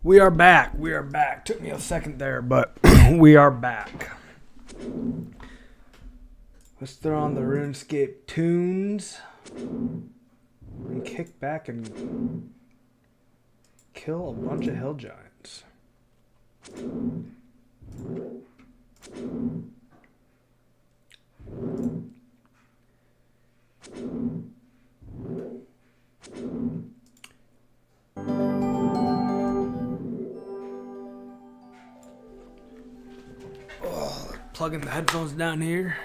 We are back. We are back. Took me a second there, but we are back. Let's throw on the Runescape tunes and kick back and kill a bunch of hill giants. Plugging the headphones down here.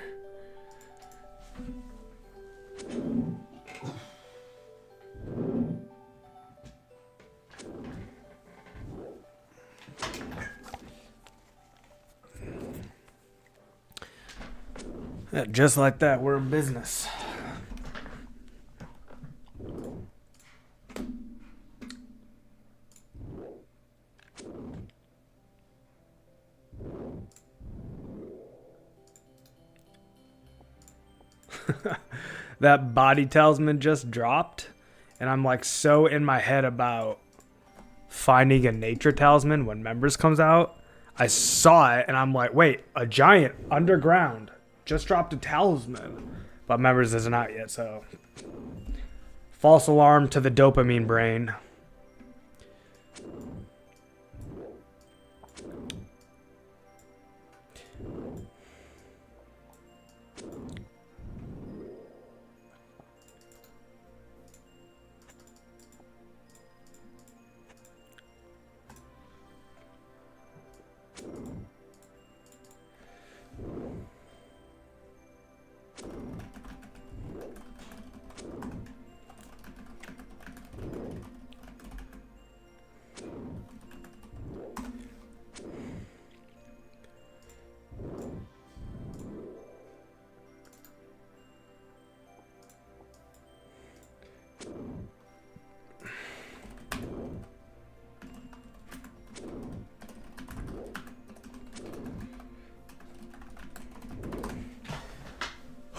Yeah, just like that, we're in business. That body talisman just dropped, and I'm like so in my head about finding a nature talisman when members comes out. I saw it and I'm like, wait, a giant underground just dropped a talisman, but members isn't out yet, so false alarm to the dopamine brain.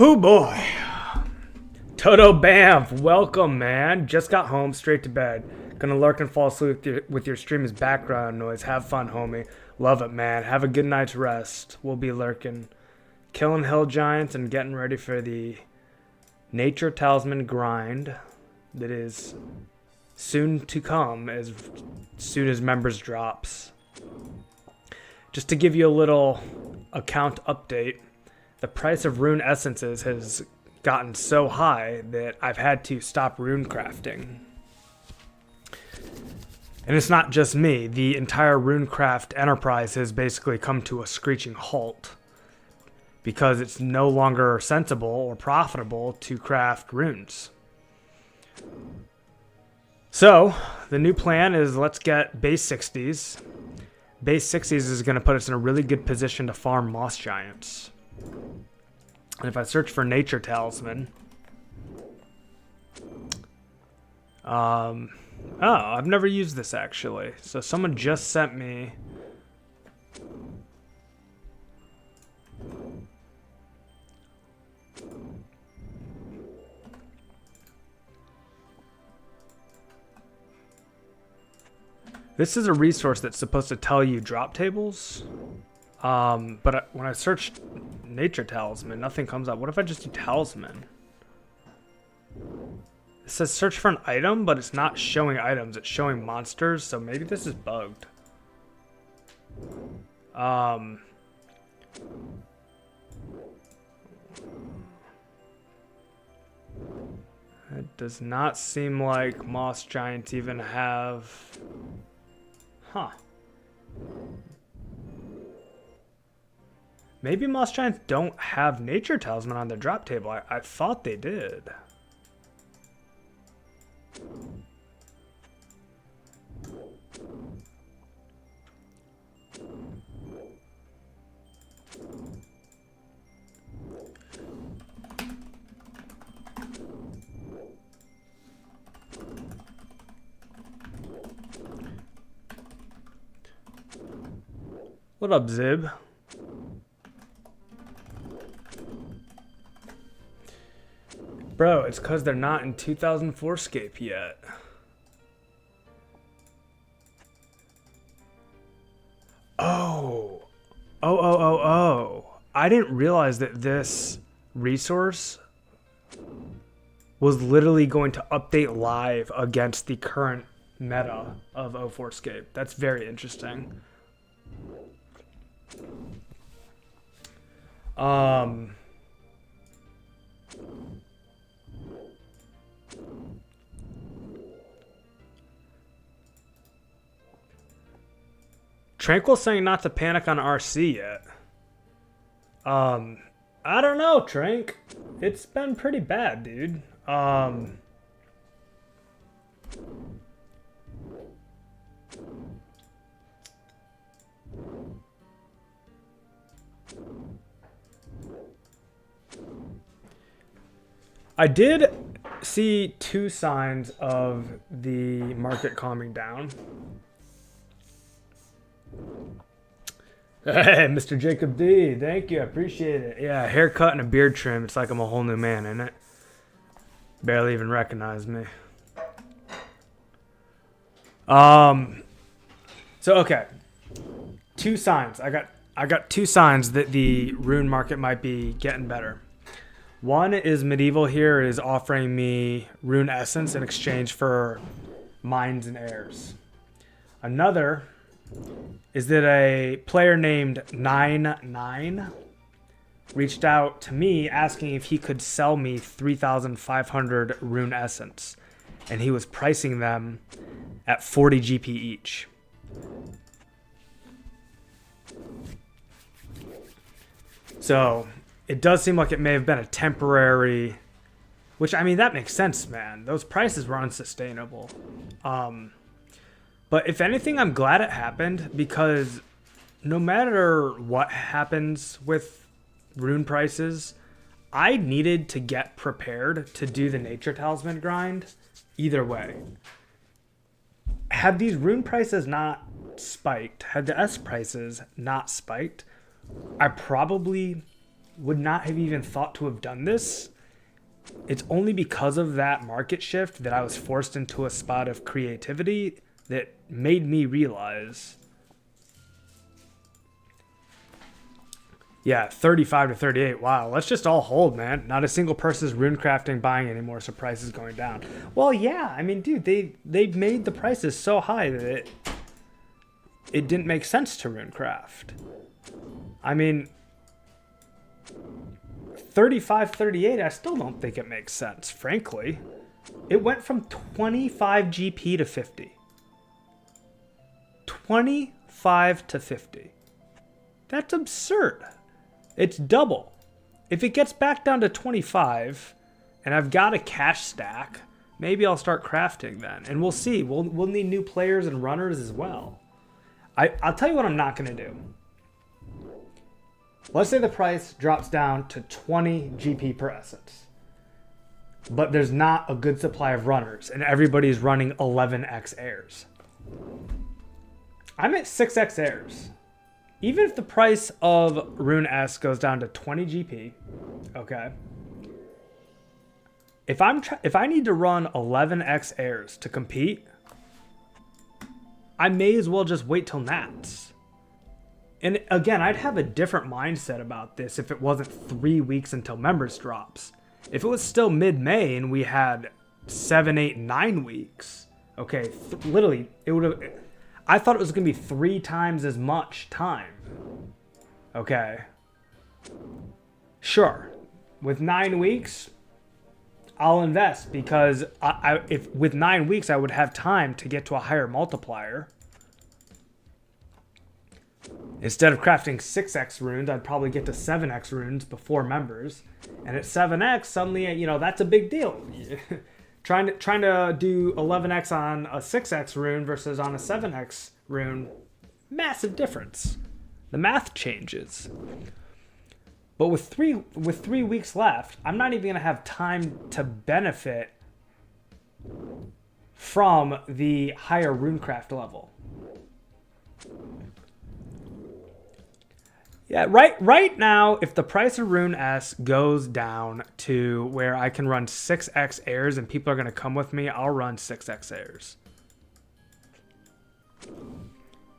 Oh boy. Toto Bamf, welcome, man. Just got home, straight to bed. Gonna lurk and fall asleep with your stream as background noise. Have fun, homie. Love it, man. Have a good night's rest. We'll be lurking, killing hill giants, and getting ready for the nature talisman grind that is soon to come as soon as members drops. Just to give you a little account update, the price of rune essences has gotten so high that I've had to stop rune crafting. And it's not just me. The entire runecraft enterprise has basically come to a screeching halt because it's no longer sensible or profitable to craft runes. So the new plan is let's get base 60s. Base 60s is going to put us in a really good position to farm moss giants. And if I search for nature talisman, oh, I've never used this actually. So someone just sent me this is a resource that's supposed to tell you drop tables. But when I searched nature talisman, nothing comes up. What if I just do talisman? It says search for an item, but it's not showing items. It's showing monsters, so maybe this is bugged. It does not seem like moss giants even have... Huh. Maybe moss giants don't have nature talisman on their drop table. I thought they did. What up, Zib? Bro, it's because they're not in 2004 Scape yet. Oh. I didn't realize that this resource was literally going to update live against the current meta of O4scape. That's very interesting. Tranquil saying not to panic on RC yet. I don't know, Trank. It's been pretty bad, dude. I did see two signs of the market calming down. Hey, Mr. Jacob D, thank you, I appreciate it. Yeah, haircut and a beard trim, it's like I'm a whole new man, isn't it? Barely even recognize me. So okay, two signs. I got two signs that the rune market might be getting better. One is Medieval here is offering me rune essence in exchange for mines and heirs. Another is that a player named 99 reached out to me asking if he could sell me 3,500 rune essence, and he was pricing them at 40 GP each. So it does seem like it may have been a temporary, which, I mean, that makes sense, man. Those prices were unsustainable. But if anything, I'm glad it happened, because no matter what happens with rune prices, I needed to get prepared to do the nature talisman grind either way. Had these rune prices not spiked, had the S prices not spiked, I probably would not have even thought to have done this. It's only because of that market shift that I was forced into a spot of creativity that made me realize, yeah, 35 to 38. Wow, let's just all hold, man. Not a single person is rune crafting buying anymore, so prices going down. Well, yeah, I mean, dude, they've made the prices so high that it didn't make sense to rune craft. I mean, 35, 38, I still don't think it makes sense, frankly. It went from 25 GP to 50. 25 to 50. That's absurd. It's double. If it gets back down to 25 and I've got a cash stack, maybe I'll start crafting then. And we'll see. We'll need new players and runners as well. I'll tell you what I'm not going to do. Let's say the price drops down to 20 GP per essence, but there's not a good supply of runners and everybody's running 11x heirs. I'm at 6x heirs. Even if the price of Rune S goes down to 20 GP, okay, if I need to run 11x heirs to compete, I may as well just wait till Nats. And again, I'd have a different mindset about this if it wasn't 3 weeks until members drops. If it was still mid-May and we had 7, 8, 9 weeks, okay, literally, it would have. I thought it was going to be 3 times as much time. Okay. Sure. With 9 weeks, I'll invest because if with 9 weeks I would have time to get to a higher multiplier. Instead of crafting 6x runes, I'd probably get to 7x runes before members. And at 7x, suddenly, you know, that's a big deal. trying to do 11x on a 6x rune versus on a 7x rune, massive difference. The math changes. But with three weeks left, I'm not even going to have time to benefit from the higher runecraft level. Yeah, right now, if the price of Rune S goes down to where I can run 6x heirs and people are going to come with me, I'll run 6x heirs.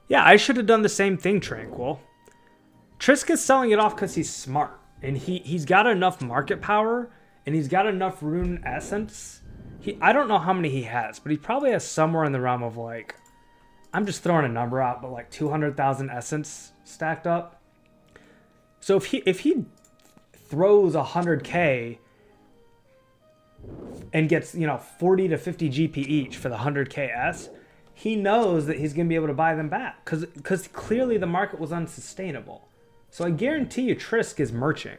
Yeah, I should have done the same thing, Tranquil. Trisk is selling it off because he's smart. And he's got enough market power, and he's got enough rune essence. I don't know how many he has, but he probably has somewhere in the realm of like, I'm just throwing a number out, but like 200,000 essence stacked up. So if he throws 100k and gets, you know, 40 to 50 GP each for the 100k S, he knows that he's going to be able to buy them back because clearly the market was unsustainable. So I guarantee you Trisk is merching.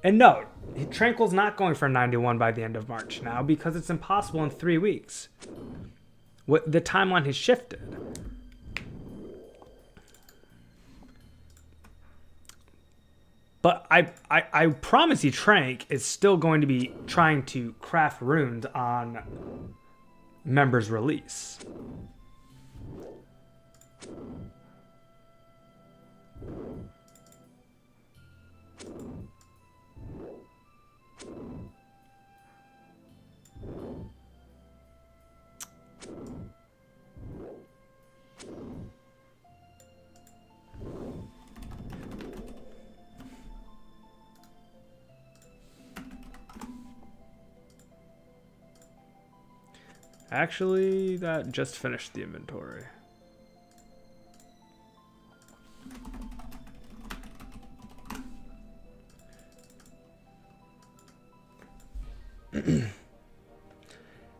And no, Tranquil's not going for 91 by the end of March now because it's impossible in 3 weeks. The timeline has shifted. But I promise you Trank is still going to be trying to craft runes on members' release. Actually, that just finished the inventory.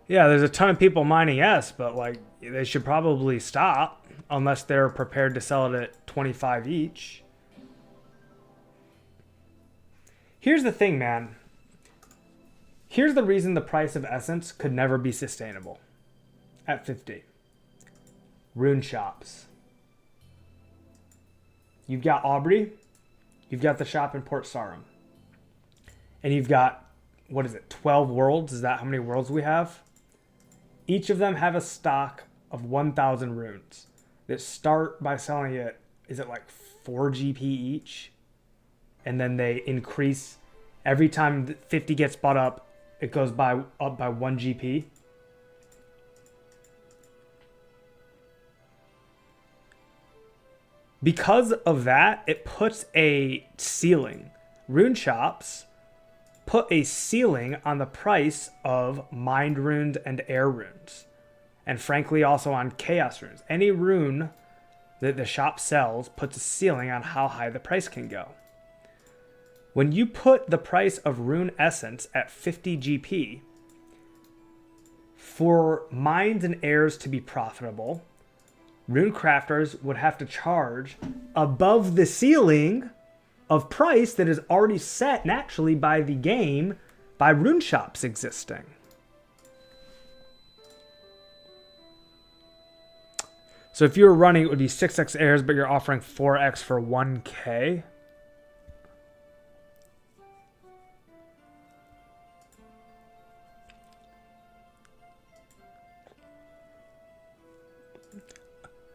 Yeah, there's a ton of people mining S, but like they should probably stop unless they're prepared to sell it at 25 each. Here's the thing, man. Here's the reason the price of Essence could never be sustainable at 50. Rune shops. You've got Aubrey. You've got the shop in Port Sarum. And you've got, what is it, 12 worlds? Is that how many worlds we have? Each of them have a stock of 1,000 runes that start by selling it, is it like 4 GP each? And then they increase every time 50 gets bought up. It goes up by 1 GP. Because of that, it puts a ceiling. Rune shops put a ceiling on the price of mind runes and air runes. And frankly, also on chaos runes. Any rune that the shop sells puts a ceiling on how high the price can go. When you put the price of rune essence at 50 GP, for minds and airs to be profitable, rune crafters would have to charge above the ceiling of price that is already set naturally by the game by rune shops existing. So if you were running, it would be 6x airs, but you're offering 4x for 1k.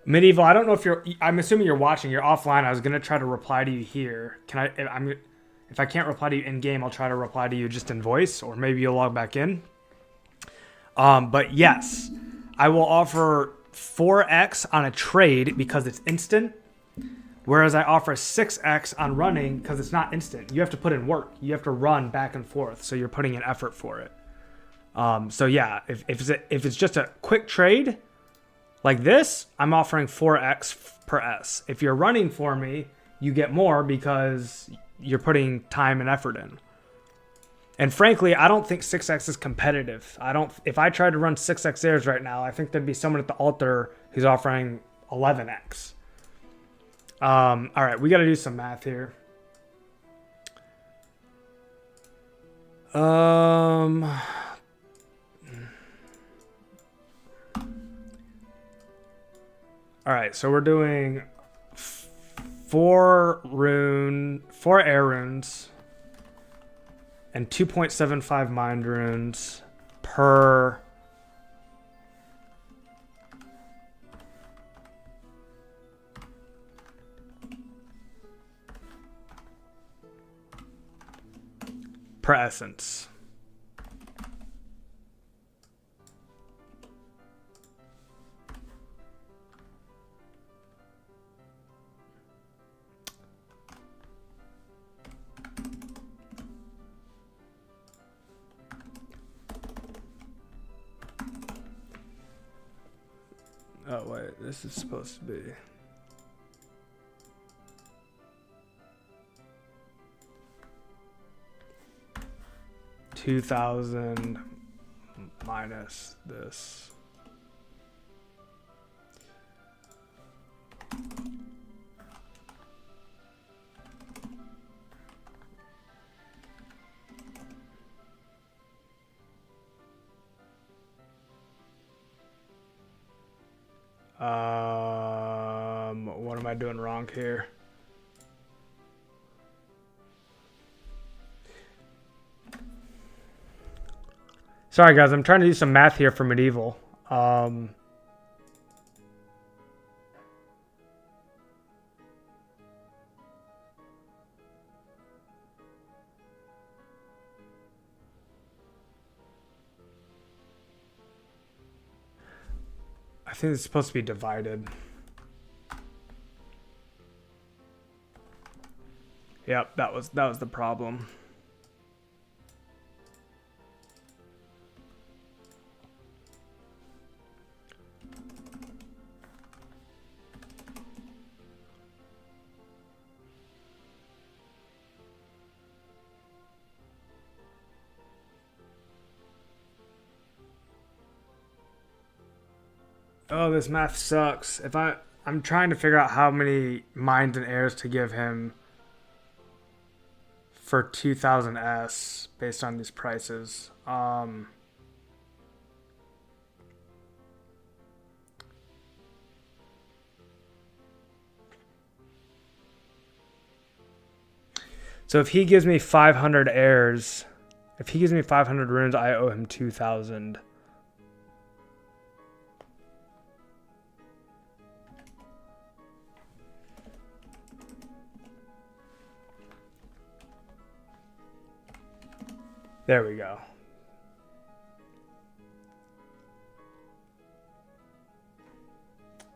Medieval, I don't know if you're, I'm assuming you're watching, you're offline. I was going to try to reply to you here. If I can't reply to you in game, I'll try to reply to you just in voice, or maybe you'll log back in. But yes, I will offer 4x on a trade because it's instant, whereas I offer 6x on running because it's not instant. You have to put in work. You have to run back and forth, so you're putting in effort for it. So yeah, if it's just a quick trade, like this, I'm offering 4x per S. If you're running for me, you get more because you're putting time and effort in. And frankly, I don't think 6x is competitive. If I tried to run 6x airs right now, I think there'd be someone at the altar who's offering 11x. All right, we got to do some math here. All right, so we're doing 4 air runes and 2.75 mind runes per essence. Oh, wait. This is supposed to be... $2,000 minus this. What am I doing wrong here? Sorry guys, I'm trying to do some math here for medieval. I think it's supposed to be divided. Yep, that was the problem. Oh, this math sucks. I'm trying to figure out how many mines and heirs to give him for 2000S based on these prices. So if he gives me 500 heirs, if he gives me 500 runes, I owe him 2,000. There we go.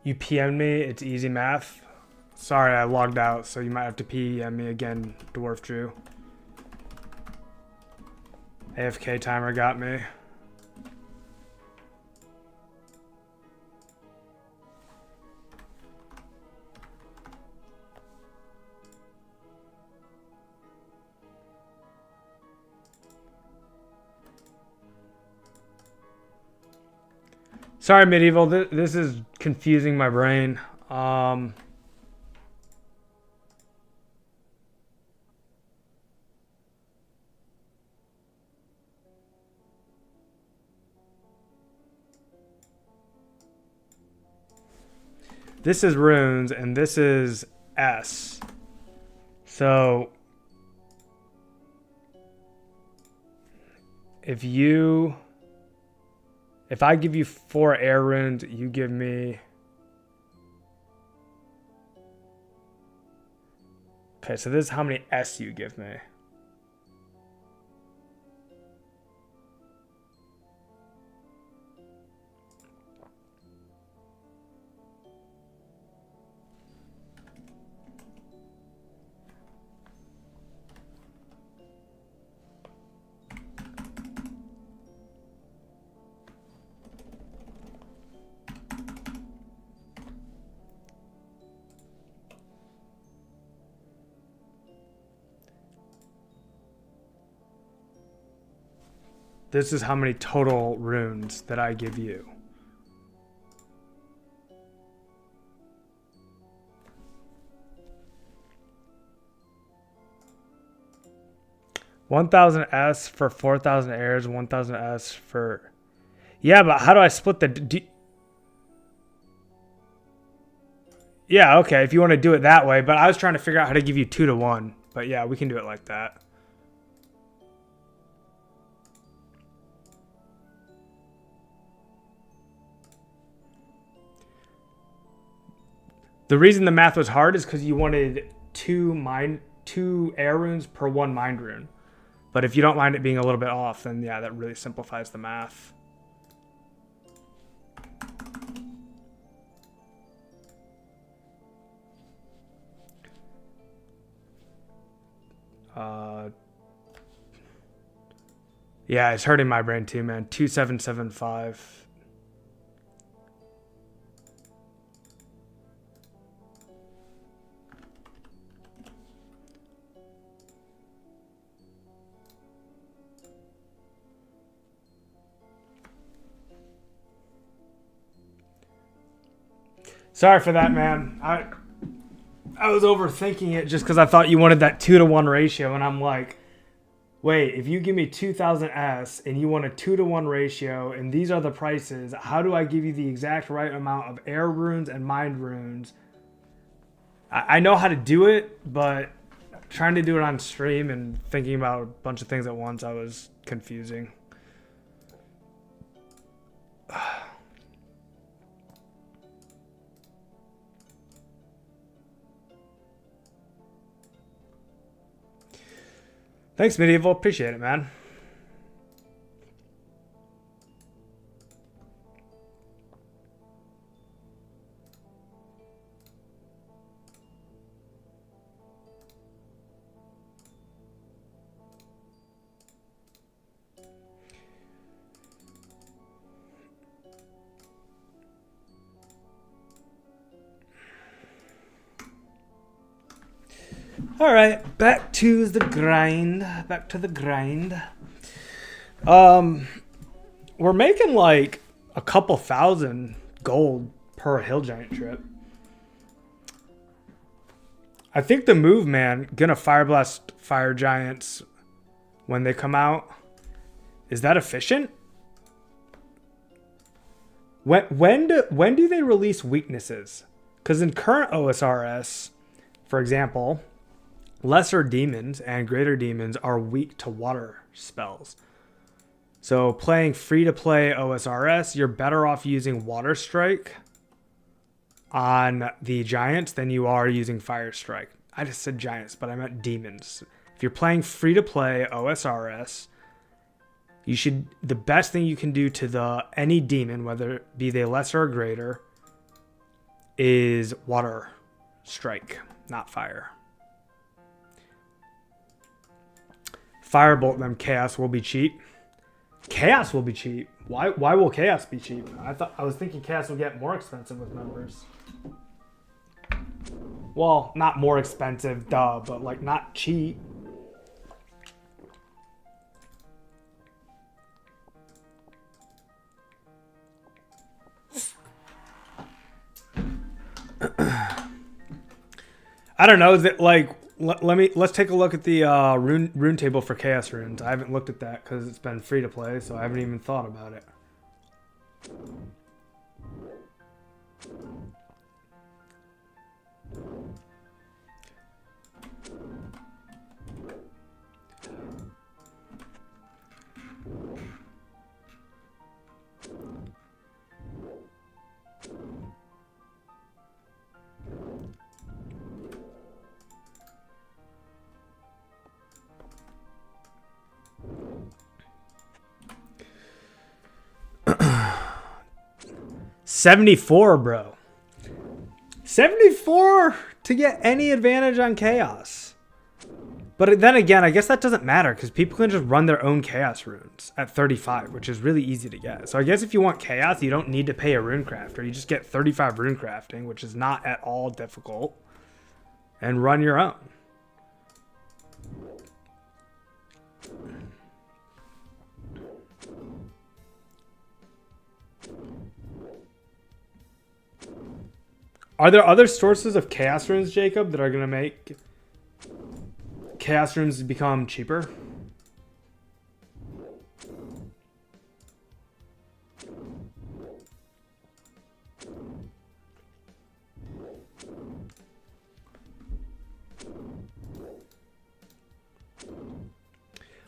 You PM'd me, it's easy math. Sorry, I logged out, so you might have to PM me again, Dwarf Drew. AFK timer got me. Sorry, Medieval. This is confusing my brain. This is runes, and this is S. So if I give you 4 air runes, you give me... Okay, so this is how many S you give me. This is how many total runes that I give you. $1,000S for 4,000 heirs, 1,000S for... Yeah, but how do I split the... Yeah, okay, if you want to do it that way. But I was trying to figure out how to give you 2 to 1. But yeah, we can do it like that. The reason the math was hard is because you wanted 2 air runes per 1 mind rune. But if you don't mind it being a little bit off, then yeah, that really simplifies the math. Yeah, it's hurting my brain too, man. 2775. Sorry for that, man. I was overthinking it just because I thought you wanted that 2-to-1 ratio, and I'm like, wait, if you give me 2000S and you want a 2-to-1 ratio, and these are the prices, how do I give you the exact right amount of air runes and mind runes? I know how to do it, but trying to do it on stream and thinking about a bunch of things at once, I was confusing. Thanks, Medieval. Appreciate it, man. All right, back to the grind. Back to the grind. We're making like a couple thousand gold per hill giant trip. I think the move, man, gonna fire blast fire giants when they come out. Is that efficient? When do they release weaknesses? Because in current OSRS, for example, lesser demons and greater demons are weak to water spells. So playing free-to-play OSRS, you're better off using Water Strike on the giants than you are using Fire Strike. I just said giants, but I meant demons. If you're playing free-to-play OSRS, the best thing you can do to any demon, whether be they lesser or greater, is Water Strike, not Fire. Firebolt them. Chaos will be cheap. Chaos will be cheap. Why will Chaos be cheap? I was thinking Chaos will get more expensive with members. Well, not more expensive, duh, but like not cheap. I don't know. Is it like? Let's take a look at the rune table for chaos runes. I haven't looked at that because it's been free to play, so I haven't even thought about it. $74, bro. $74 to get any advantage on chaos. But then again, I guess that doesn't matter because people can just run their own chaos runes at 35, which is really easy to get. So I guess if you want chaos, you don't need to pay a rune crafter. You just get 35 rune crafting, which is not at all difficult, and run your own. Are there other sources of chaos runes, Jacob, that are going to make chaos runes become cheaper?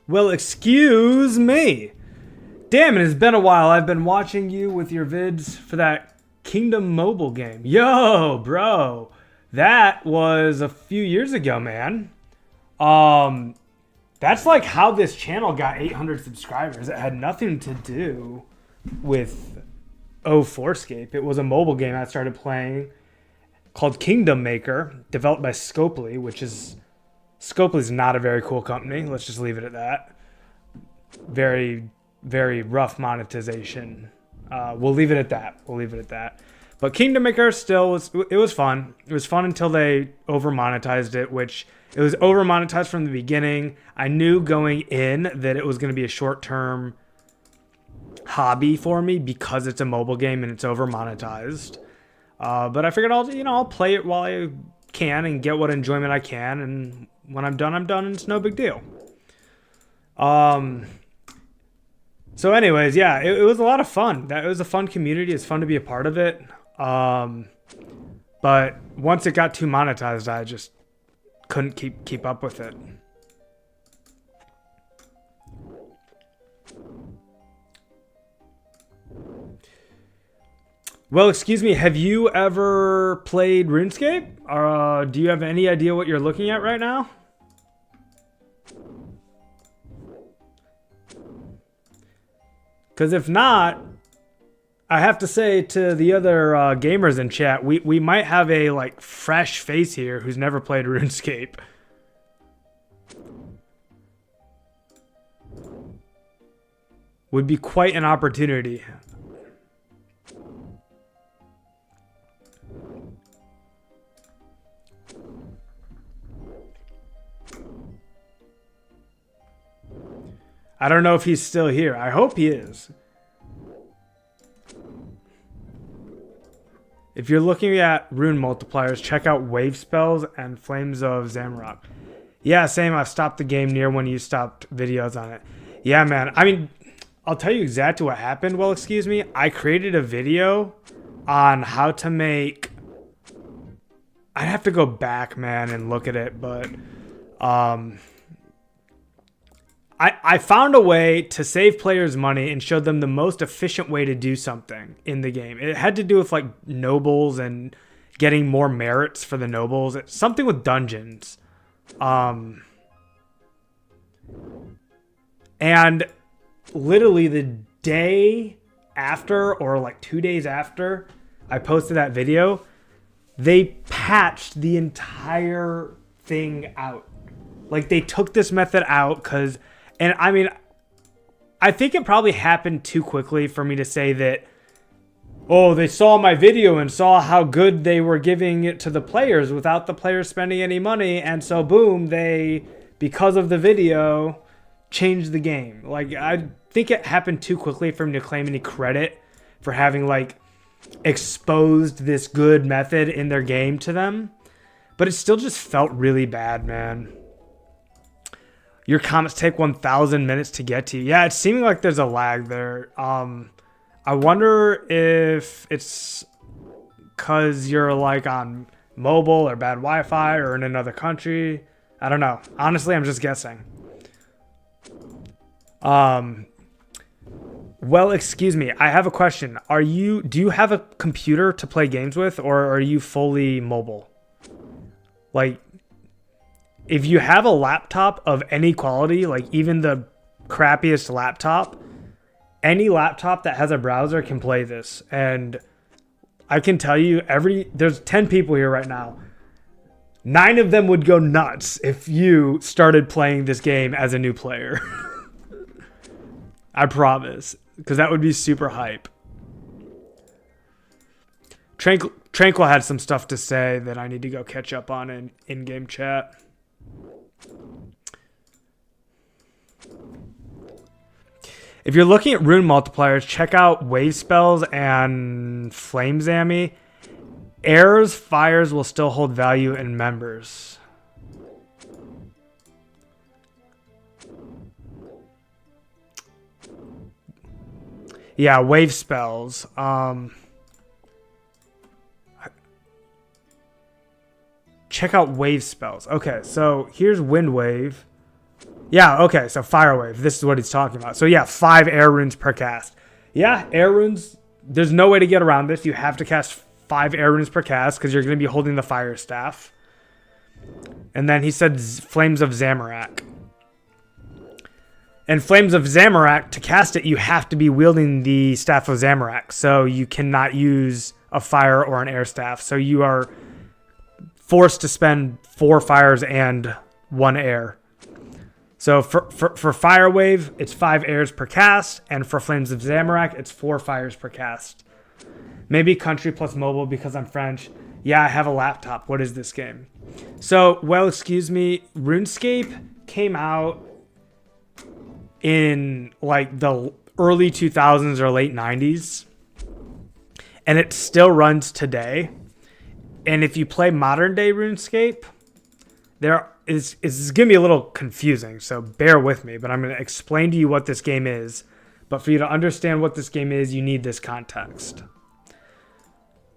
Well, excuse me. Damn, it has been a while. I've been watching you with your vids for that Kingdom mobile game. Yo, bro. That was a few years ago, man. That's like how this channel got 800 subscribers. It had nothing to do with Runescape. It was a mobile game I started playing called Kingdom Maker, developed by Scopely, Scopely's not a very cool company. Let's just leave it at that. Very, very rough monetization. We'll leave it at that. But Kingdom Maker still was fun. It was fun until they over monetized it, which it was over monetized from the beginning. I knew going in that it was going to be a short-term hobby for me because it's a mobile game and it's over monetized. But I figured I'll play it while I can and get what enjoyment I can. And when I'm done, and it's no big deal. So anyways, yeah, it was a lot of fun. It was a fun community. It's fun to be a part of it. But once it got too monetized, I just couldn't keep up with it. Well, excuse me, have you ever played RuneScape? Or do you have any idea what you're looking at right now? Because if not, I have to say to the other gamers in chat, we might have a like fresh face here who's never played RuneScape. Would be quite an opportunity. I don't know if he's still here. I hope he is. If you're looking at rune multipliers, check out Wave Spells and Flames of Zamorak. Yeah, same. I stopped the game near when you stopped videos on it. Yeah, man. I mean, I'll tell you exactly what happened. Well, excuse me. I created a video on how to make... I'd have to go back, man, and look at it, but... I found a way to save players money and show them the most efficient way to do something in the game. It had to do with like nobles and getting more merits for the nobles. It's something with dungeons. And literally the day after, or like 2 days after I posted that video, they patched the entire thing out. Like they took this method out because... And I mean, I think it probably happened too quickly for me to say that, oh, they saw my video and saw how good they were giving it to the players without the players spending any money. And so, boom, they, because of the video, changed the game. Like, I think it happened too quickly for me to claim any credit for having, like, exposed this good method in their game to them. But it still just felt really bad, man. Your comments take 1,000 minutes to get to you. Yeah, it's seeming like there's a lag there. I wonder if it's because you're like on mobile or bad Wi-Fi or in another country. I don't know. Honestly, I'm just guessing. Well, excuse me. I have a question. Do you have a computer to play games with, or are you fully mobile? Like, if you have a laptop of any quality, like even the crappiest laptop, any laptop that has a browser can play this. And I can tell you, there's 10 people here right now. 9 of them would go nuts if you started playing this game as a new player. I promise. Because that would be super hype. Tranquil had some stuff to say that I need to go catch up on in-game chat. If you're looking at rune multipliers, check out Wave Spells and Flame Zami. Airs, fires will still hold value in members. Yeah, Wave Spells. Check out Wave Spells. Okay, so here's Wind Wave. Yeah, okay, so Fire Wave. This is what he's talking about. So yeah, 5 air runes per cast. Yeah, air runes, there's no way to get around this. You have to cast 5 air runes per cast because you're going to be holding the fire staff. And then he said Flames of Zamorak. And Flames of Zamorak, to cast it, you have to be wielding the Staff of Zamorak. So you cannot use a fire or an air staff. So you are forced to spend 4 fires and 1 air. So for Fire Wave, it's 5 airs per cast, and for Flames of Zamorak, it's 4 fires per cast. Maybe country plus mobile because I'm French. Yeah, I have a laptop. What is this game? So, well, excuse me, RuneScape came out in like the early 2000s or late 90s. and it still runs today. And if you play modern day RuneScape, it's going to be a little confusing, so bear with me, but I'm going to explain to you what this game is. But for you to understand what this game is, you need this context.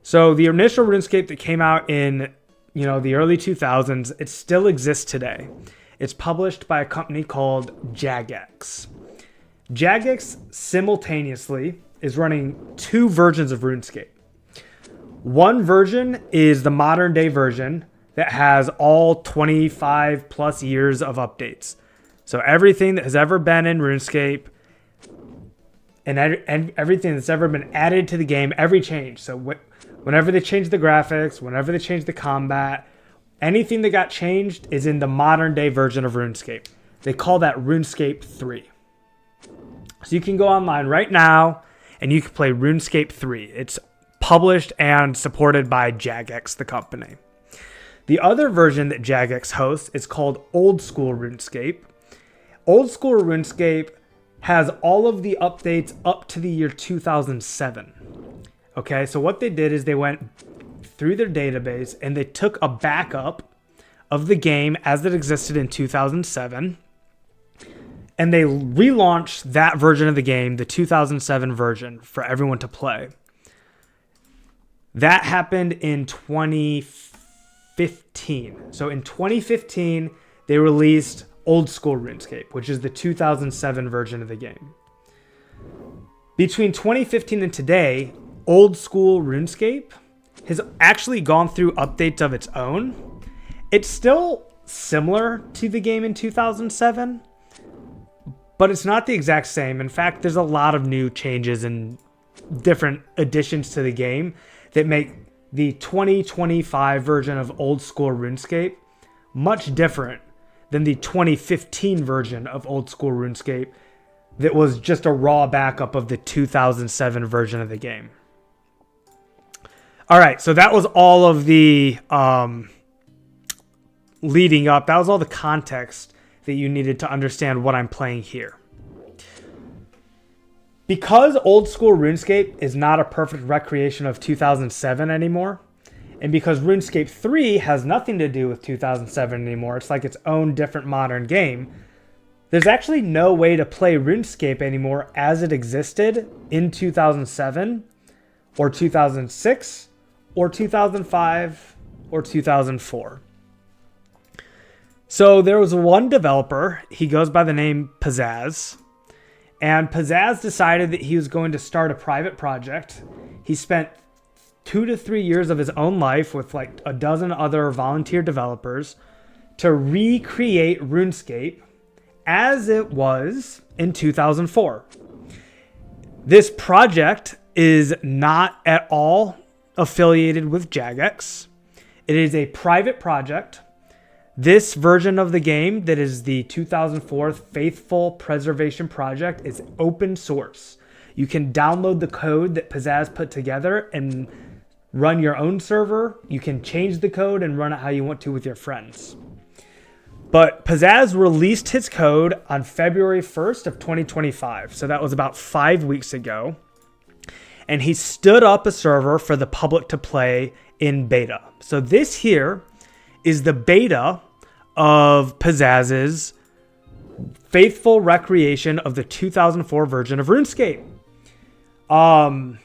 So the initial RuneScape that came out in, the early 2000s, it still exists today. It's published by a company called Jagex. Jagex simultaneously is running 2 versions of RuneScape. One version is the modern day version that has all 25 plus years of updates. So everything that has ever been in RuneScape and everything that's ever been added to the game, every change. So whenever they change the graphics, whenever they change the combat, anything that got changed is in the modern day version of RuneScape. They call that RuneScape 3. So you can go online right now and you can play RuneScape 3. It's published and supported by Jagex, the company. The other version that Jagex hosts is called Old School RuneScape. Old School RuneScape has all of the updates up to the year 2007. Okay, so what they did is they went through their database and they took a backup of the game as it existed in 2007, and they relaunched that version of the game, the 2007 version, for everyone to play. That happened in 2015. So in 2015, they released Old School RuneScape, which is the 2007 version of the game. Between 2015 and today, Old School RuneScape has actually gone through updates of its own. It's still similar to the game in 2007, but it's not the exact same. In fact, there's a lot of new changes and different additions to the game that make the 2025 version of Old School RuneScape much different than the 2015 version of Old School RuneScape that was just a raw backup of the 2007 version of the game. All right, so that was all of the leading up. That was all the context that you needed to understand what I'm playing here. Because Old School RuneScape is not a perfect recreation of 2007 anymore, and because RuneScape 3 has nothing to do with 2007 anymore, it's like its own different modern game, there's actually no way to play RuneScape anymore as it existed in 2007 or 2006 or 2005 or 2004. So there was one developer, he goes by the name Pizzazz, and Pizzazz decided that he was going to start a private project. He spent 2 to 3 years of his own life with like a dozen other volunteer developers to recreate RuneScape as it was in 2004. This project is not at all affiliated with Jagex. It is a private project. This version of the game, that is the 2004 Faithful Preservation Project, is open source. You can download the code that Pizzazz put together and run your own server. You can change the code and run it how you want to with your friends. But Pizzazz released his code on February 1st of 2025. So that was about 5 weeks ago. And he stood up a server for the public to play in beta. So this here is the beta of Pizzazz's faithful recreation of the 2004 version of RuneScape. I'll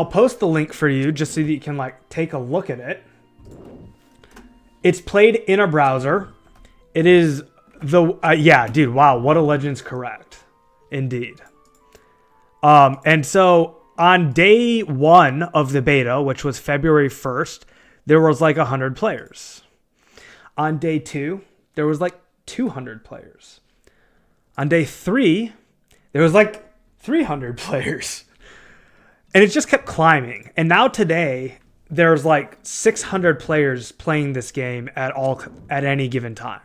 post the link for you just so that you can take a look at it. It's played in a browser. It is yeah, dude, wow, what a legend's correct. Indeed. And so on day 1 of the beta, which was February 1st, there was 100 players. On day 2, there was 200 players. On day 3, there was 300 players. And it just kept climbing. And now today, there's 600 players playing this game at any given time.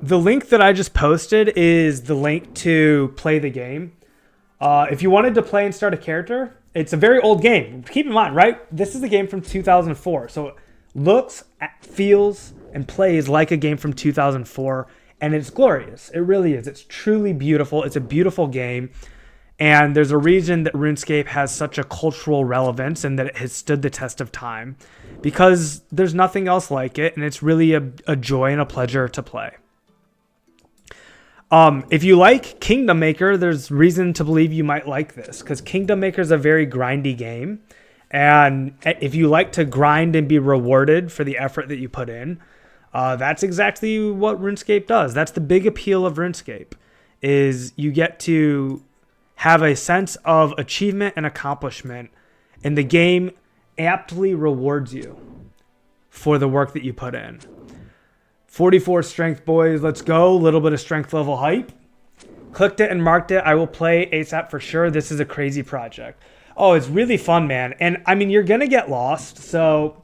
The link that I just posted is the link to play the game. If you wanted to play and start a character, it's a very old game. Keep in mind, right? This is a game from 2004. So it looks, feels, and plays like a game from 2004. And it's glorious. It really is. It's truly beautiful. It's a beautiful game. And there's a reason that RuneScape has such a cultural relevance and that it has stood the test of time, because there's nothing else like it. And it's really a joy and a pleasure to play. If you like Kingdom Maker, there's reason to believe you might like this, because Kingdom Maker is a very grindy game. And if you like to grind and be rewarded for the effort that you put in, that's exactly what RuneScape does. That's the big appeal of RuneScape, is you get to have a sense of achievement and accomplishment, and the game aptly rewards you for the work that you put in. 44 strength, boys. Let's go. A little bit of strength level hype. Clicked it and marked it. I will play ASAP for sure. This is a crazy project. Oh, it's really fun, man. And I mean, you're going to get lost. So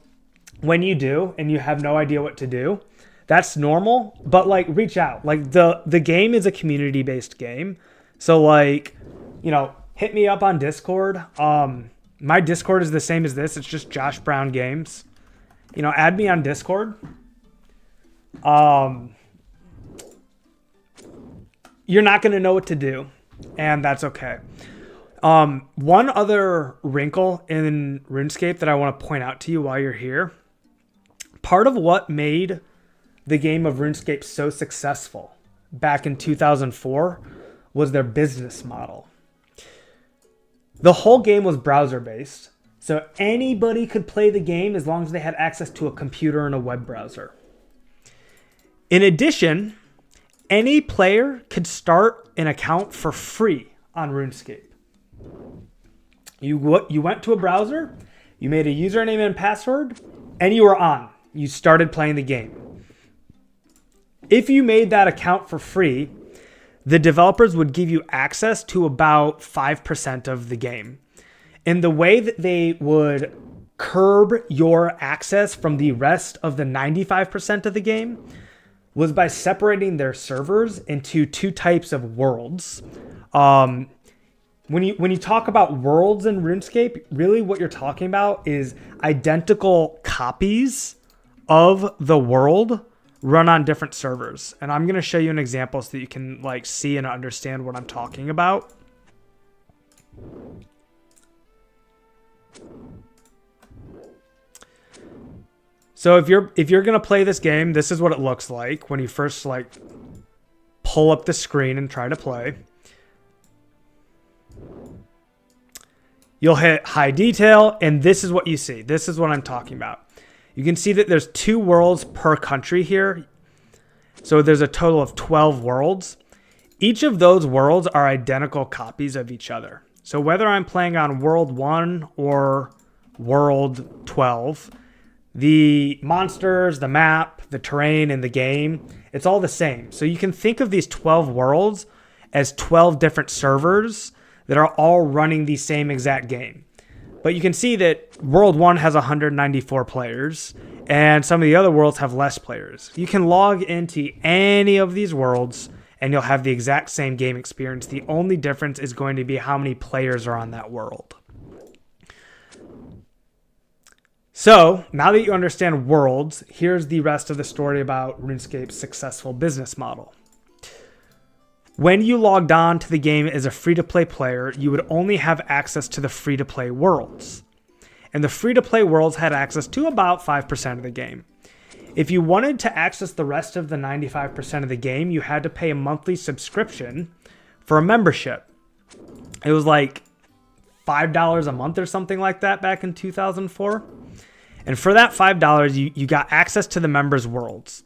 when you do and you have no idea what to do, that's normal. But like, reach out. Like the game is a community-based game. So like, you know, hit me up on Discord. My Discord is the same as this. It's just Josh Brown Games. You know, add me on Discord. You're not going to know what to do, and that's okay. One other wrinkle in RuneScape that I want to point out to you while you're here. Part of what made the game of RuneScape so successful back in 2004 was their business model. The whole game was browser-based, so anybody could play the game as long as they had access to a computer and a web browser. In addition, any player could start an account for free on RuneScape. You went to a browser, you made a username and password, and you were on. You started playing the game. If you made that account for free, the developers would give you access to about 5% of the game. And the way that they would curb your access from the rest of the 95% of the game was by separating their servers into two types of worlds. When you talk about worlds in RuneScape, really what you're talking about is identical copies of the world run on different servers. And I'm going to show you an example so that you can like see and understand what I'm talking about. So if you're going to play this game, this is what it looks like when you first like pull up the screen and try to play. You'll hit high detail, and this is what you see. This is what I'm talking about. You can see that there's 2 worlds per country here. So there's a total of 12 worlds. Each of those worlds are identical copies of each other. So whether I'm playing on World 1 or World 12, the monsters, the map, the terrain, and the game, it's all the same. So you can think of these 12 worlds as 12 different servers that are all running the same exact game. But you can see that World 1 has 194 players, and some of the other worlds have less players. You can log into any of these worlds, and you'll have the exact same game experience. The only difference is going to be how many players are on that world. So, now that you understand worlds, here's the rest of the story about RuneScape's successful business model. When you logged on to the game as a free-to-play player, you would only have access to the free-to-play worlds. And the free-to-play worlds had access to about 5% of the game. If you wanted to access the rest of the 95% of the game, you had to pay a monthly subscription for a membership. It was like $5 a month or something like that back in 2004. And for that $5, you got access to the members' worlds.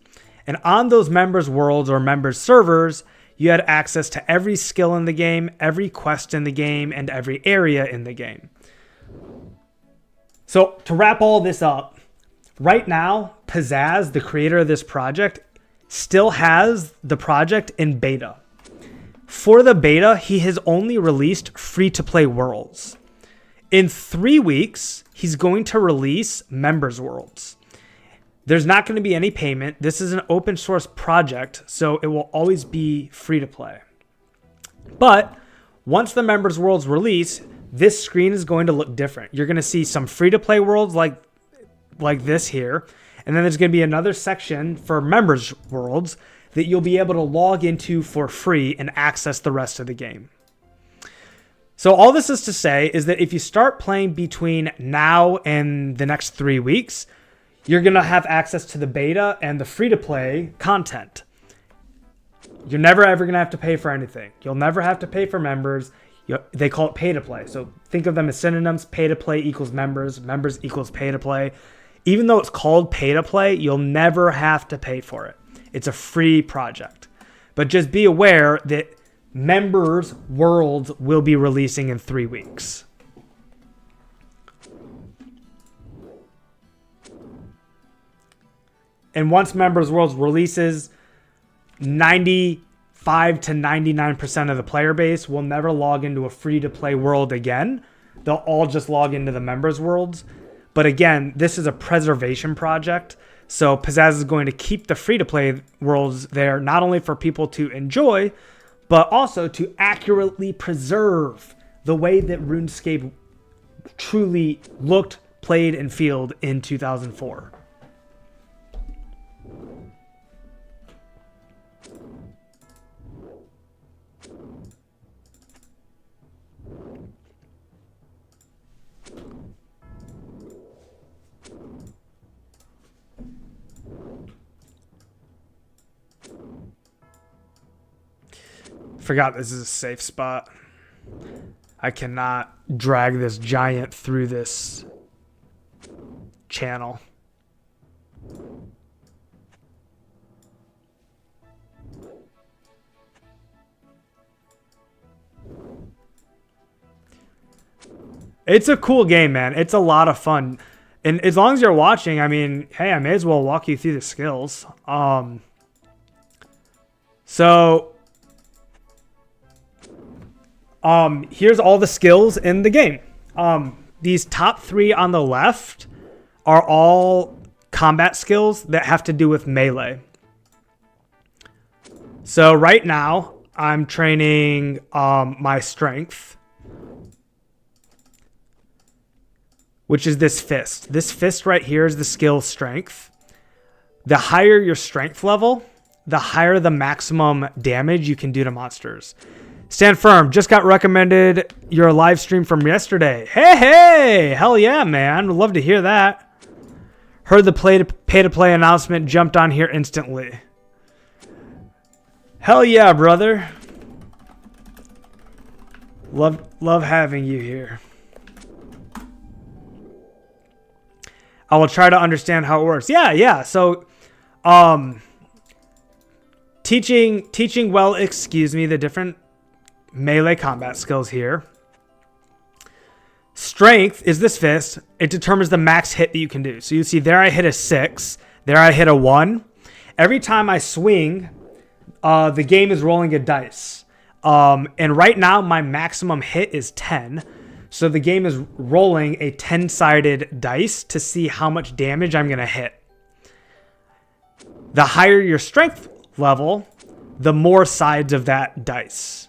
And on those members' worlds or members' servers, you had access to every skill in the game, every quest in the game, and every area in the game. So to wrap all this up, right now, Pizzazz, the creator of this project, still has the project in beta. For the beta, he has only released free-to-play worlds. In 3 weeks, he's going to release members' worlds. There's not going to be any payment. This is an open source project, so it will always be free to play. But once the members worlds release, this screen is going to look different. You're going to see some free to play worlds like this here. And then there's going to be another section for members worlds that you'll be able to log into for free and access the rest of the game. So all this is to say is that if you start playing between now and the next 3 weeks, you're going to have access to the beta and the free-to-play content. You're never ever going to have to pay for anything. You'll never have to pay for members. They call it pay-to-play. So think of them as synonyms. Pay-to-play equals members. Members equals pay-to-play. Even though it's called pay-to-play, you'll never have to pay for it. It's a free project. But just be aware that members' worlds will be releasing in 3 weeks. And once members' worlds releases, 95 to 99% of the player base will never log into a free-to-play world again. They'll all just log into the members' worlds. But again, this is a preservation project. So Pizzazz is going to keep the free-to-play worlds there, not only for people to enjoy, but also to accurately preserve the way that RuneScape truly looked, played, and felt in 2004. Forgot this is a safe spot. I cannot drag this giant through this channel. It's a cool game, man. It's a lot of fun. And as long as you're watching, I mean, hey, I may as well walk you through the skills. Here's all the skills in the game. These top 3 on the left are all combat skills that have to do with melee. So right now, I'm training my strength, which is this fist. This fist right here is the skill strength. The higher your strength level, the higher the maximum damage you can do to monsters. Stand Firm, just got recommended your live stream from yesterday. Hey, hell yeah, man. Would love to hear that. Heard the pay-to-play announcement, jumped on here instantly. Hell yeah, brother. Love having you here. I will try to understand how it works. Yeah. So, teaching well, the different melee combat skills here. Strength is this fist. It determines the max hit that you can do. So you see there I hit a 6. There I hit a 1. Every time I swing, the game is rolling a dice. And right now my maximum hit is 10. So the game is rolling a 10-sided dice to see how much damage I'm going to hit. The higher your strength level, the more sides of that dice.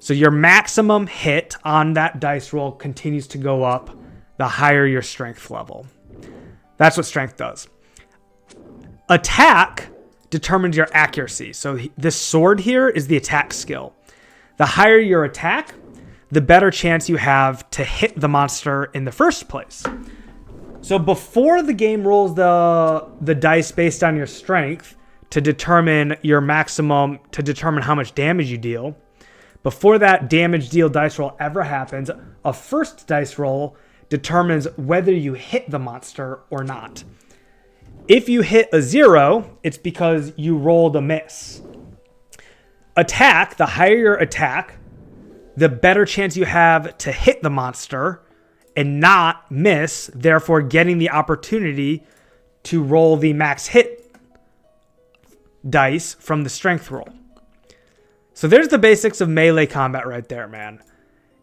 So your maximum hit on that dice roll continues to go up the higher your strength level. That's what strength does. Attack determines your accuracy. So this sword here is the attack skill. The higher your attack, the better chance you have to hit the monster in the first place. So before the game rolls the dice based on your strength to determine your maximum, to determine how much damage you deal, before that damage deal dice roll ever happens, a first dice roll determines whether you hit the monster or not. If you hit a 0, it's because you rolled a miss. Attack, the higher your attack, the better chance you have to hit the monster and not miss, therefore getting the opportunity to roll the max hit dice from the strength roll. So there's the basics of melee combat right there, man.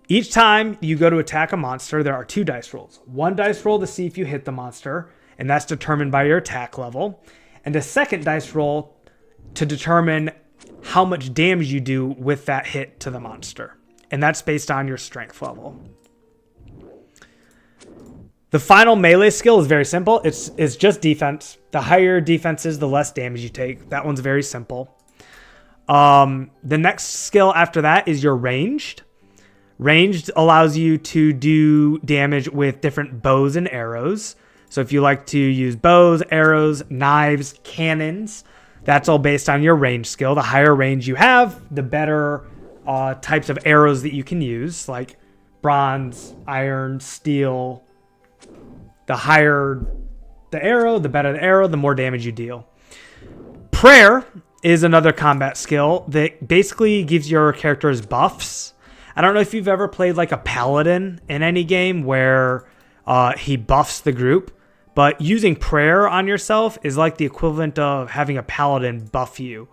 Each time you go to attack a monster, there are 2 dice rolls. One dice roll to see if you hit the monster, and that's determined by your attack level. And a second dice roll to determine how much damage you do with that hit to the monster. And that's based on your strength level. The final melee skill is very simple. It's just defense. The higher defense is, the less damage you take. That one's very simple. The next skill after that is your ranged. Ranged allows you to do damage with different bows and arrows. So if you like to use bows, arrows, knives, cannons, that's all based on your range skill. The higher range you have, the better types of arrows that you can use, like bronze, iron, steel. The higher the arrow, the better the arrow, the more damage you deal. Prayer is another combat skill that basically gives your characters buffs. I don't know if you've ever played like a paladin in any game where he buffs the group, but using prayer on yourself is like the equivalent of having a paladin buff you.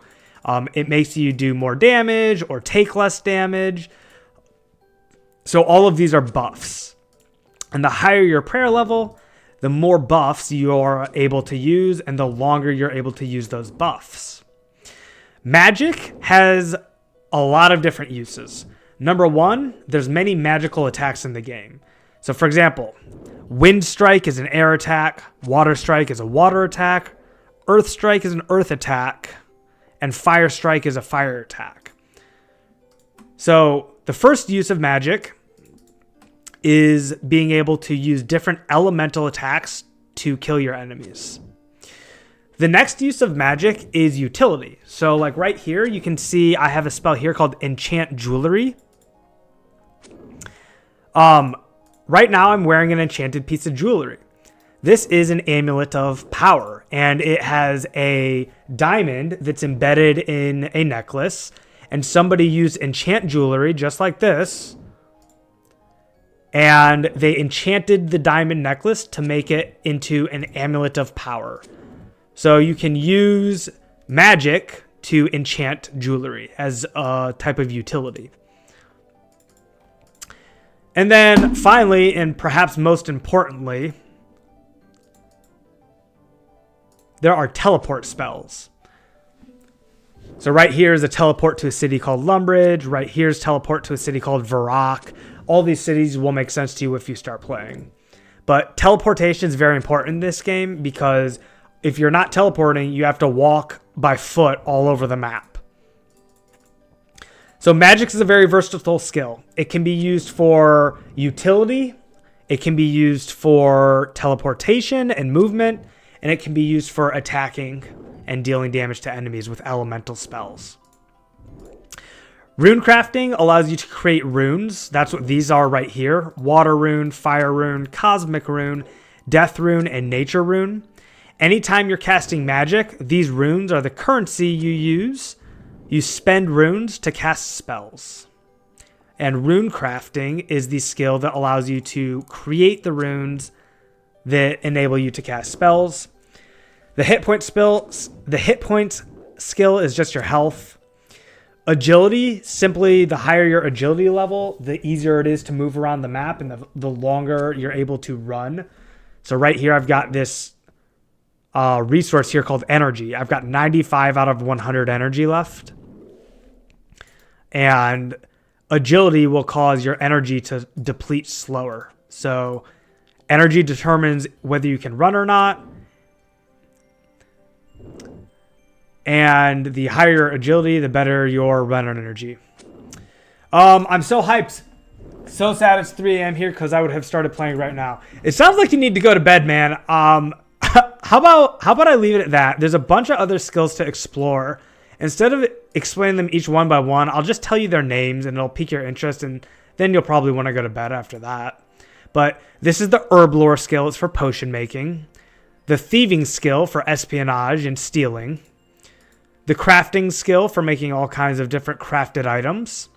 It makes you do more damage or take less damage. So all of these are buffs. And the higher your prayer level, the more buffs you are able to use and the longer you're able to use those buffs. Magic has a lot of different uses. Number one, there's many magical attacks in the game. So for example, Wind Strike is an air attack, Water Strike is a water attack, Earth Strike is an earth attack, and Fire Strike is a fire attack. So the first use of magic is being able to use different elemental attacks to kill your enemies. The next use of magic is utility. So like right here, you can see I have a spell here called Enchant Jewelry. Right now I'm wearing an enchanted piece of jewelry. This is an amulet of power, and it has a diamond that's embedded in a necklace, and somebody used enchant jewelry just like this, and they enchanted the diamond necklace to make it into an amulet of power. So you can use magic to enchant jewelry as a type of utility. And then finally, and perhaps most importantly, there are teleport spells. So right here is a teleport to a city called Lumbridge. Right here is teleport to a city called Varrock. All these cities will make sense to you if you start playing. But teleportation is very important in this game because if you're not teleporting, you have to walk by foot all over the map. So magic is a very versatile skill. It can be used for utility, it can be used for teleportation and movement, and it can be used for attacking and dealing damage to enemies with elemental spells. Rune crafting allows you to create runes. That's what these are right here. Water rune, fire rune, cosmic rune, death rune, and nature rune. Anytime you're casting magic, these runes are the currency you use. You spend runes to cast spells. And rune crafting is the skill that allows you to create the runes that enable you to cast spells. The hit point skill is just your health. Agility, simply the higher your agility level, the easier it is to move around the map and the longer you're able to run. So right here, I've got this resource here called energy. I've got 95 out of 100 energy left. And agility will cause your energy to deplete slower. So energy determines whether you can run or not. And the higher your agility, the better your run on energy. I'm so hyped. So sad it's 3 a.m. here because I would have started playing right now. It sounds like you need to go to bed, man. How about I leave it at that? There's a bunch of other skills to explore. Instead of explaining them each one by one, I'll just tell you their names and it'll pique your interest, and then you'll probably want to go to bed after that. But this is the herb lore skill. It's for potion making. The thieving skill for espionage and stealing. The crafting skill for making all kinds of different crafted items.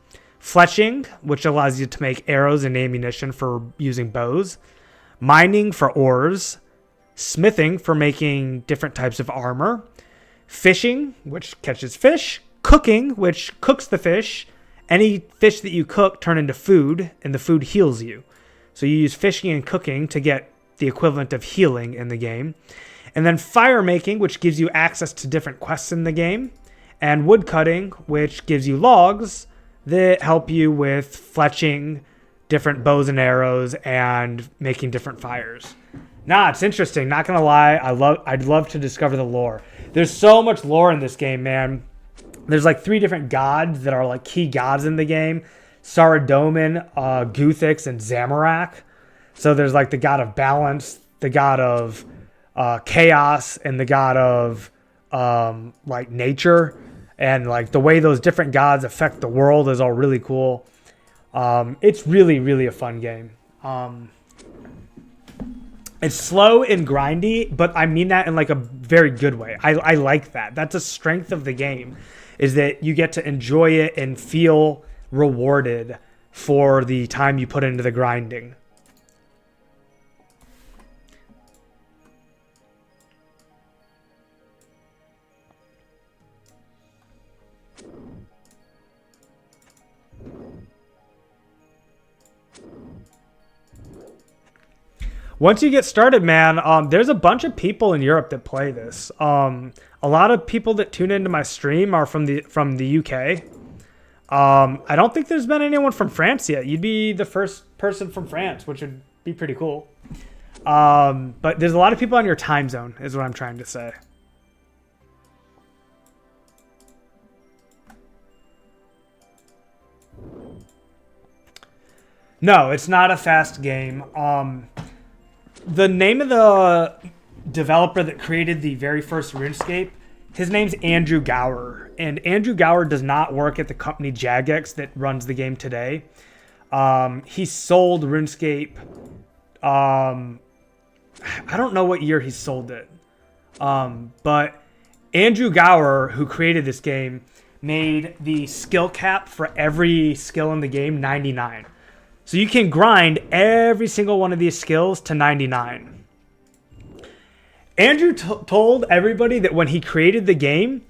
Fletching, which allows you to make arrows and ammunition for using bows. Mining for ores. Smithing for making different types of armor. Fishing, which catches fish. Cooking, which cooks the fish. Any fish that you cook turn into food, and the food heals you. So you use fishing and cooking to get the equivalent of healing in the game. And then fire making, which gives you access to different quests in the game. And wood cutting, which gives you logs that help you with fletching different bows and arrows and making different fires. Nah, it's interesting. Not gonna lie, I'd love to discover the lore. There's so much lore in this game, man. There's like 3 different gods that are like key gods in the game: Saradomin, Guthix, and Zamorak. So there's like the god of balance, the god of chaos, and the god of like nature. And like the way those different gods affect the world is all really cool. It's really, really a fun game. It's slow and grindy, but I mean that in like a very good way. I like that. That's a strength of the game, is that you get to enjoy it and feel rewarded for the time you put into the grinding. Once you get started, man, there's a bunch of people in Europe that play this. A lot of people that tune into my stream are from the UK. I don't think there's been anyone from France yet. You'd be the first person from France, which would be pretty cool. But there's a lot of people on your time zone, is what I'm trying to say. No, it's not a fast game. The name of the developer that created the very first RuneScape, his name's Andrew Gower. And Andrew Gower does not work at the company Jagex that runs the game today. He sold RuneScape. I don't know what year he sold it. But Andrew Gower, who created this game, made the skill cap for every skill in the game 99. So you can grind every single one of these skills to 99. Andrew told everybody that when he created the game,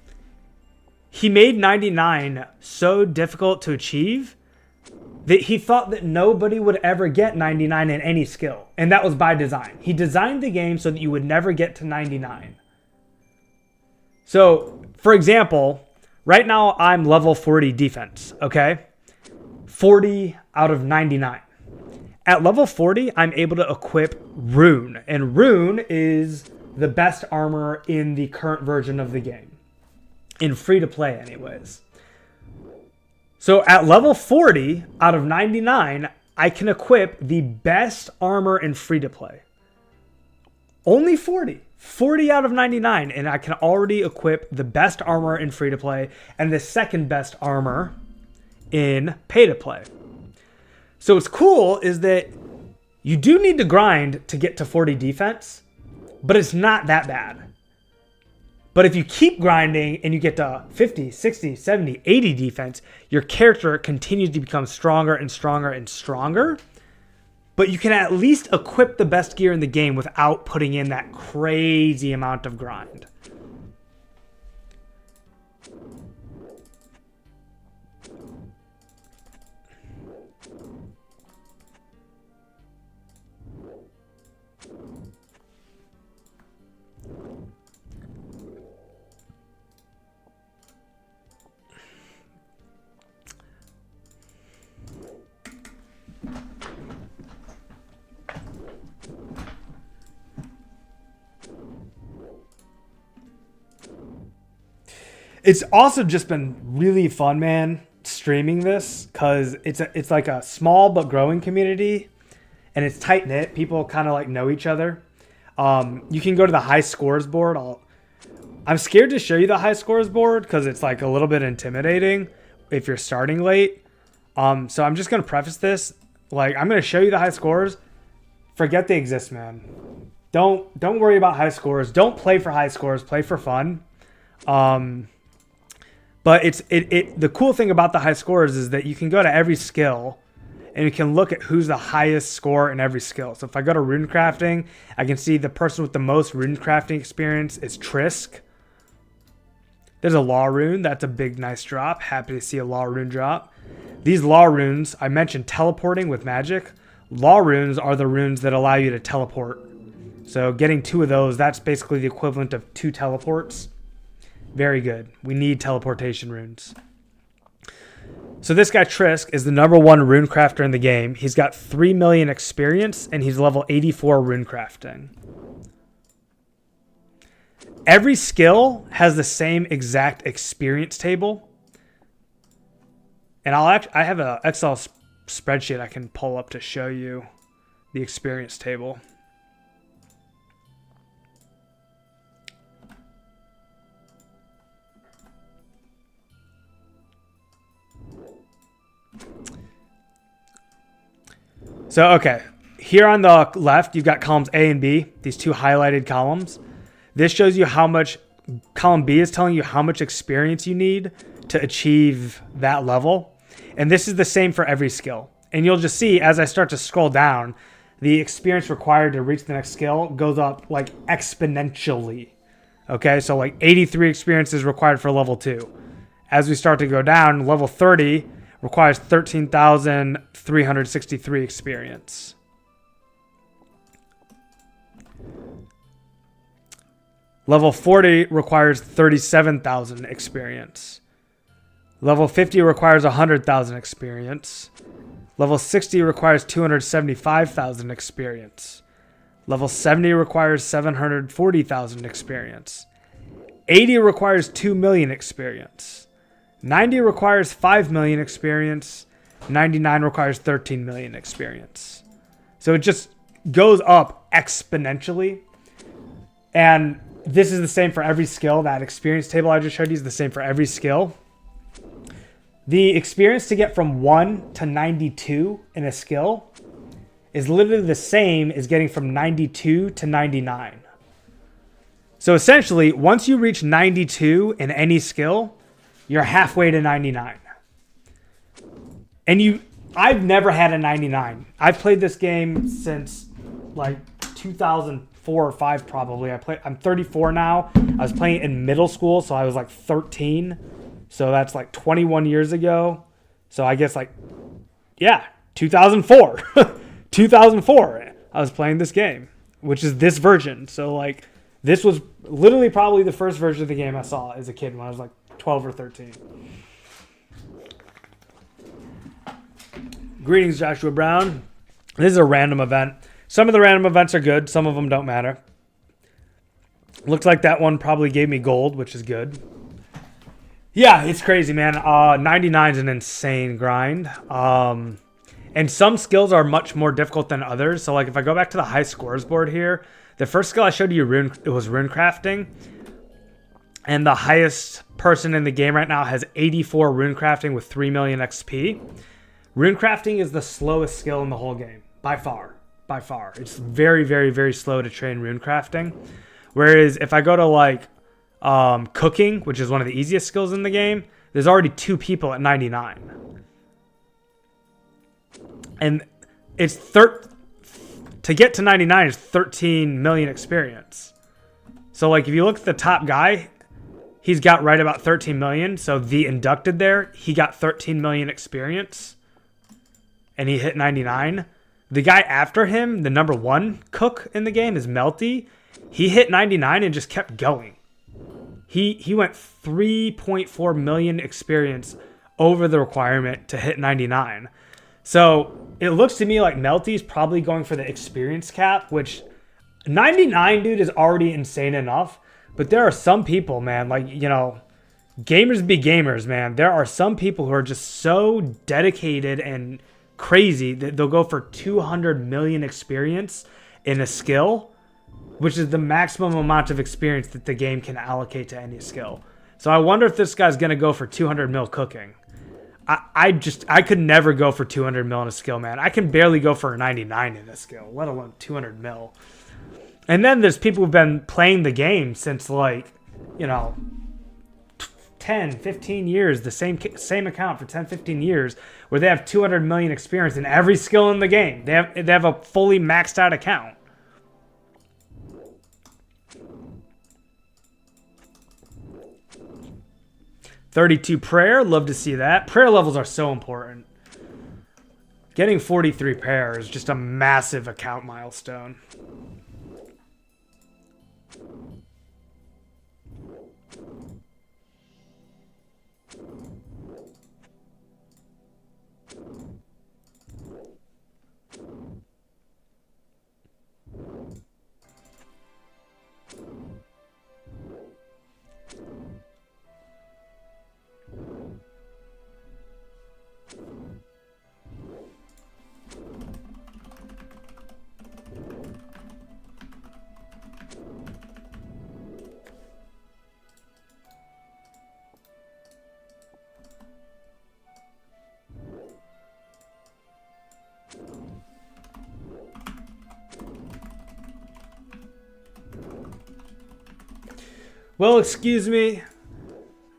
he made 99 so difficult to achieve that he thought that nobody would ever get 99 in any skill. And that was by design. He designed the game so that you would never get to 99. So, for example, right now I'm level 40 defense, okay? 40 out of 99. At level 40, I'm able to equip Rune. And Rune is the best armor in the current version of the game. In free-to-play, anyways. So at level 40 out of 99, I can equip the best armor in free-to-play. Only 40. 40 out of 99. And I can already equip the best armor in free-to-play and the second best armor in pay-to-play. So what's cool is that you do need to grind to get to 40 defense, but it's not that bad. But if you keep grinding and you get to 50, 60, 70, 80 defense, your character continues to become stronger and stronger and stronger. But you can at least equip the best gear in the game without putting in that crazy amount of grind. It's also just been really fun, man, streaming this, because it's like a small but growing community, and it's tight knit. People kind of like know each other. You can go to the high scores board. I'm scared to show you the high scores board because it's like a little bit intimidating if you're starting late. So I'm just gonna preface this, like, I'm gonna show you the high scores. Forget they exist, man. Don't worry about high scores. Don't play for high scores. Play for fun. But the cool thing about the high scores is that you can go to every skill and you can look at who's the highest score in every skill. So if I go to rune crafting, I can see the person with the most rune crafting experience is Trisk. There's a law rune. That's a big, nice drop. Happy to see a law rune drop. These law runes, I mentioned teleporting with magic. Law runes are the runes that allow you to teleport. So getting 2 of those, that's basically the equivalent of 2 teleports. Very good. We need teleportation runes. So this guy Trisk is the #1 runecrafter in the game. He's got 3 million experience and he's level 84 runecrafting. Every skill has the same exact experience table. And I have an Excel spreadsheet I can pull up to show you the experience table. So, okay, here on the left, you've got columns A and B, these two highlighted columns. This shows you how much, column B is telling you how much experience you need to achieve that level. And this is the same for every skill. And you'll just see as I start to scroll down, the experience required to reach the next skill goes up like exponentially. Okay, so like 83 experience is required for level 2. As we start to go down, level 30 requires 13,363 experience. Level 40 requires 37,000 experience. Level 50 requires 100,000 experience. Level 60 requires 275,000 experience. Level 70 requires 740,000 experience. 80 requires 2 million experience. 90 requires 5 million experience. 99 requires 13 million experience. So it just goes up exponentially. And this is the same for every skill. That experience table I just showed you is the same for every skill. The experience to get from 1 to 92 in a skill is literally the same as getting from 92 to 99. So essentially, once you reach 92 in any skill, you're halfway to 99. And I've never had a 99. I've played this game since like 2004 or 5 probably. I'm 34 now. I was playing it in middle school, so I was like 13. So that's like 21 years ago. So I guess like, yeah, 2004. 2004, I was playing this game, which is this version. So like, this was literally probably the first version of the game I saw as a kid when I was like 12 or 13. Greetings, Joshua Brown. This is a random event. Some of the random events are good. Some of them don't matter. Looks like that one probably gave me gold, which is good. Yeah, it's crazy, man. 99 is an insane grind. And some skills are much more difficult than others. So like if I go back to the high scores board here, the first skill I showed you it was runecrafting. And the highest person in the game right now has 84 runecrafting with 3 million XP. Runecrafting is the slowest skill in the whole game, by far. By far. It's very, very, very slow to train runecrafting. Whereas if I go to like cooking, which is one of the easiest skills in the game, there's already 2 people at 99. And it's to get to 99 is 13 million experience. So like if you look at the top guy, he's got right about 13 million. So the inducted there, he got 13 million experience and he hit 99. The guy after him, the #1 cook in the game is Melty. He hit 99 and just kept going. He went 3.4 million experience over the requirement to hit 99. So it looks to me like Melty's probably going for the experience cap, which 99, dude, is already insane enough. But there are some people, man, like, you know, gamers be gamers, man. There are some people who are just so dedicated and crazy that they'll go for 200 million experience in a skill, which is the maximum amount of experience that the game can allocate to any skill. So I wonder if this guy's going to go for 200 mil cooking. I could never go for 200 mil in a skill, man. I can barely go for a 99 in a skill, let alone 200 mil. And then there's people who've been playing the game since like, you know, 10, 15 years, the same account for 10, 15 years, where they have 200 million experience in every skill in the game. They have a fully maxed out account. $32 prayer, love to see that. Prayer levels are so important. Getting 43 prayer is just a massive account milestone. Well, excuse me.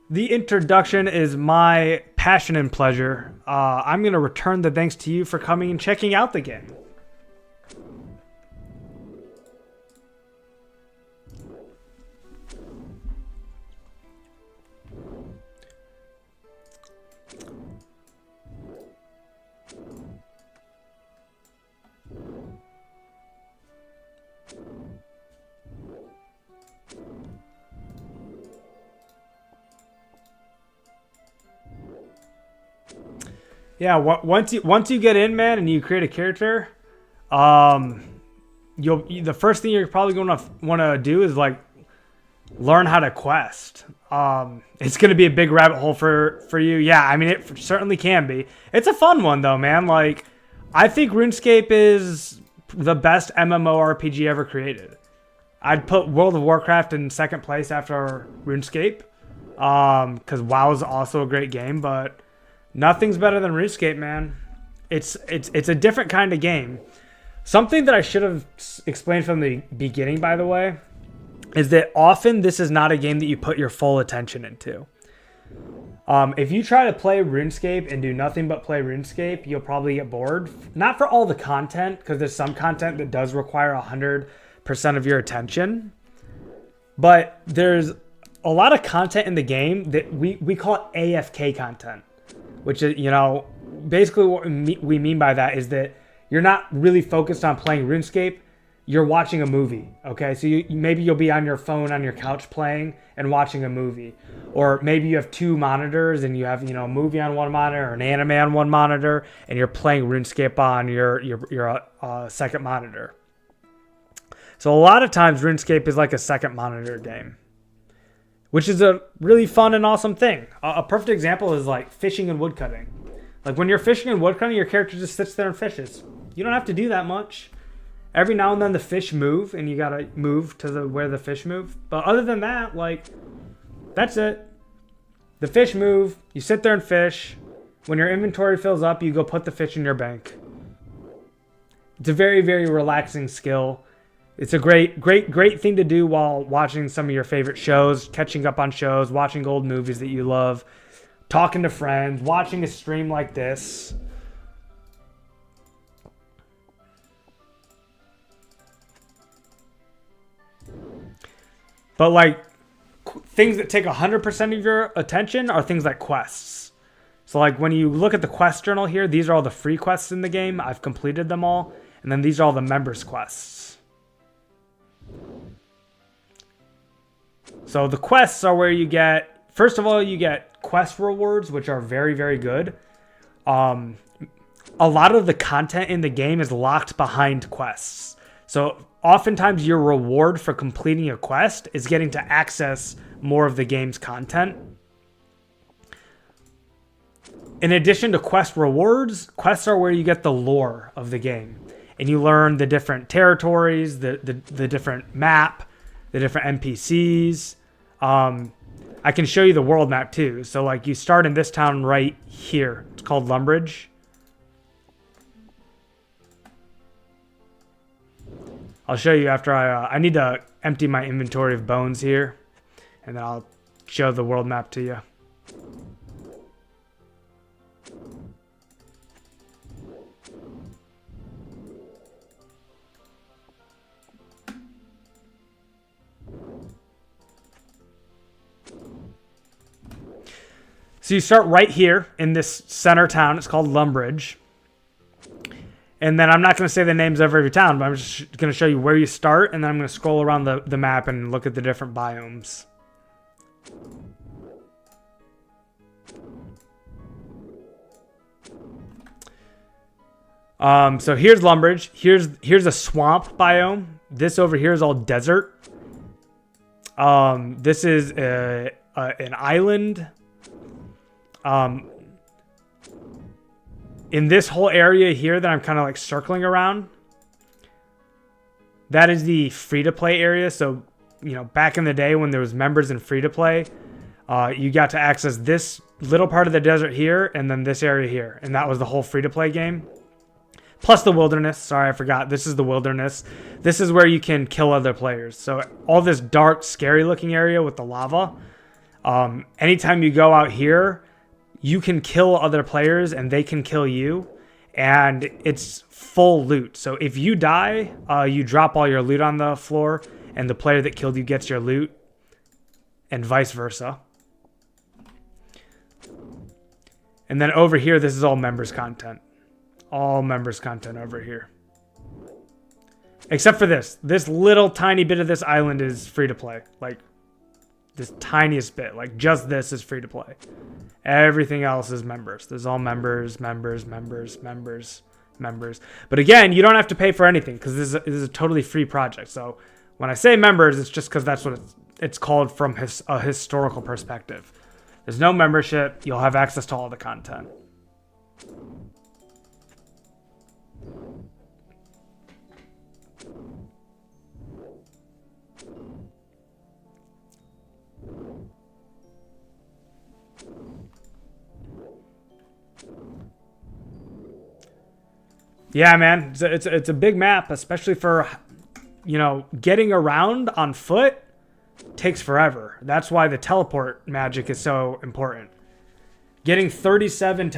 The introduction is my passion and pleasure. I'm going to return the thanks to you for coming and checking out the game. Yeah, once you get in, man, and you create a character, the first thing you're probably going to want to do is like learn how to quest. It's going to be a big rabbit hole for you. Yeah, I mean it certainly can be. It's a fun one though, man. Like I think RuneScape is the best MMORPG ever created. I'd put World of Warcraft in second place after RuneScape, because WoW is also a great game, but nothing's better than RuneScape, man. It's a different kind of game. Something that I should have explained from the beginning, by the way, is that often this is not a game that you put your full attention into. If you try to play RuneScape and do nothing but play RuneScape, you'll probably get bored. Not for all the content, because there's some content that does require 100% of your attention. But there's a lot of content in the game that we call it AFK content. Which is, basically what we mean by that is that you're not really focused on playing RuneScape. You're watching a movie, okay? So maybe you'll be on your phone on your couch playing and watching a movie. Or maybe you have two monitors and you have, a movie on one monitor or an anime on one monitor and you're playing RuneScape on your second monitor. So a lot of times RuneScape is like a second monitor game, which is a really fun and awesome thing. A perfect example is like fishing and woodcutting. Like when you're fishing and woodcutting, your character just sits there and fishes. You don't have to do that much. Every now and then the fish move, and you gotta move to where the fish move. But other than that, like, that's it. The fish move, you sit there and fish. When your inventory fills up, you go put the fish in your bank. It's a very, very relaxing skill. It's a great thing to do while watching some of your favorite shows, catching up on shows, watching old movies that you love, talking to friends, watching a stream like this. But like things that take 100% of your attention are things like quests. So like when you look at the quest journal here, these are all the free quests in the game. I've completed them all. And then these are all the members quests. So the quests are where you get, first of all, you get quest rewards, which are very, very good. A lot of the content in the game is locked behind quests. So oftentimes your reward for completing a quest is getting to access more of the game's content. In addition to quest rewards, quests are where you get the lore of the game. And you learn the different territories, the different map, the different NPCs. I can show you the world map too. So like you start in this town right here. It's called Lumbridge. I'll show you after I need to empty my inventory of bones here. And then I'll show the world map to you. So you start right here in this center town. It's called Lumbridge. And then I'm not going to say the names of every town, but I'm just going to show you where you start. And then I'm going to scroll around the map and look at the different biomes. So here's Lumbridge. Here's a swamp biome. This over here is all desert. This is an island. In this whole area here that I'm kind of like circling around, that is the free-to-play area. So, back in the day when there was members in free-to-play, you got to access this little part of the desert here and then this area here. And that was the whole free-to-play game. Plus the wilderness. Sorry, I forgot. This is the wilderness. This is where you can kill other players. So all this dark, scary looking area with the lava. Anytime you go out here, you can kill other players and they can kill you. And it's full loot. So if you die, you drop all your loot on the floor and the player that killed you gets your loot, and vice versa. And then over here, this is all members content. All members content over here. Except for this. This little tiny bit of this island is free to play. Like, this tiniest bit. Like, just this is free to play. Everything else is members. There's all members, members, members, members, members. But again, you don't have to pay for anything because this is a totally free project. So when I say members, it's just because that's what it's called from a historical perspective. There's no membership. You'll have access to all the content. Yeah, man, it's a big map, especially for, you know, getting around on foot takes forever. That's why the teleport magic is so important. Getting 37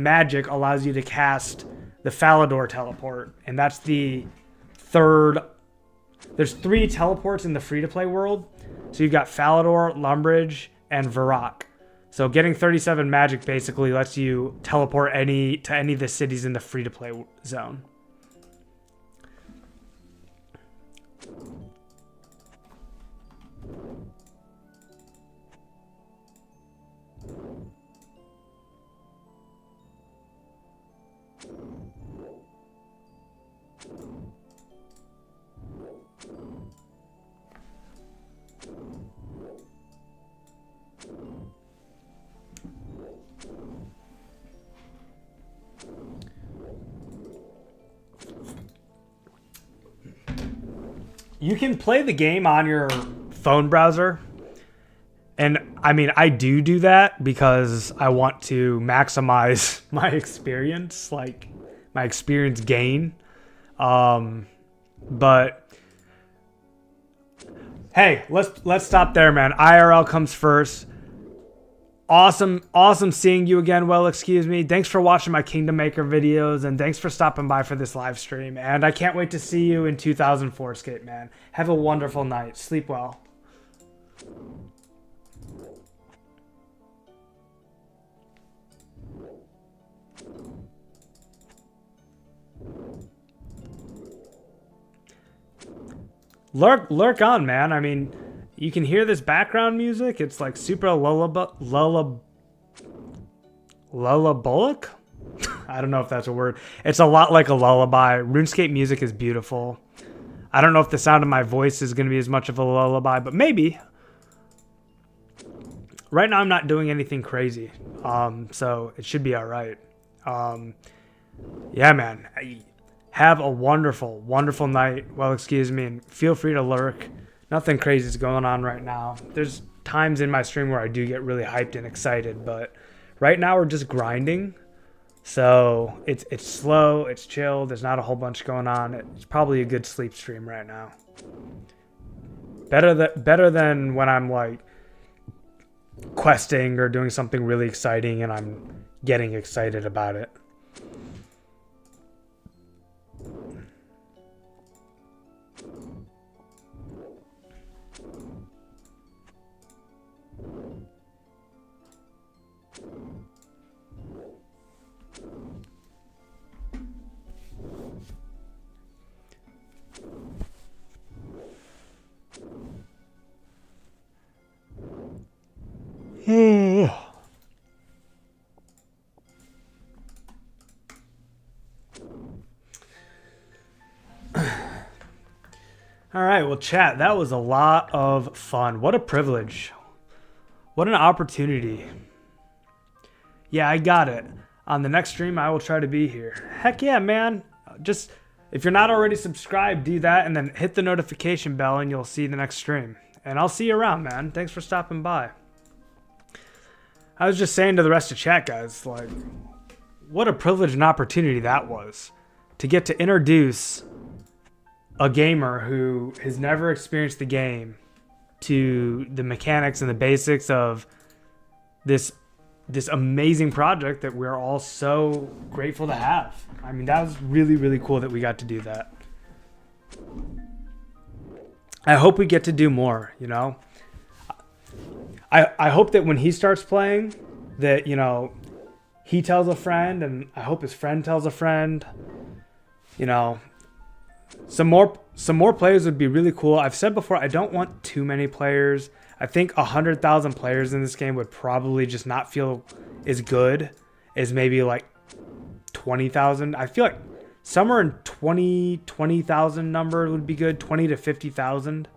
magic allows you to cast the Falador teleport, and that's the third. There's 3 teleports in the free-to-play world. So you've got Falador, Lumbridge, and Varrock. So getting 37 magic basically lets you teleport to any of the cities in the free-to-play zone. You can play the game on your phone browser. And I mean, I do that because I want to maximize my experience, like my experience gain. But hey, let's stop there, man. IRL comes first. Awesome seeing you again. Well, excuse me. Thanks for watching my Kingdom Maker videos, and thanks for stopping by for this live stream. And I can't wait to see you in 2004scape, man. Have a wonderful night. Sleep well. Lurk on, man. I mean, you can hear this background music. It's like super lullabullic. I don't know if that's a word. It's a lot like a lullaby. RuneScape music is beautiful. I don't know if the sound of my voice is going to be as much of a lullaby, but maybe. Right now I'm not doing anything crazy. So it should be all right. Yeah, man. Have a wonderful night. Well, excuse me, and feel free to lurk. Nothing crazy is going on right now. There's times in my stream where I do get really hyped and excited, but right now we're just grinding. So it's slow, it's chill. There's not a whole bunch going on. It's probably a good sleep stream right now. Better than when I'm like questing or doing something really exciting and I'm getting excited about it. All right, well, chat, that was a lot of fun. What a privilege. What an opportunity. Yeah, I got it. On the next stream, I will try to be here. Heck yeah, man. Just, if you're not already subscribed, do that and then hit the notification bell and you'll see the next stream. And I'll see you around, man. Thanks for stopping by. I was just saying to the rest of chat, guys, like, what a privilege and opportunity that was to get to introduce a gamer who has never experienced the game to the mechanics and the basics of this amazing project that we're all so grateful to have. I mean, that was really, really cool that we got to do that. I hope we get to do more, you know. I hope that when he starts playing that, you know, he tells a friend, and I hope his friend tells a friend. You know, some more players would be really cool. I've said before, I don't want too many players. I think 100,000 players in this game would probably just not feel as good as maybe like 20,000. I feel like somewhere in 20,000 number would be good. 20 to 50,000.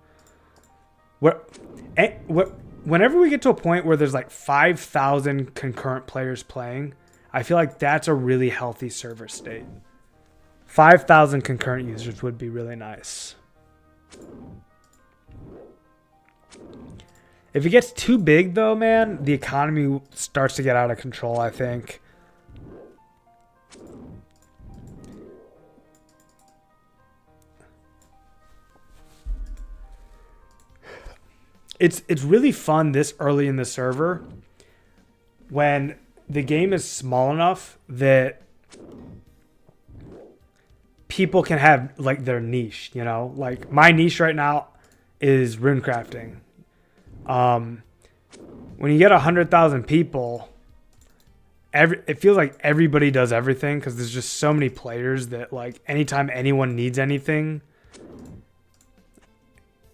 Whenever we get to a point where there's like 5,000 concurrent players playing, I feel like that's a really healthy server state. 5,000 concurrent users would be really nice. If it gets too big, though, man, the economy starts to get out of control, I think. It's really fun this early in the server when the game is small enough that people can have like their niche, you know? Like my niche right now is rune crafting. When you get 100,000 people, it feels like everybody does everything because there's just so many players that like anytime anyone needs anything,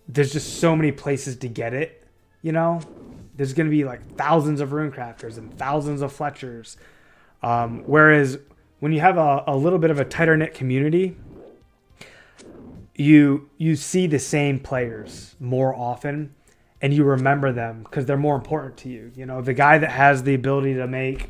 there's just so many places to get it, you know? There's going to be like thousands of rune crafters and thousands of Fletchers. Whereas when you have a little bit of a tighter knit community, you see the same players more often and you remember them because they're more important to you. You know, the guy that has the ability to make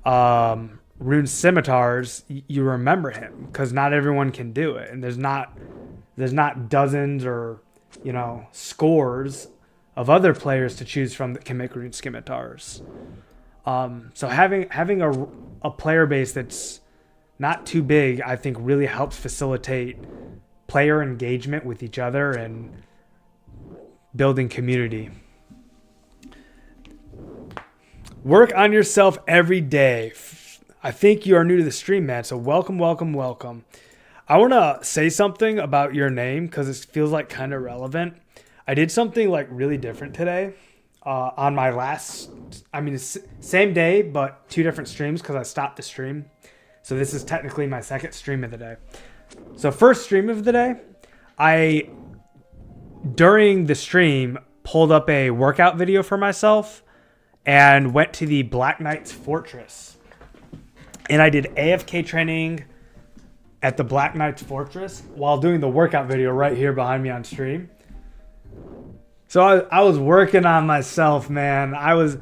rune scimitars, you remember him because not everyone can do it. And there's not dozens or, you know, scores of other players to choose from that can make rune scimitars. So having a player base that's not too big, I think really helps facilitate player engagement with each other and building community. Work on yourself every day. I think you are new to the stream, man. So welcome. I want to say something about your name because it feels like kind of relevant. I did something like really different today on my same day, but 2 different streams because I stopped the stream. So this is technically my second stream of the day. So first stream of the day, during the stream, pulled up a workout video for myself and went to the Black Knight's Fortress. And I did AFK training at the Black Knight's Fortress while doing the workout video right here behind me on stream. So I was working on myself, man. I was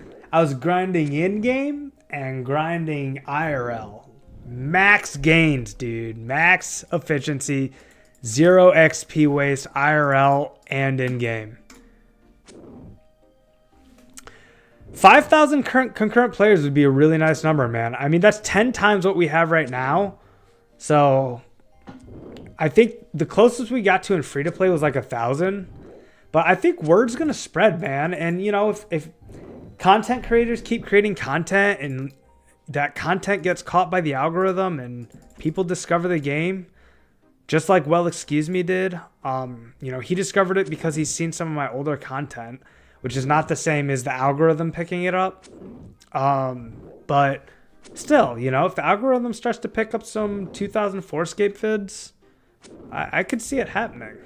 grinding in-game and grinding IRL. Max gains, dude. Max efficiency, 0 XP waste, IRL and in-game. 5,000 concurrent players would be a really nice number, man. I mean, that's 10 times what we have right now. So I think the closest we got to in free-to-play was like 1,000. But I think word's going to spread, man. And, you know, if content creators keep creating content and that content gets caught by the algorithm and people discover the game, just like Well Excuse Me did. You know, he discovered it because he's seen some of my older content, which is not the same as the algorithm picking it up. But still, you know, if the algorithm starts to pick up some 2004 Scape vids, I could see it happening.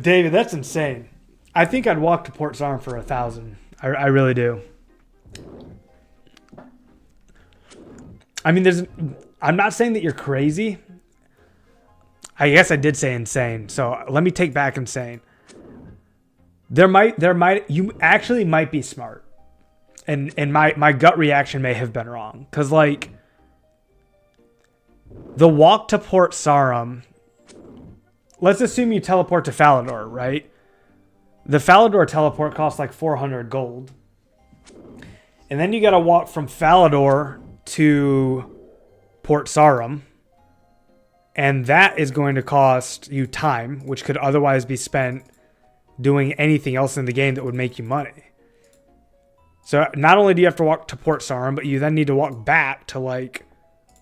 David, that's insane. I think I'd walk to Port Sarim for 1,000. I really do. I mean, I'm not saying that you're crazy. I guess I did say insane. So let me take back insane. You actually might be smart. And my gut reaction may have been wrong. Because, like, the walk to Port Sarim, let's assume you teleport to Falador, right? The Falador teleport costs like 400 gold. And then you got to walk from Falador to Port Sarum. And that is going to cost you time, which could otherwise be spent doing anything else in the game that would make you money. So not only do you have to walk to Port Sarum, but you then need to walk back to like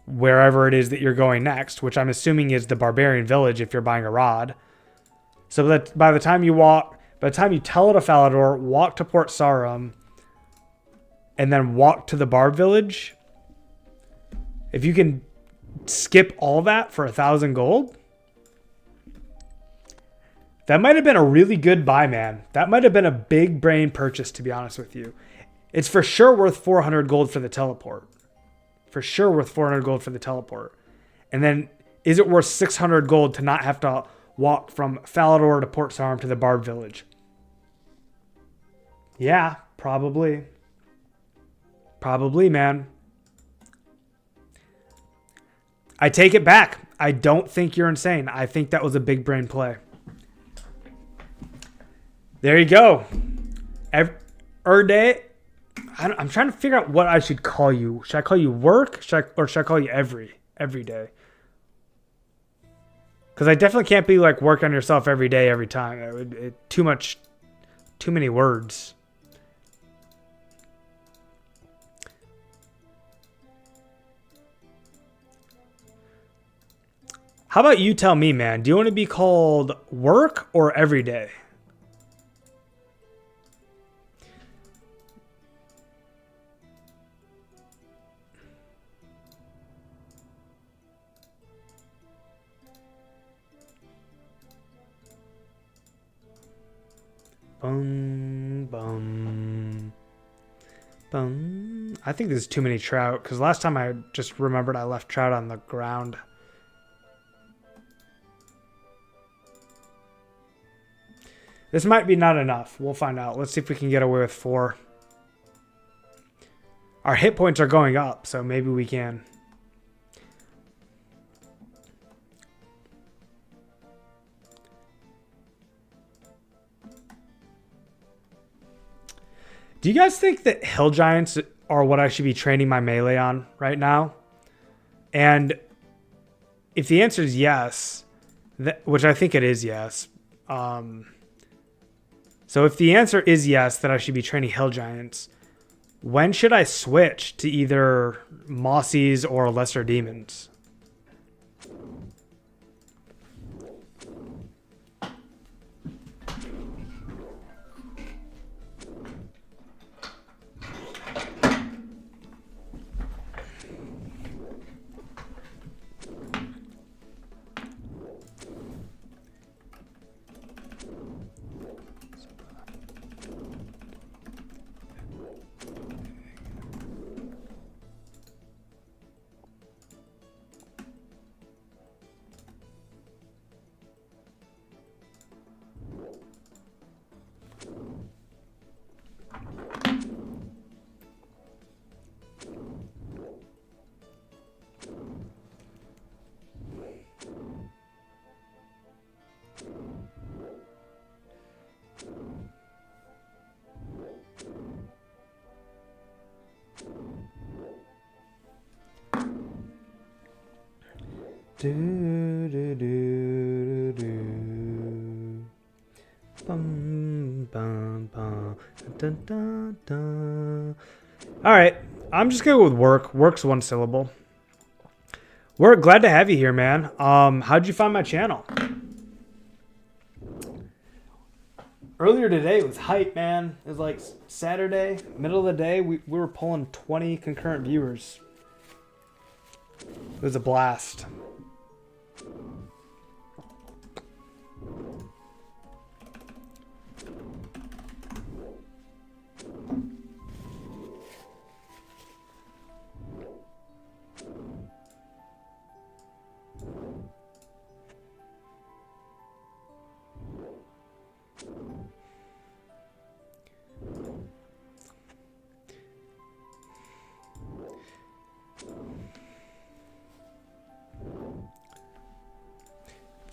wherever it is that you're going next, which I'm assuming is the Barbarian Village if you're buying a rod. So that by the time you tell it to Falador, walk to Port Sarum, and then walk to the Barb Village, if you can skip all that for 1,000 gold, that might have been a really good buy, man. That might have been a big brain purchase, to be honest with you. It's for sure worth 400 gold for the teleport. For sure worth 400 gold for the teleport. And then is it worth 600 gold to not have to walk from Falador to Port Sarum to the Barb Village? Yeah, probably. Probably, man. I take it back. I don't think you're insane. I think that was a big brain play. There you go. Day. I'm trying to figure out what I should call you. Should I call you work? Or should I call you every day? Because I definitely can't be like work on yourself every day, every time. Too many words. How about you tell me, man? Do you want to be called work or everyday? I think there's too many trout, because last time I just remembered I left trout on the ground. This might be not enough. We'll find out. Let's see if we can get away with 4. Our hit points are going up, so maybe we can. Do you guys think that hill giants are what I should be training my melee on right now? And if the answer is yes, which I think it is yes. So if the answer is yes, that I should be training hill giants, when should I switch to either mossies or lesser demons? Do, do, do, do, do. Bum, bum, bum. Dun, dun, dun. All right, I'm just gonna go with work. Work's one syllable. We're glad to have you here, man. How'd you find my channel? Earlier today it was hype, man. It was like Saturday, middle of the day. We were pulling 20 concurrent viewers. It was a blast.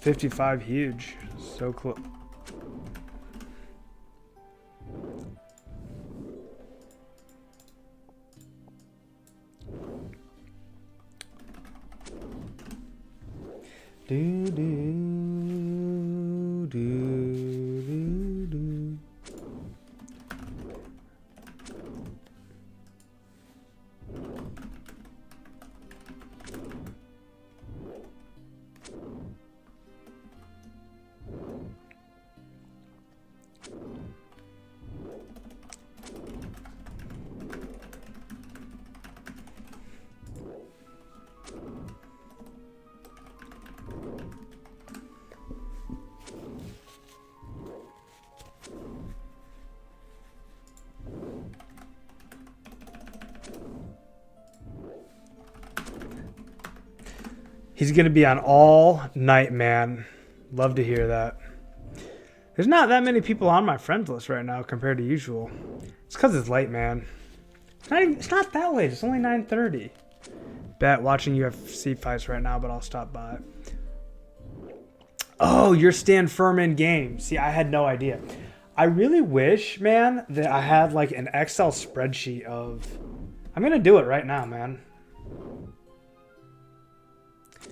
$55 huge. So close. Do, do, do, do. He's going to be on all night, man. Love to hear that. There's not that many people on my friends list right now compared to usual. It's because it's late, man. It's not that late. It's only 9:30. Bet watching UFC fights right now, but I'll stop by. Oh, you're Stan Furman game. See, I had no idea. I really wish, man, that I had like an Excel spreadsheet of... I'm going to do it right now, man.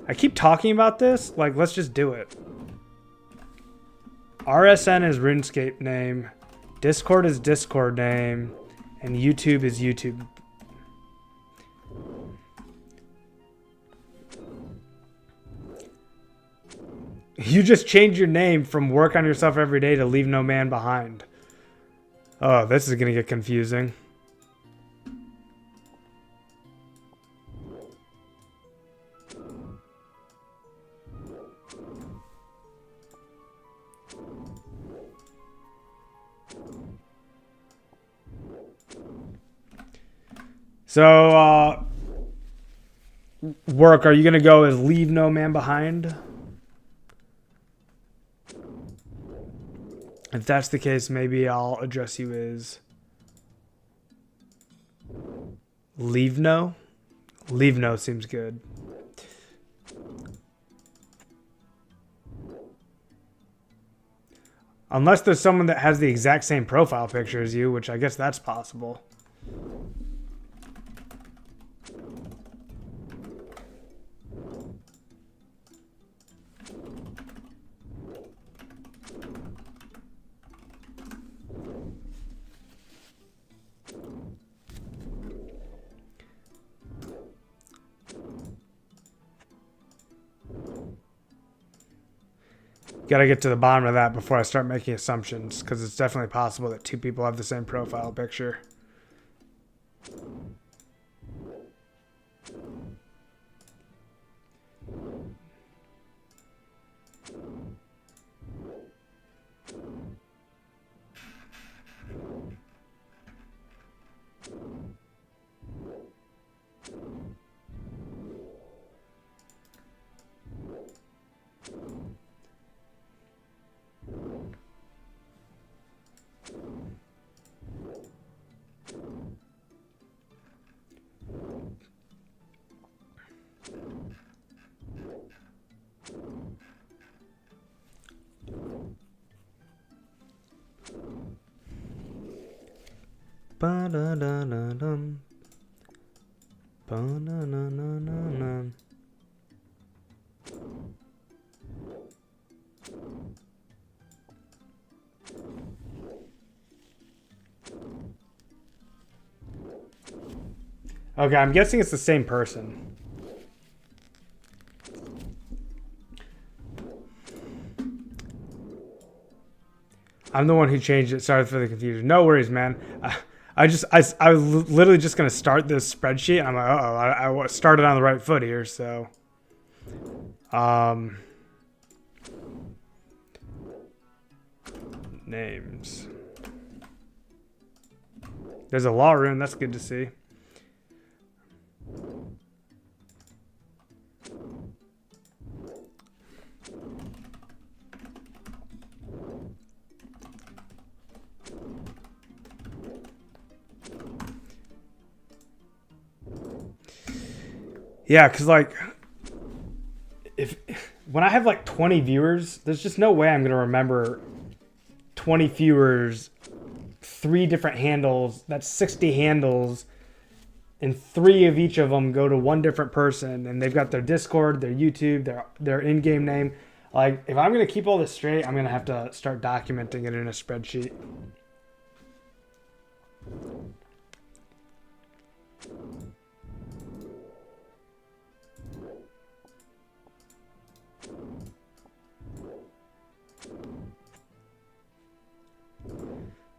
I keep talking about this. Like, let's just do it. RSN is Runescape name. Discord is Discord name. And YouTube is YouTube. You just changed your name from work on yourself every day to leave no man behind. Oh, this is going to get confusing. So, work, are you going to go as leave no man behind? If that's the case, maybe I'll address you as leave no. Leave no seems good. Unless there's someone that has the exact same profile picture as you, which I guess that's possible. Gotta get to the bottom of that before I start making assumptions, because it's definitely possible that two people have the same profile picture. Ba-da-da-da-dum. Ba-da-da-da-da-dum. Okay, I'm guessing it's the same person. I'm the one who changed it. Sorry for the confusion. No worries, man. I was literally just going to start this spreadsheet. And I'm like, uh-oh, I started on the right foot here, so. Names. There's a law rune. That's good to see. Yeah, because like, when I have like 20 viewers, there's just no way I'm going to remember 20 viewers, 3 different handles. That's 60 handles and 3 of each of them go to one different person, and they've got their Discord, their YouTube, their in-game name. Like, if I'm going to keep all this straight, I'm going to have to start documenting it in a spreadsheet.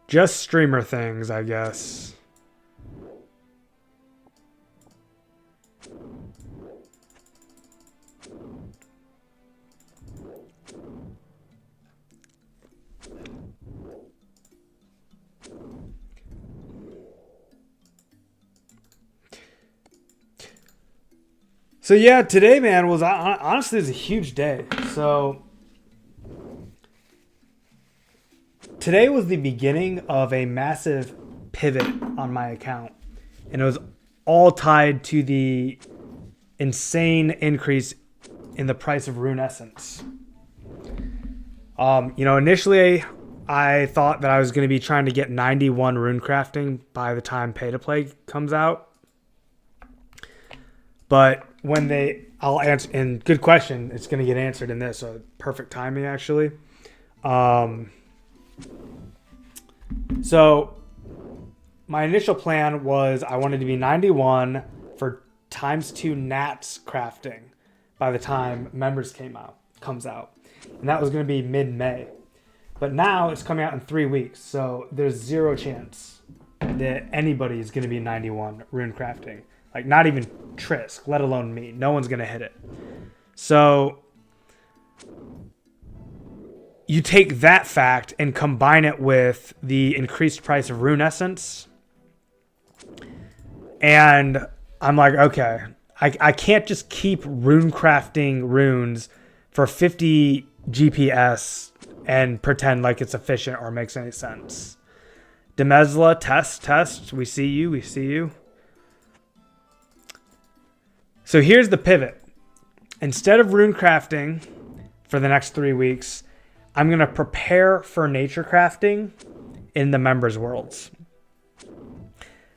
Just streamer things, I guess. So yeah, today, man, was honestly, it was a huge day. So today was the beginning of a massive pivot on my account, and it was all tied to the insane increase in the price of Rune Essence. Initially I thought that I was going to be trying to get 91 rune crafting by the time Pay to Play comes out. But I'll answer, and good question, it's going to get answered in this, so perfect timing actually. So my initial plan was I wanted to be 91 for ×2 Nats crafting by the time Members comes out. And that was going to be mid-May. But now it's coming out in 3 weeks, so there's zero chance that anybody is going to be 91 rune crafting. Like, not even Trisk, let alone me. No one's going to hit it. So you take that fact and combine it with the increased price of Rune Essence, and I'm like, okay, I can't just keep rune crafting runes for 50 GPS and pretend like it's efficient or makes any sense. Demezla, test, we see you. So here's the pivot. Instead of rune crafting for the next 3 weeks, I'm going to prepare for nature crafting in the members' worlds.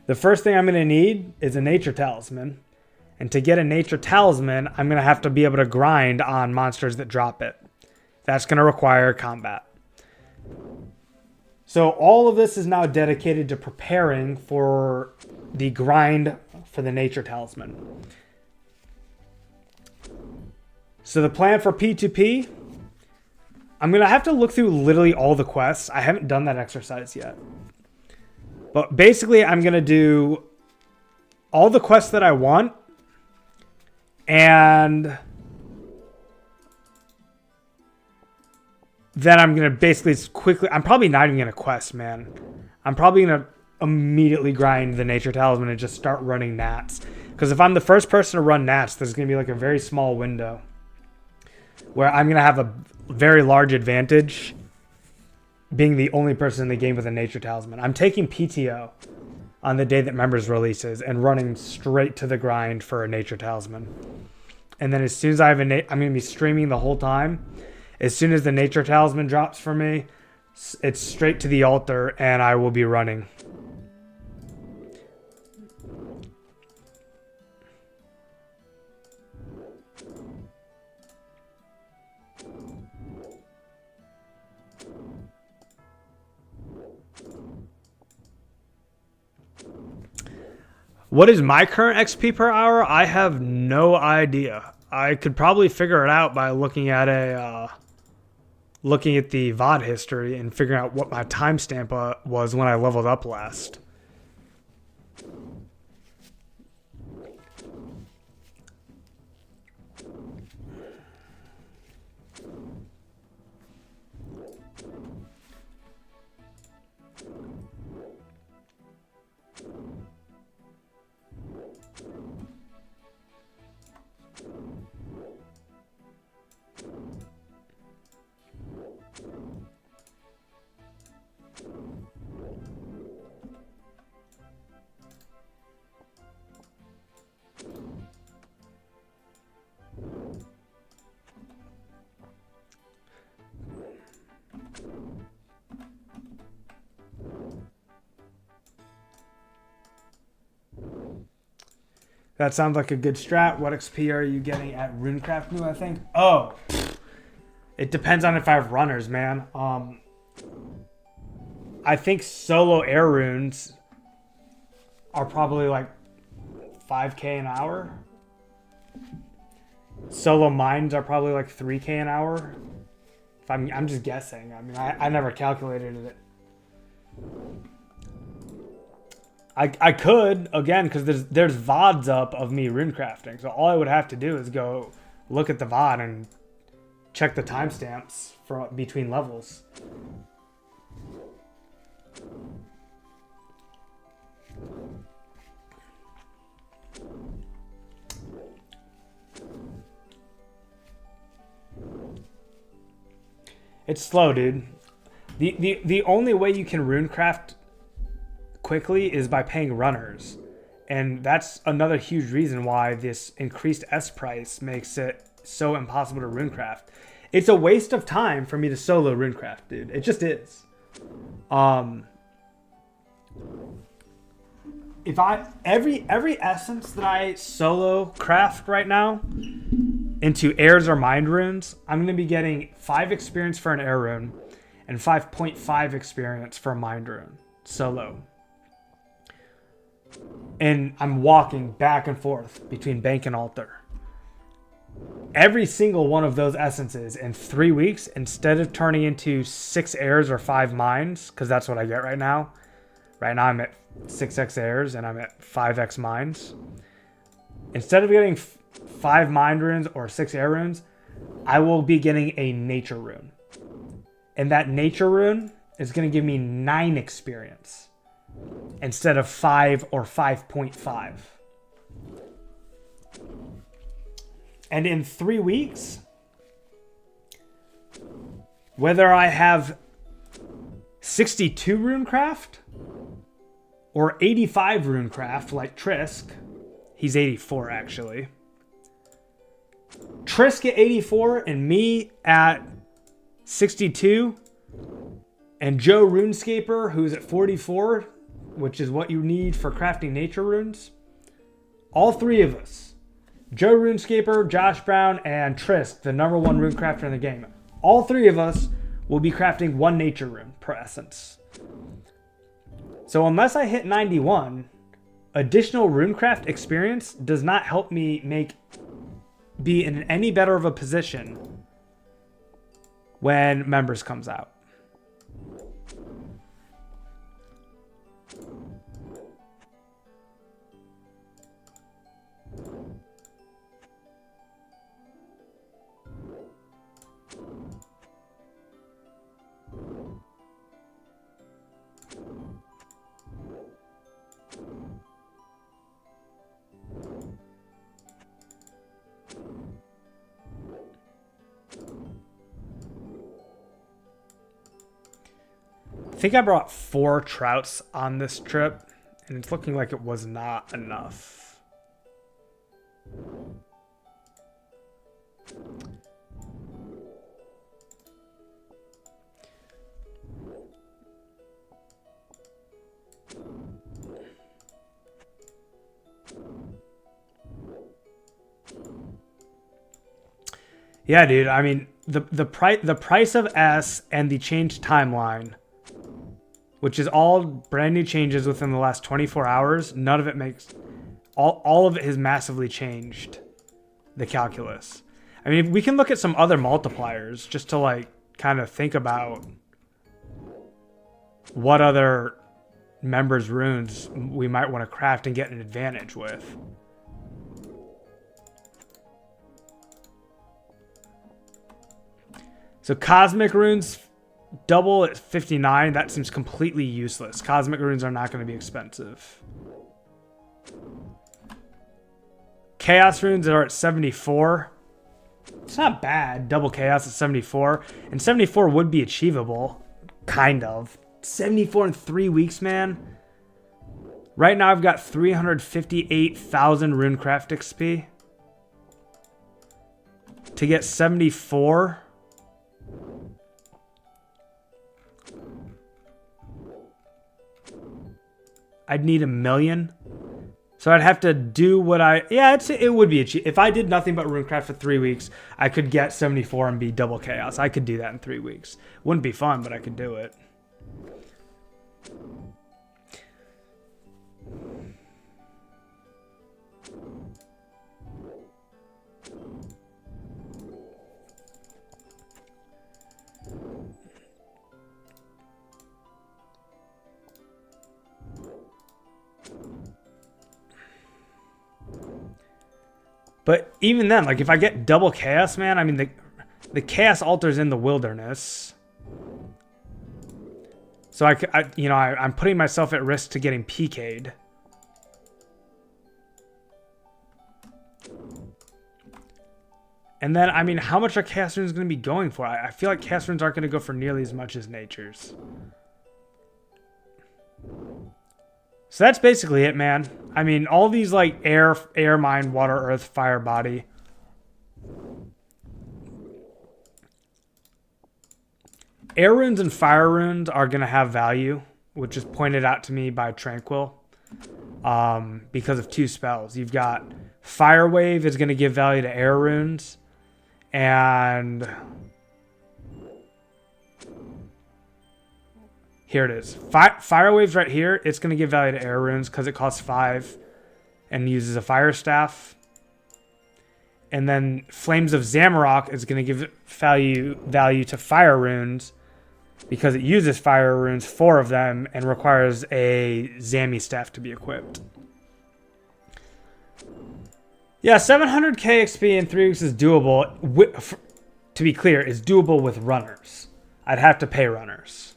The first thing I'm going to need is a nature talisman. And to get a nature talisman, I'm going to have to be able to grind on monsters that drop it. That's going to require combat. So all of this is now dedicated to preparing for the grind for the nature talisman. So the plan for P2P, I'm going to have to look through literally all the quests. I haven't done that exercise yet. But basically, I'm going to do all the quests that I want. And then I'm going to basically quickly... I'm probably not even going to quest, man. I'm probably going to immediately grind the nature talisman and just start running Nats. Because if I'm the first person to run Nats, there's going to be like a very small window where I'm going to have a very large advantage being the only person in the game with a nature talisman. I'm taking PTO on the day that Members releases and running straight to the grind for a nature talisman. And then as soon as I have I'm going to be streaming the whole time. As soon as the nature talisman drops for me, it's straight to the altar and I will be running. What is my current XP per hour? I have no idea. I could probably figure it out by looking at the VOD history and figuring out what my timestamp was when I leveled up last. That sounds like a good strat. What XP are you getting at Runecraft New, I think? Oh, it depends on if I have runners, man. I think solo air runes are probably like 5k an hour. Solo mines are probably like 3k an hour. If I'm just guessing. I mean, I never calculated it. I could, again, because there's VODs up of me runecrafting. So all I would have to do is go look at the VOD and check the timestamps for between levels. It's slow, dude. The only way you can runecraft quickly is by paying runners. And that's another huge reason why this increased S price makes it so impossible to runecraft. It's a waste of time for me to solo runecraft, dude. It just is. If every essence that I solo craft right now into airs or mind runes, I'm going to be getting 5 experience for an air rune and 5.5 experience for a mind rune solo. And I'm walking back and forth between bank and altar. Every single one of those essences in 3 weeks, instead of turning into 6 airs or 5 minds, because that's what I get right now. Right now I'm at 6x airs and I'm at 5x minds. Instead of getting 5 mind runes or 6 air runes, I will be getting a nature rune. And that nature rune is going to give me 9 experience instead of 5 or 5.5. And in 3 weeks, whether I have 62 runecraft or 85 runecraft like Trisk, he's 84 actually. Trisk at 84 and me at 62, and Joe Runescaper, who's at 44, which is what you need for crafting nature runes. All 3 of us, Joe Runescaper, Josh Brown, and Trisk, the #1 rune crafter in the game, all 3 of us will be crafting 1 nature rune per essence. So unless I hit 91, additional runecraft experience does not help me be in any better of a position when members comes out. I think I brought 4 trouts on this trip, and it's looking like it was not enough. Yeah, dude. I mean, the price of S and the changed timeline, which is all brand new changes within the last 24 hours. None of it makes... All of it has massively changed the calculus. I mean, we can look at some other multipliers just to, like, kind of think about what other members' runes we might want to craft and get an advantage with. So Cosmic runes... double at 59, that seems completely useless. Cosmic runes are not going to be expensive. Chaos runes are at 74. It's not bad. Double chaos at 74. And 74 would be achievable. Kind of. 74 in 3 weeks, man. Right now I've got 358,000 runecraft XP. To get 74... I'd need 1 million. So So I'd have to do what it would be if I did nothing but Runecraft for 3 weeks, I could get 74 and be double chaos. I could do that in 3 weeks. Wouldn't be fun, but I could do it. But even then, like if I get double chaos, man, I mean the chaos altar's in the wilderness, so I'm putting myself at risk to getting PK'd. And then, I mean, how much are chaos runes going to be going for? I feel like chaos runes aren't going to go for nearly as much as nature's. So that's basically it, man. I mean, all these like air, mine, water, earth, fire, body. Air runes and fire runes are going to have value, which is pointed out to me by Tranquil, because of 2 spells. You've got Fire Wave is going to give value to air runes, and here it is. Fire Wave's right here. It's going to give value to air runes because it costs 5 and uses a fire staff. And then Flames of Zamorak is going to give value to fire runes because it uses fire runes, 4 of them, and requires a Zami staff to be equipped. Yeah, 700k XP in 3 weeks is doable. To be clear, is doable with runners. I'd have to pay runners.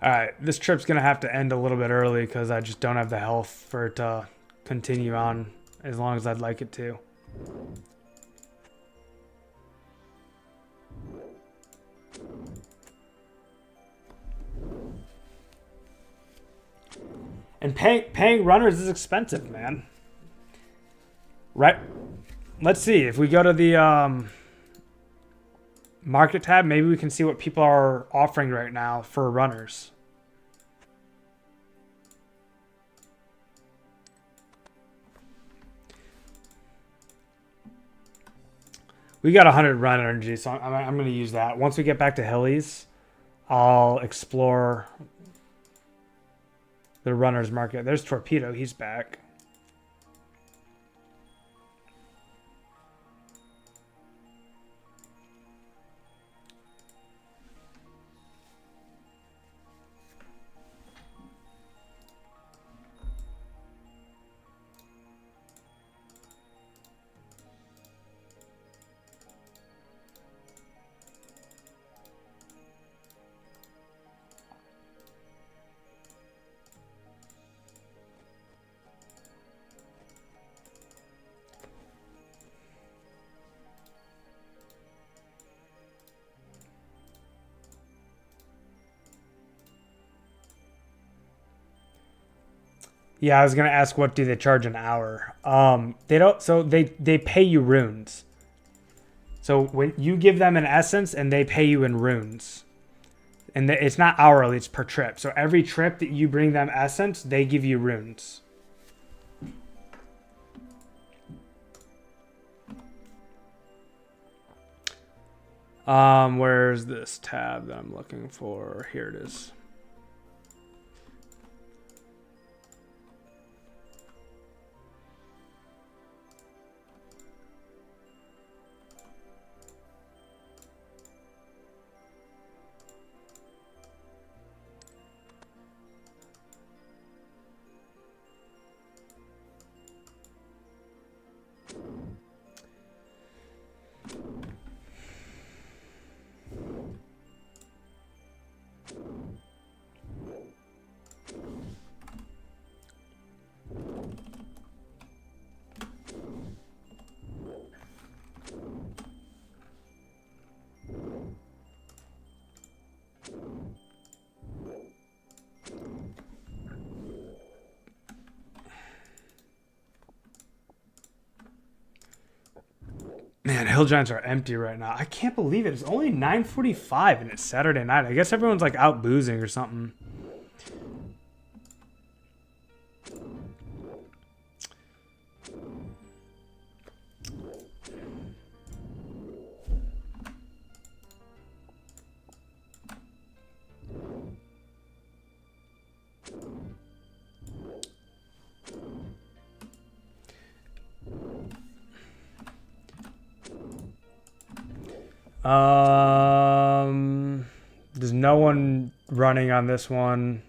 Alright, this trip's going to have to end a little bit early because I just don't have the health for it to continue on as long as I'd like it to. And paying runners is expensive, man. Right? Let's see. If we go to the market tab, maybe we can see what people are offering right now for runners. We got 100 run energy, so I'm going to use that. Once we get back to Hillies, I'll explore the runner's market. There's Torpedo. He's back. Yeah, I was gonna ask what do they charge an hour. They don't. So they pay you runes. So when you give them an essence and they pay you in runes, and it's not hourly, it's per trip. So every trip that you bring them essence, they give you runes. Where's this tab that I'm looking for? Here it is. Man, hill giants are empty right now. I can't believe it. It's only 9:45 and it's Saturday night. I guess everyone's like out boozing or something. There's no one running on this one.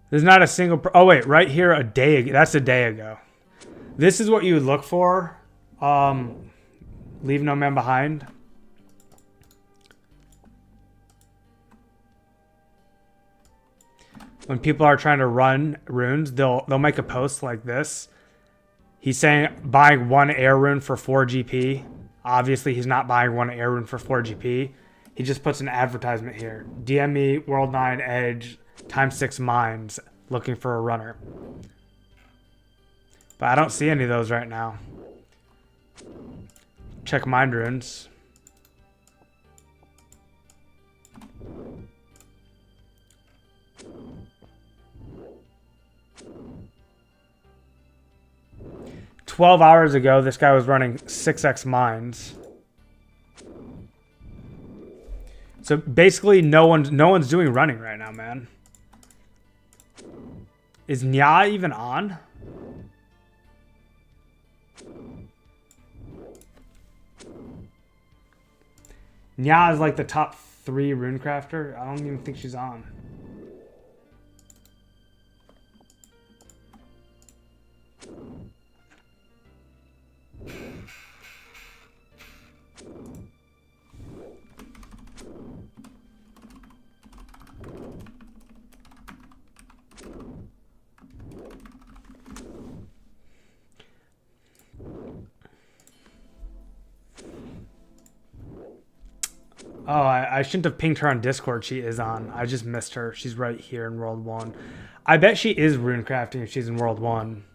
There's not a single... Oh, wait. Right here, a day ago. That's a day ago. This is what you would look for. Leave no man behind. When people are trying to run runes, they'll make a post like this. He's saying buying one air rune for 4 GP. Obviously, he's not buying one air rune for 4 GP. He just puts an advertisement here. DM me World 9 Edge ×6 mines looking for a runner. But I don't see any of those right now. Check mind runes. "12 hours ago, this guy was running 6x mines." So basically, no one's doing running right now, man. Is Nya even on? Nya is like the top 3 runecrafter. I don't even think she's on. Oh, I shouldn't have pinged her on Discord. She is on. I just missed her. She's right here in World 1. I bet she is runecrafting if she's in World 1.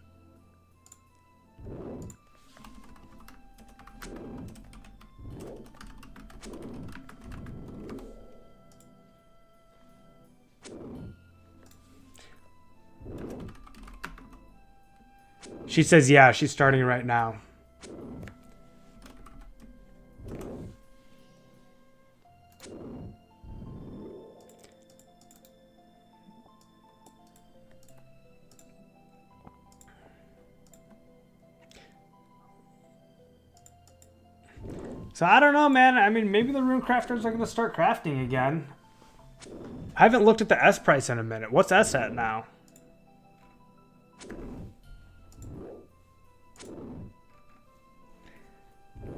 She says, yeah, she's starting right now. So I don't know, man. I mean, maybe the rune crafters are going to start crafting again. I haven't looked at the S price in a minute. What's S at now?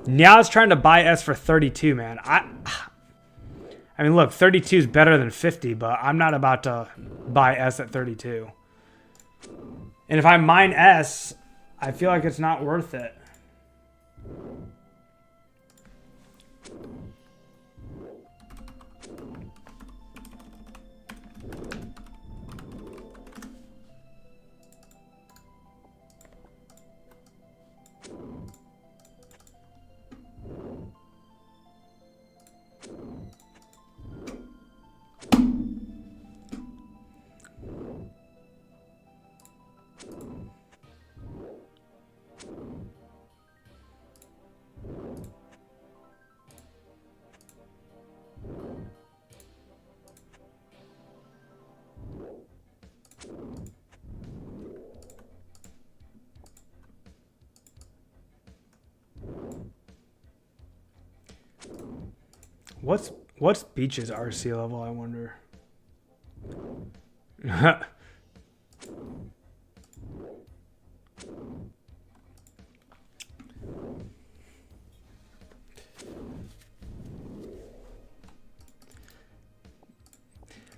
Nya's trying to buy S for 32, man. I mean, look, 32 is better than 50, but I'm not about to buy S at 32. And if I mine S, I feel like it's not worth it. What's Beach's RC level, I wonder?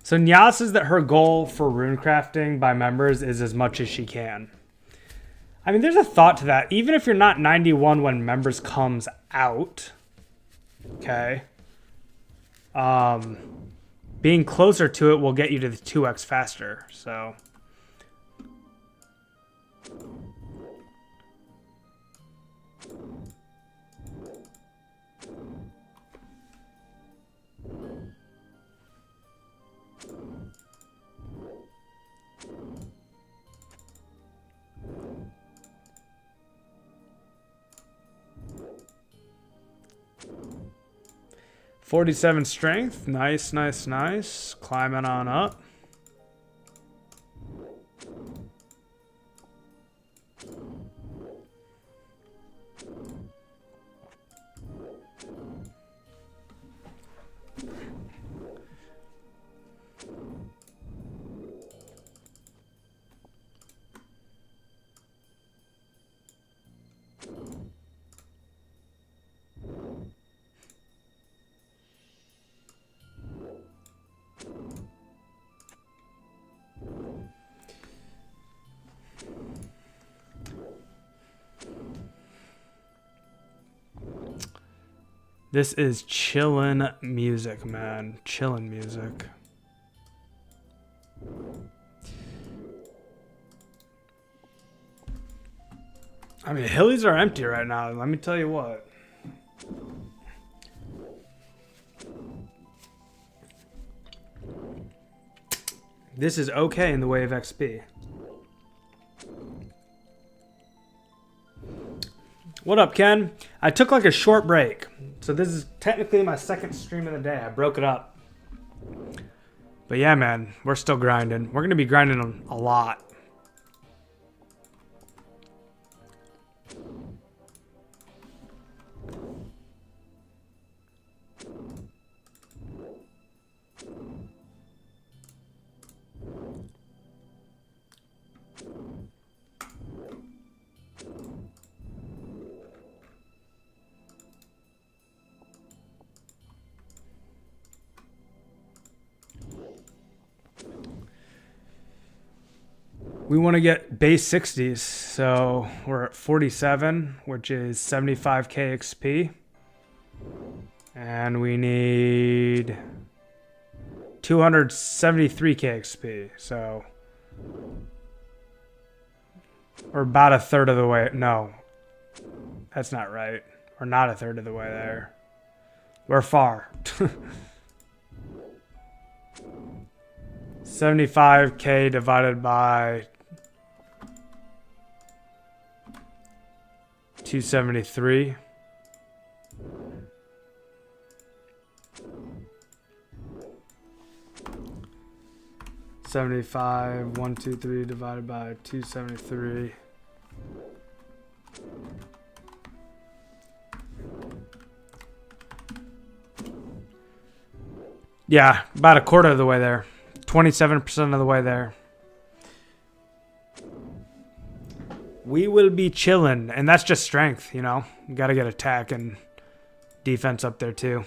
So Nya says that her goal for runecrafting by members is as much as she can. I mean, there's a thought to that. Even if you're not 91 when members comes out, okay, being closer to it will get you to the 2x faster. So. .47 strength. Nice, nice, nice. Climbing on up. This is chillin' music, man. Chillin' music. I mean, Hillies are empty right now. Let me tell you what. This is okay in the way of XP. What up, Ken? I took like a short break. So this is technically my second stream of the day. I broke it up. But yeah, man, we're still grinding. We're going to be grinding a lot. We want to get base 60s, so we're at 47, which is 75k XP. And we need 273k XP, so we're about a third of the way. No, that's not right. We're not a third of the way there. We're far. 75k divided by 273. $75, 123 divided by 273. Yeah, about a quarter of the way there. 27% of the way there. We will be chilling, and that's just strength, you know. You got to get attack and defense up there too.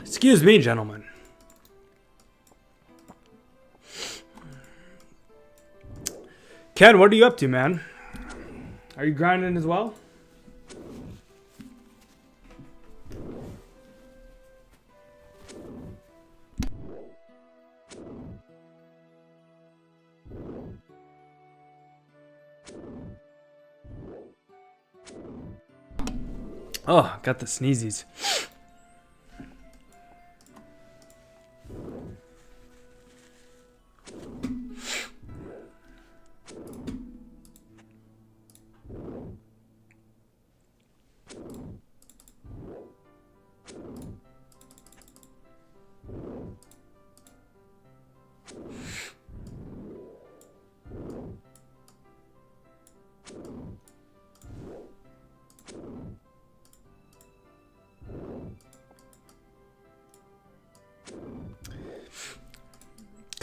Excuse me, gentlemen. Ken, what are you up to, man? Are you grinding as well? Oh, got the sneezies.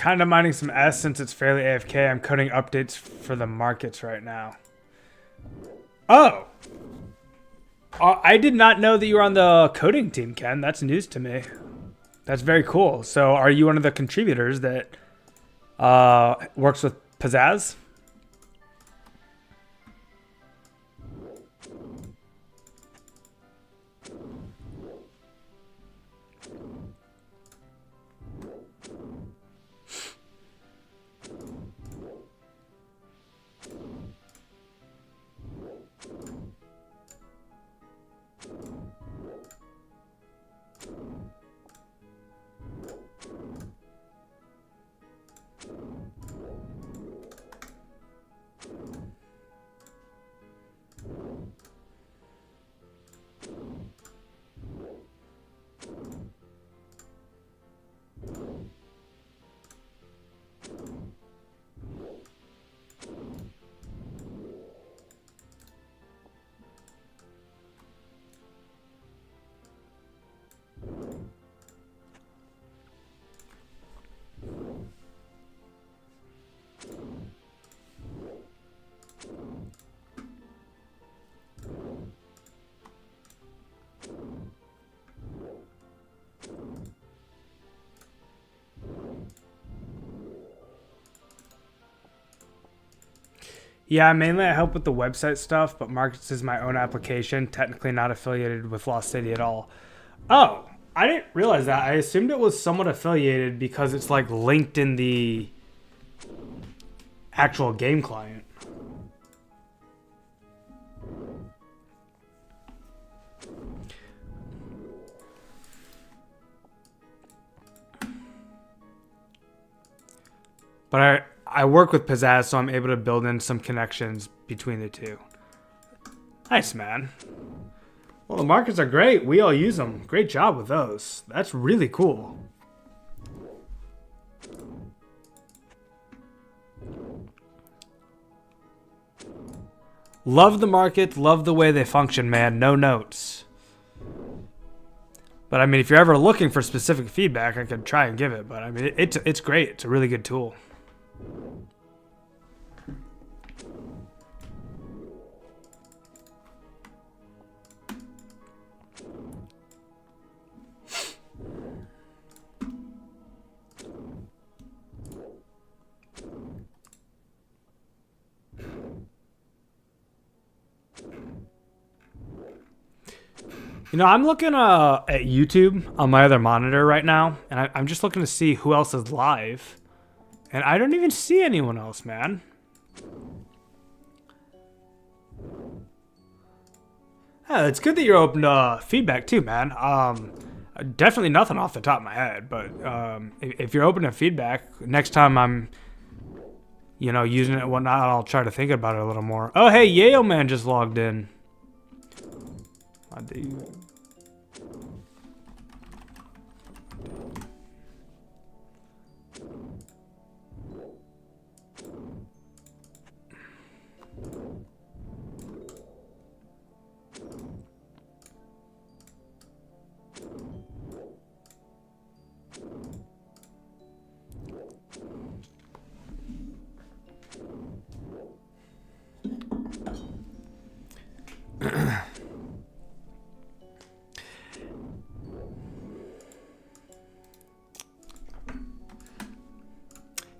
Kind of mining some S since it's fairly AFK. I'm coding updates for the markets right now. Oh! I did not know that you were on the coding team, Ken. That's news to me. That's very cool. So are you one of the contributors that works with Pizzazz? Yeah, mainly I help with the website stuff, but Markets is my own application, technically not affiliated with Lost City at all. Oh, I didn't realize that. I assumed it was somewhat affiliated because it's like linked in the actual game client. But I work with Pizzazz, so I'm able to build in some connections between the two. Nice, man. Well, the markets are great. We all use them. Great job with those. That's really cool. Love the market. Love the way they function, man. No notes. But I mean, if you're ever looking for specific feedback, I could try and give it. But I mean, it's great. It's a really good tool. You know, I'm looking at YouTube on my other monitor right now, and I'm just looking to see who else is live. And I don't even see anyone else, man. Yeah, it's good that you're open to feedback too, man. Definitely nothing off the top of my head, but if you're open to feedback, next time I'm, you know, using it and whatnot, I'll try to think about it a little more. Oh, hey, Yayo Man just logged in.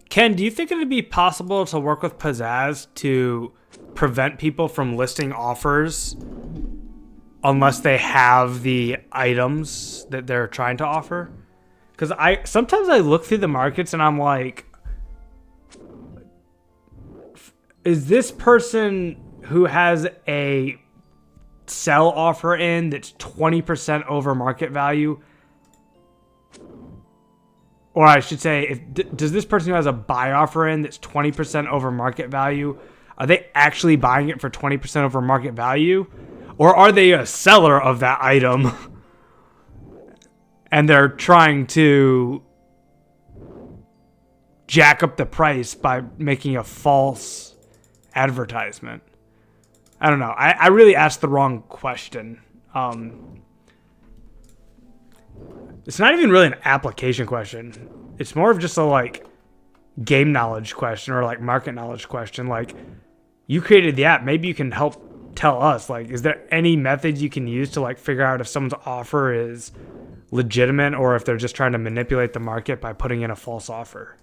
Ken, do you think it'd be possible to work with Pizzazz to prevent people from listing offers unless they have the items that they're trying to offer? Because sometimes I look through the markets and I'm like, is this person who has a sell offer in that's 20% over market value? Or I should say, does this person who has a buy offer in that's 20% over market value, are they actually buying it for 20% over market value? Or are they a seller of that item and they're trying to jack up the price by making a false advertisement? I don't know. I really asked the wrong question. It's not even really an application question. It's more of just a like, game knowledge question or like market knowledge question. Like, you created the app. Maybe you can help tell us, like, is there any methods you can use to like figure out if someone's offer is legitimate or if they're just trying to manipulate the market by putting in a false offer?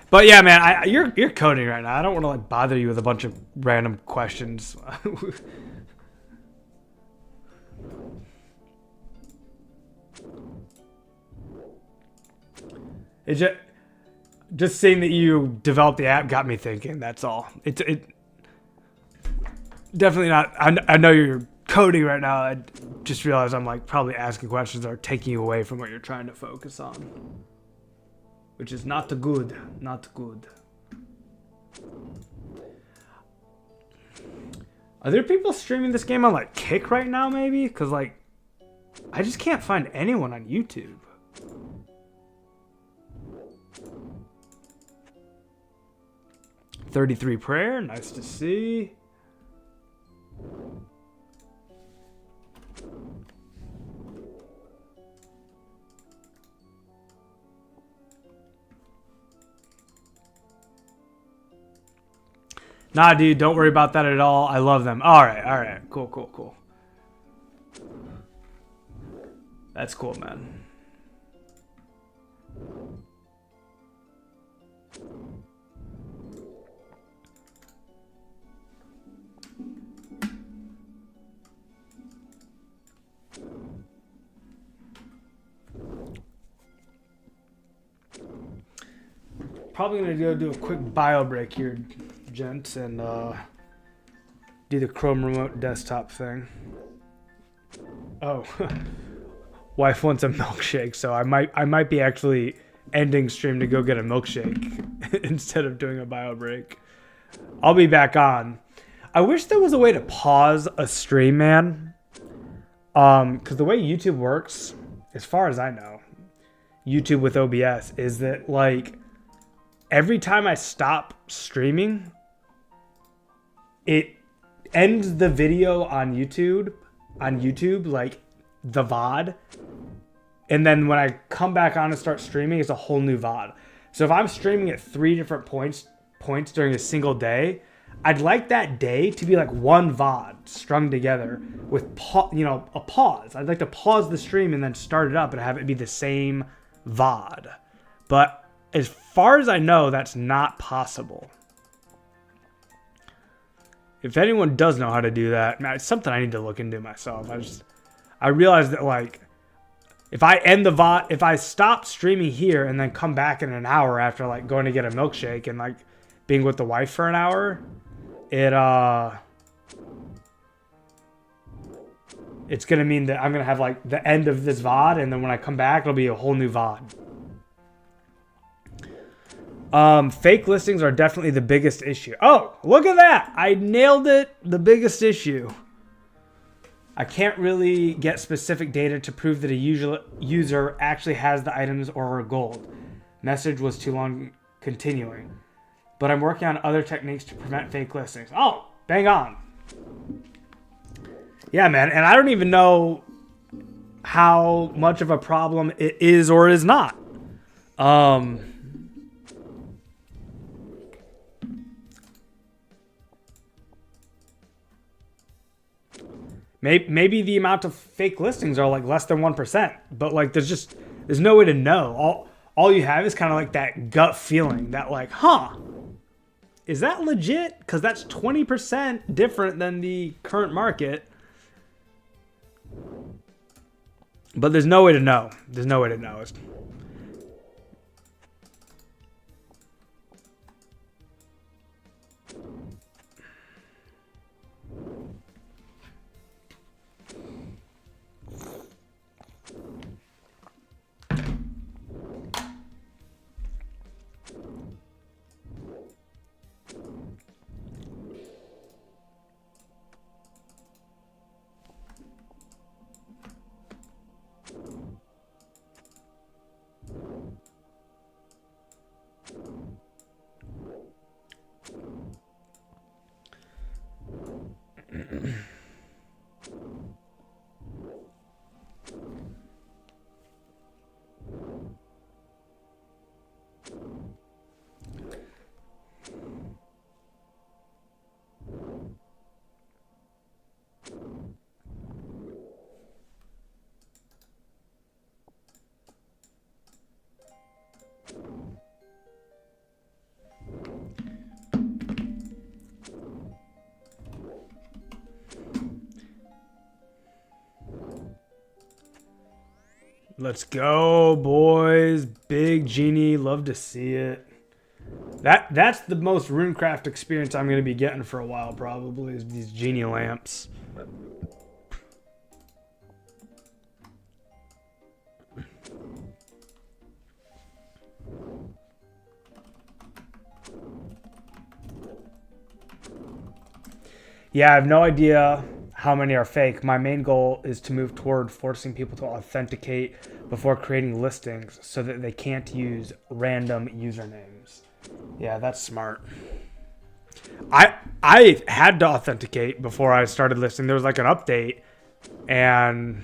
But yeah, man, you're coding right now. I don't want to like bother you with a bunch of random questions. It just seeing that you developed the app got me thinking. That's all. It definitely not. I know you're coding right now. I just realized I'm like probably asking questions that are taking you away from what you're trying to focus on, which is not good. Not good. Are there people streaming this game on like Kick right now? Maybe because like I just can't find anyone on YouTube. $33 prayer, nice to see. Nah, dude, don't worry about that at all. I love them. All right, cool. That's cool, man. Probably gonna go do a quick bio break here, gents, and do the Chrome remote desktop thing. Oh, wife wants a milkshake, so I might be actually ending stream to go get a milkshake instead of doing a bio break. I'll be back on. I wish there was a way to pause a stream, man. Because the way YouTube works, as far as I know, YouTube with OBS is that like every time I stop streaming, it ends the video on YouTube, like the VOD. And then when I come back on and start streaming, it's a whole new VOD. So if I'm streaming at 3 different points during a single day, I'd like that day to be like one VOD strung together with a pause. I'd like to pause the stream and then start it up and have it be the same VOD. But as far as I know, that's not possible. If anyone does know how to do that, man, it's something I need to look into myself. I realized that like if I end the VOD, if I stop streaming here and then come back in an hour after like going to get a milkshake and like being with the wife for an hour, it's gonna mean that I'm gonna have like the end of this VOD, and then when I come back, it'll be a whole new VOD. Fake listings are definitely the biggest issue. Oh, look at that! I nailed it. The biggest issue. I can't really get specific data to prove that a user actually has the items or are gold. Message was too long continuing. But I'm working on other techniques to prevent fake listings. Oh, bang on. Yeah, man. And I don't even know how much of a problem it is or is not. Maybe the amount of fake listings are like less than 1%, but like there's no way to know. All you have is kind of like that gut feeling that like, is that legit? Because that's 20% different than the current market. But there's no way to know. There's no way to know. Let's go, boys. Big genie. Love to see it. That's the most Runecraft experience I'm going to be getting for a while, probably, is these genie lamps. Yeah, I have no idea how many are fake. My main goal is to move toward forcing people to authenticate before creating listings so that they can't use random usernames. Yeah, that's smart. I had to authenticate before I started listing. There was like an update, and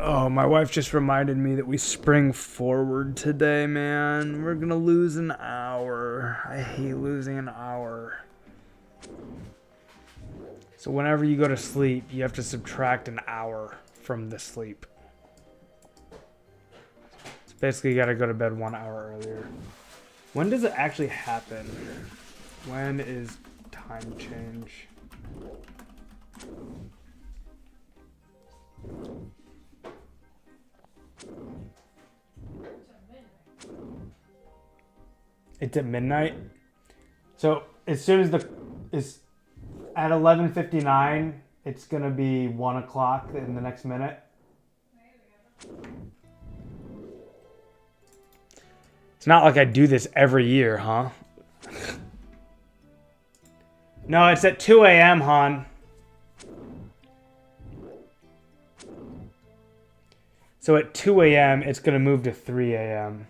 oh, my wife just reminded me that we spring forward today, man. We're gonna lose an hour. I hate losing an hour. So whenever you go to sleep, you have to subtract an hour from the sleep. So basically, you gotta go to bed 1 hour earlier. When does it actually happen? When is time change? It's at midnight. So as soon as is at 11:59, it's gonna be 1 o'clock in the next minute. It's not like I do this every year, huh? No, it's at 2 a.m., hon. So at 2 a.m., it's gonna move to 3 a.m.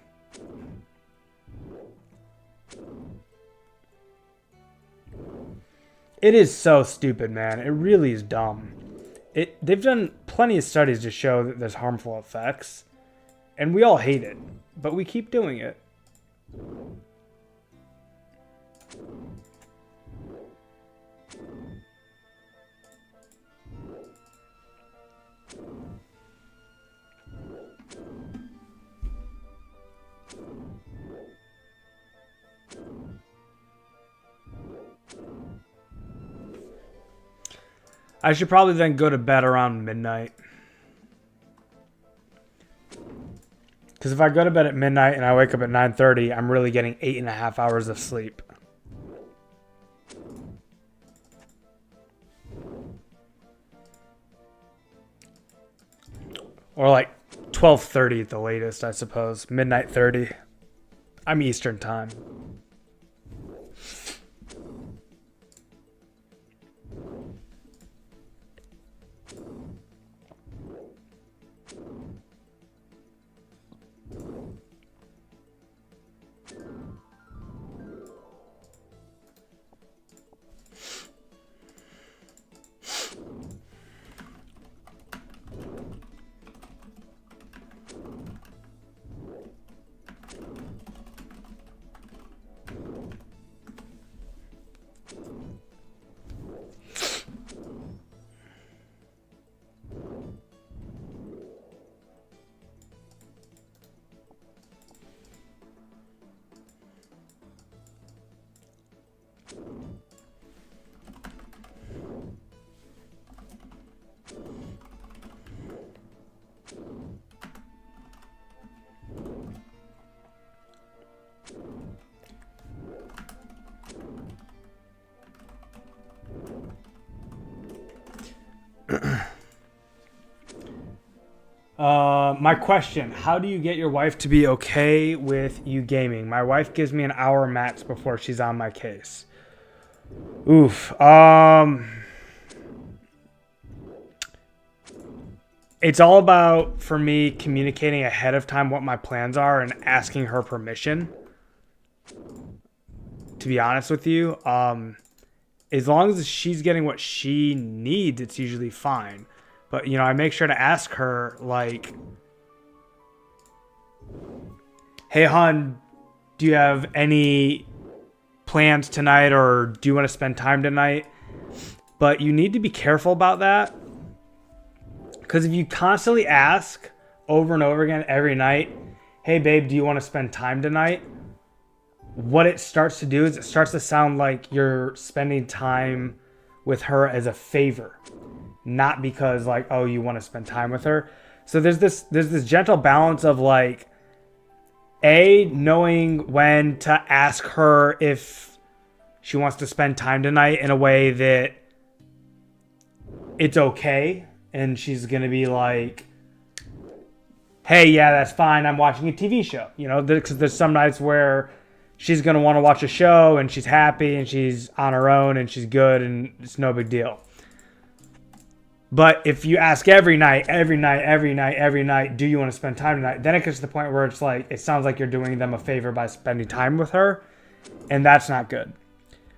It is so stupid, man. It really is dumb. They've done plenty of studies to show that there's harmful effects, and we all hate it, but we keep doing it. I should probably then go to bed around midnight. Because if I go to bed at midnight and I wake up at 9:30, I'm really getting 8.5 hours of sleep. Or like 12:30 at the latest, I suppose. Midnight 30. I'm Eastern time. My question: how do you get your wife to be okay with you gaming? My wife gives me an hour max before she's on my case. Oof. It's all about, for me, communicating ahead of time what my plans are and asking her permission. To be honest with you, as long as she's getting what she needs, it's usually fine. But, you know, I make sure to ask her, like, hey, hon, do you have any plans tonight, or do you want to spend time tonight? But you need to be careful about that. Because if you constantly ask over and over again every night, hey, babe, do you want to spend time tonight? What it starts to do is it starts to sound like you're spending time with her as a favor, not because, like, oh, you want to spend time with her. So there's this gentle balance of, like, knowing when to ask her if she wants to spend time tonight in a way that it's okay, and she's gonna be like, hey, yeah, that's fine, I'm watching a TV show. You know, because there's some nights where she's going to want to watch a show and she's happy and she's on her own and she's good and it's no big deal. But if you ask every night, do you want to spend time tonight? Then it gets to the point where it's like, it sounds like you're doing them a favor by spending time with her. And that's not good.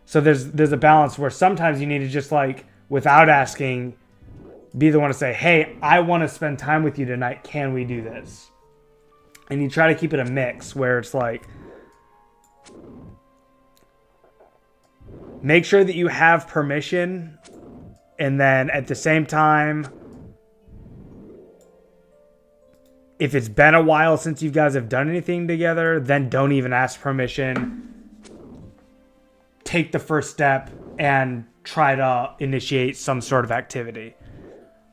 So there's a balance where sometimes you need to just, like, without asking, be the one to say, hey, I want to spend time with you tonight. Can we do this? And you try to keep it a mix where it's like, make sure that you have permission, and then at the same time, if it's been a while since you guys have done anything together, then don't even ask permission. Take the first step and try to initiate some sort of activity,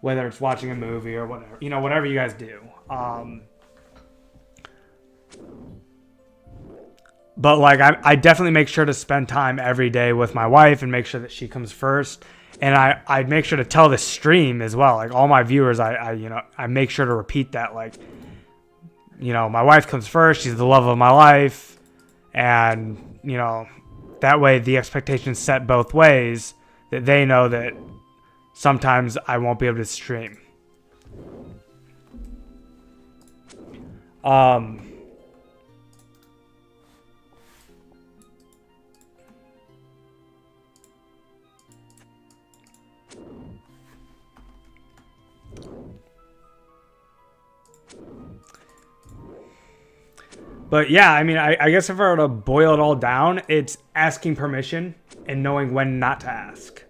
whether it's watching a movie or whatever, you know, whatever you guys do. But, like, I definitely make sure to spend time every day with my wife and make sure that she comes first. And I make sure to tell the stream as well. Like, all my viewers, I make sure to repeat that. Like, you know, my wife comes first. She's the love of my life. And, you know, that way the expectation's set both ways, that they know that sometimes I won't be able to stream. But yeah, I mean, I guess if I were to boil it all down, it's asking permission and knowing when not to ask.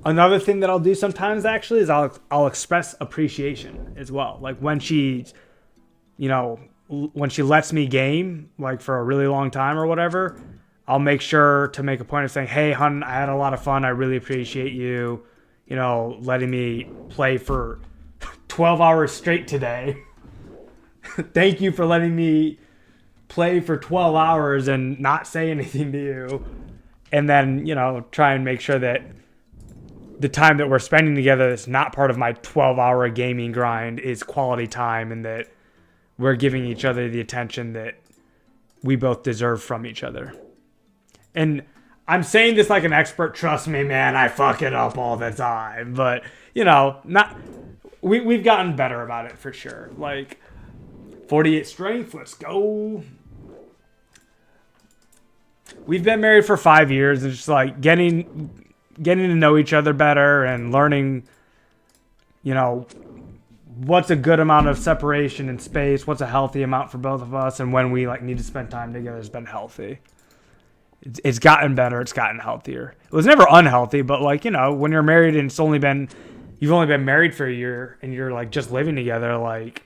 Another thing that I'll do sometimes, actually, is I'll express appreciation as well. Like, when she, you know, when she lets me game, like, for a really long time or whatever, I'll make sure to make a point of saying, hey, hon, I had a lot of fun. I really appreciate you, you know, letting me play for 12 hours straight today. Thank you for letting me play for 12 hours and not say anything to you. And then, you know, try and make sure that the time that we're spending together that's not part of my 12-hour gaming grind is quality time, and that we're giving each other the attention that we both deserve from each other. And I'm saying this like an expert. Trust me, man, I fuck it up all the time. But, you know, we've gotten better about it for sure. Like, 48 strength, let's go. We've been married for 5 years. It's just like getting to know each other better and learning, you know, what's a good amount of separation and space, what's a healthy amount for both of us, and when we, like, need to spend time together has been healthy. It's gotten better, it's gotten healthier. It was never unhealthy, but, like, you know, when you're married and you've only been married for a year and you're, like, just living together, like,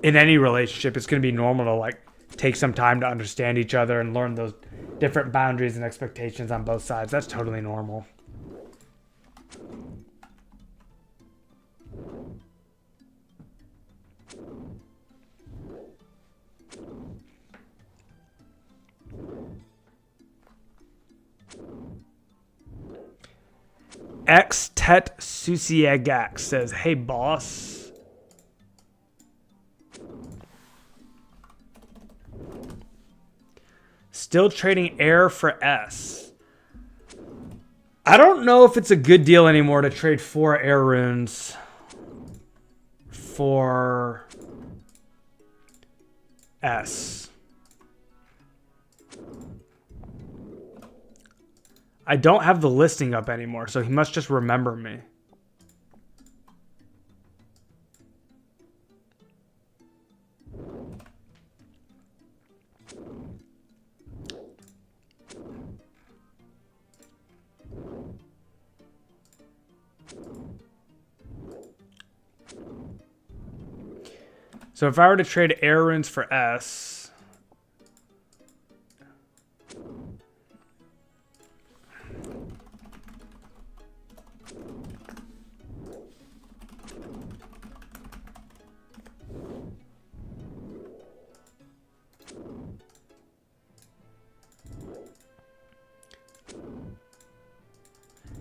in any relationship, it's going to be normal to, like, take some time to understand each other and learn those different boundaries and expectations on both sides. That's totally normal. X Tet Susiagax says, hey, boss. Still trading air for S. I don't know if it's a good deal anymore to trade 4 air runes for S. I don't have the listing up anymore, so he must just remember me. So if I were to trade air runes for S...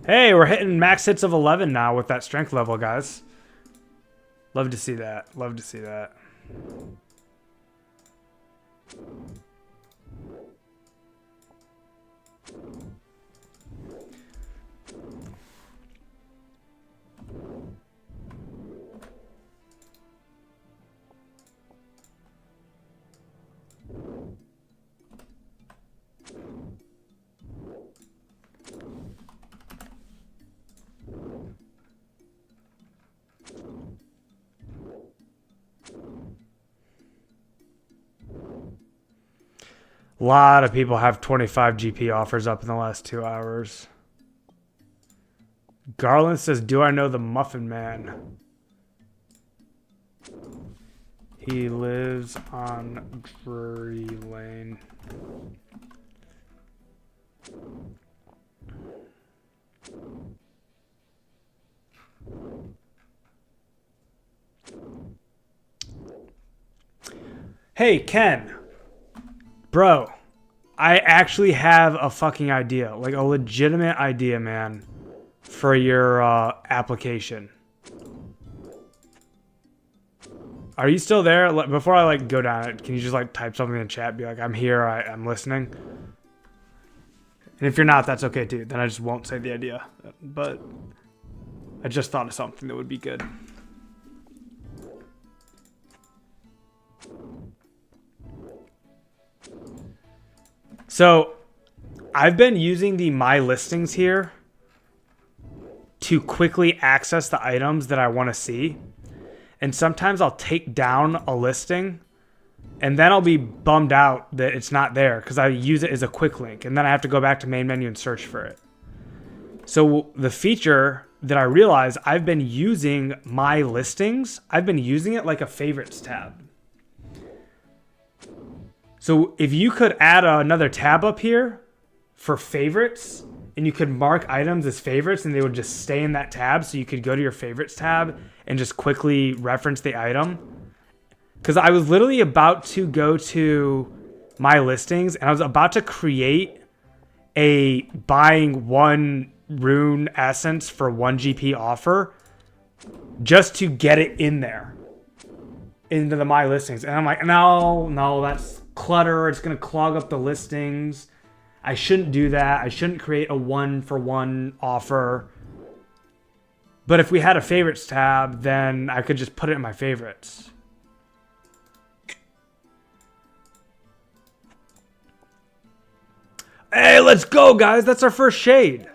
Hey, we're hitting max hits of 11 now with that strength level, guys. Love to see that. Love to see that. A lot of people have 25 GP offers up in the last 2 hours. Garland says, do I know the Muffin Man? He lives on Drury Lane. Hey, Ken. Bro, I actually have a fucking idea. Like a legitimate idea, man, for your application. Are you still there? Before I like go down it, can you just like type something in the chat? Be like, I'm here, I'm listening. And if you're not, that's okay too. Then I just won't say the idea. But I just thought of something that would be good. So I've been using the My Listings here to quickly access the items that I want to see. And sometimes I'll take down a listing and then I'll be bummed out that it's not there because I use it as a quick link. And then I have to go back to main menu and search for it. So the feature that I realized, I've been using My Listings. I've been using it like a favorites tab. So if you could add another tab up here for favorites, and you could mark items as favorites and they would just stay in that tab, so you could go to your favorites tab and just quickly reference the item. Because I was literally about to go to My Listings and I was about to create a buying 1 rune essence for 1 GP offer just to get it in there into the My Listings. And I'm like, no, that's clutter. It's going to clog up the listings. I shouldn't do that. I shouldn't create a 1-for-1 offer. But if we had a favorites tab, then I could just put it in my favorites. Hey, let's go, guys. That's our first shade.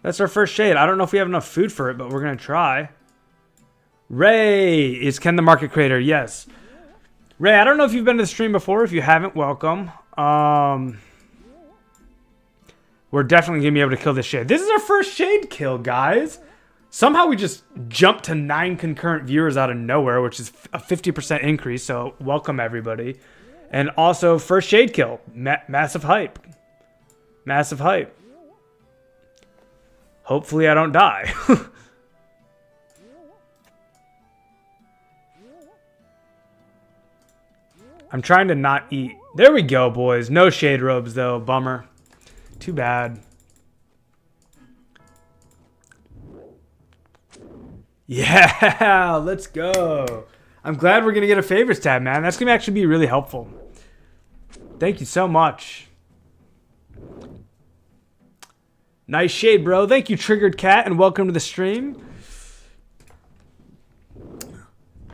That's our first shade. I don't know if we have enough food for it, but we're going to try. Ray, is Ken the market creator? Yes. Ray, I don't know if you've been to the stream before. If you haven't, welcome. We're definitely going to be able to kill this shade. This is our first shade kill, guys. Somehow we just jumped to 9 concurrent viewers out of nowhere, which is a 50% increase. So welcome, everybody. And also, first shade kill. Massive hype. Massive hype. Hopefully I don't die. I'm trying to not eat. There we go, boys. No shade robes, though. Bummer. Too bad. Yeah, let's go. I'm glad we're going to get a favorites tab, man. That's going to actually be really helpful. Thank you so much. Nice shade, bro. Thank you, Triggered Cat, and welcome to the stream.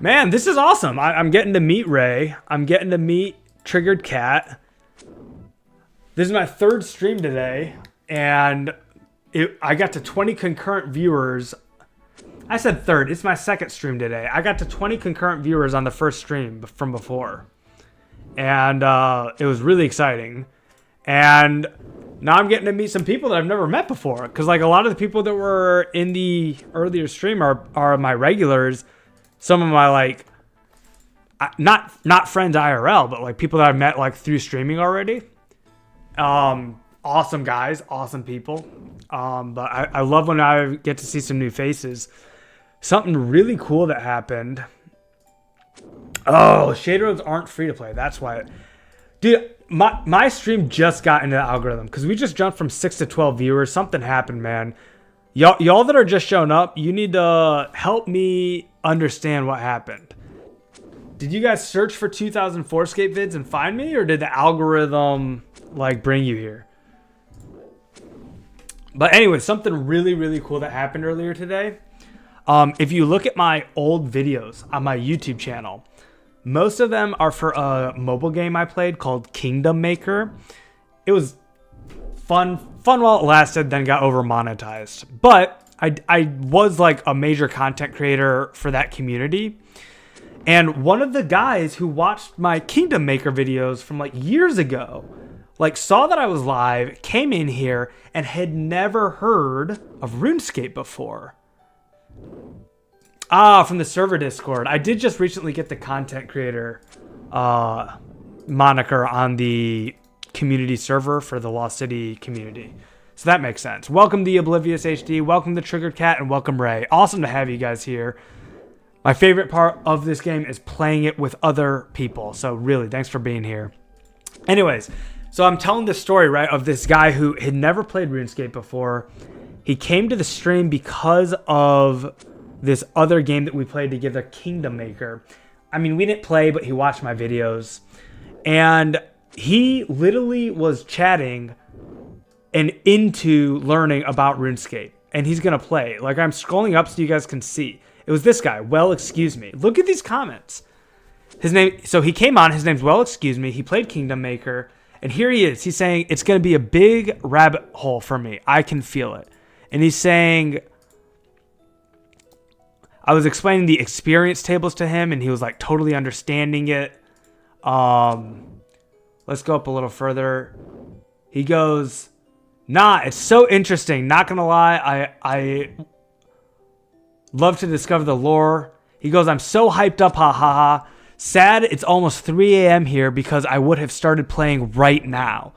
Man, this is awesome. I'm getting to meet Ray. I'm getting to meet Triggered Cat. This is my third stream today, and I got to 20 concurrent viewers. I said third. It's my second stream today. I got to 20 concurrent viewers on the first stream from before. And it was really exciting. And now I'm getting to meet some people that I've never met before. Because like a lot of the people that were in the earlier stream are my regulars. Some of my like, not friends IRL, but like people that I've met like through streaming already. Awesome guys, awesome people. But I love when I get to see some new faces. Something really cool that happened. Oh, Shade Roads aren't free to play. That's why. Dude, my stream just got into the algorithm because we just jumped from 6 to 12 viewers. Something happened, man. Y'all that are just showing up, you need to help me understand what happened. Did you guys search for 2004 Escape vids and find me, or did the algorithm like bring you here? But anyway, something really, really cool that happened earlier today. If you look at my old videos on my YouTube channel, most of them are for a mobile game I played called Kingdom Maker. It was fun while it lasted, then got over monetized. But I was like a major content creator for that community. And one of the guys who watched my Kingdom Maker videos from like years ago, like saw that I was live, came in here, and had never heard of RuneScape before. From the server Discord. I did just recently get the content creator moniker on the community server for the Lost City community. So that makes sense. Welcome the Oblivious HD, welcome the Triggered Cat, and welcome Ray. Awesome to have you guys here. My favorite part of this game is playing it with other people. So really, thanks for being here. Anyways, so I'm telling this story, right, of this guy who had never played RuneScape before. He came to the stream because of this other game that we played together, Kingdom Maker. I mean, we didn't play, but he watched my videos. And he literally was chatting and into learning about RuneScape. And he's going to play. Like, I'm scrolling up so you guys can see. It was this guy, Well Excuse Me. Look at these comments. His name, so he came on, his name's Well Excuse Me. He played Kingdom Maker. And here he is. He's saying, it's going to be a big rabbit hole for me. I can feel it. And he's saying, I was explaining the experience tables to him, and he was like totally understanding it. Let's go up a little further. He goes, nah, it's so interesting. Not gonna lie, I love to discover the lore. He goes, I'm so hyped up, ha ha ha. Sad it's almost 3 a.m. here because I would have started playing right now.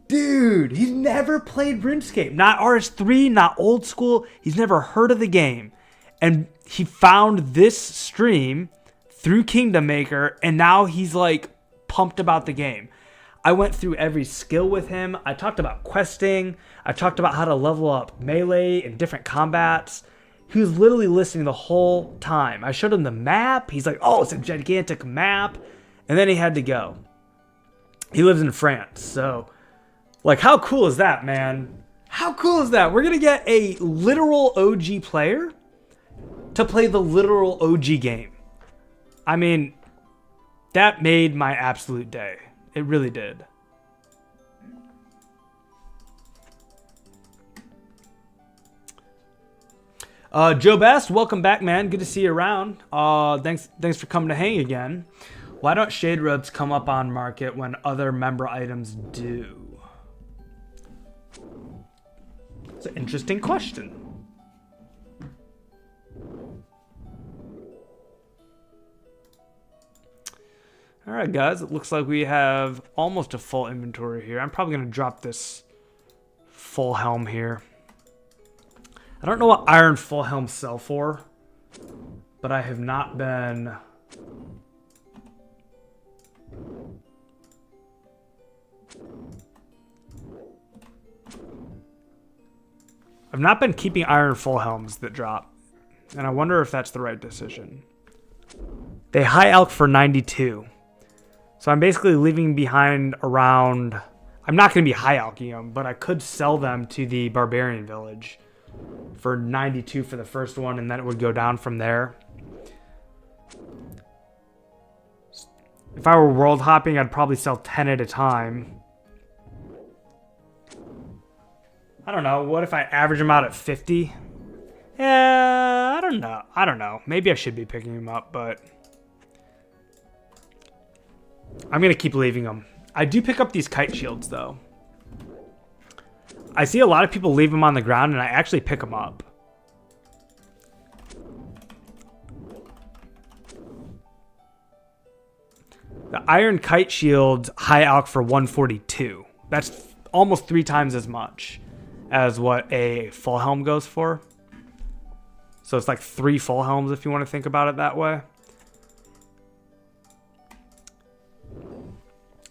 Dude, he's never played RuneScape. Not RS3, not old school. He's never heard of the game. And he found this stream through Kingdom Maker, and now he's like pumped about the game. I went through every skill with him. I talked about questing. I talked about how to level up melee and different combats. He was literally listening the whole time. I showed him the map. He's like, oh, it's a gigantic map. And then he had to go. He lives in France. So, like, how cool is that, man? How cool is that? We're going to get a literal OG player to play the literal OG game. I mean, that made my absolute day. It really did. Joe Best, welcome back, man. Good to see you around. Thanks for coming to hang again. Why don't shade rubs come up on market when other member items do? It's an interesting question. All right, guys, it looks like we have almost a full inventory here. I'm probably going to drop this full helm here. I don't know what iron full helms sell for, but I have not been... I've not been keeping iron full helms that drop, and I wonder if that's the right decision. They high alch for 92. So I'm basically leaving behind around... I'm not going to be high alching them, but I could sell them to the barbarian village for 92 for the first one, and then it would go down from there. If I were world hopping, I'd probably sell 10 at a time. I don't know. What if I average them out at 50? Yeah, I don't know. I don't know. Maybe I should be picking them up, but I'm going to keep leaving them. I do pick up these kite shields, though. I see a lot of people leave them on the ground, and I actually pick them up. The iron kite shields high alch for 142. That's almost 3 times as much as what a full helm goes for. So it's like 3 full helms if you want to think about it that way.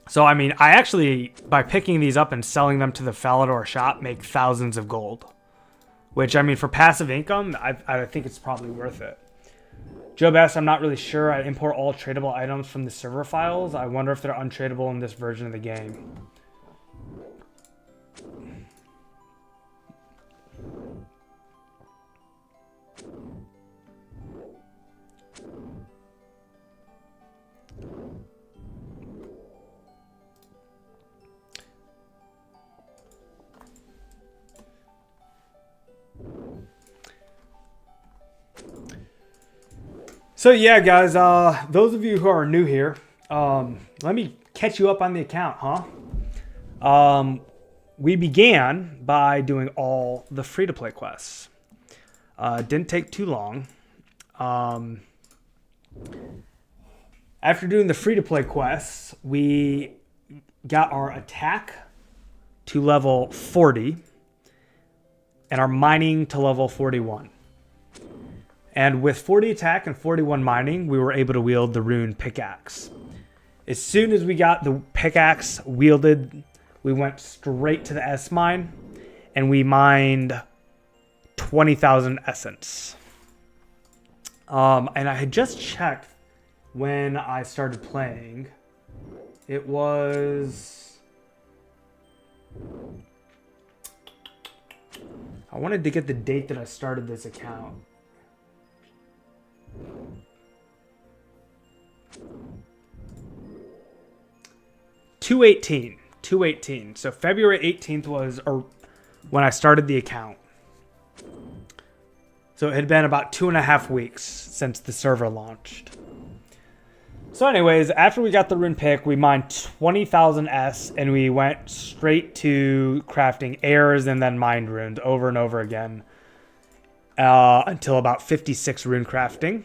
So, I mean, I actually, by picking these up and selling them to the Falador shop, make thousands of gold. Which, I mean, for passive income, I think it's probably worth it. Joe asks, I'm not really sure. I import all tradable items from the server files. I wonder if they're untradeable in this version of the game. So yeah, guys, those of you who are new here, let me catch you up on the account, huh? We began by doing all the free-to-play quests. Didn't take too long. After doing the free-to-play quests, we got our attack to level 40 and our mining to level 41. And with 40 attack and 41 mining, we were able to wield the rune pickaxe. As soon as we got the pickaxe wielded, we went straight to the S mine, and we mined 20,000 essence. And I had just checked when I started playing. It was... I wanted to get the date that I started this account. $218. So February 18th was when I started the account. So it had been about 2.5 weeks since the server launched. So anyways, after we got the rune pick, we mined 20,000 S and we went straight to crafting airs and then mined runes over and over again. Until about 56 rune crafting.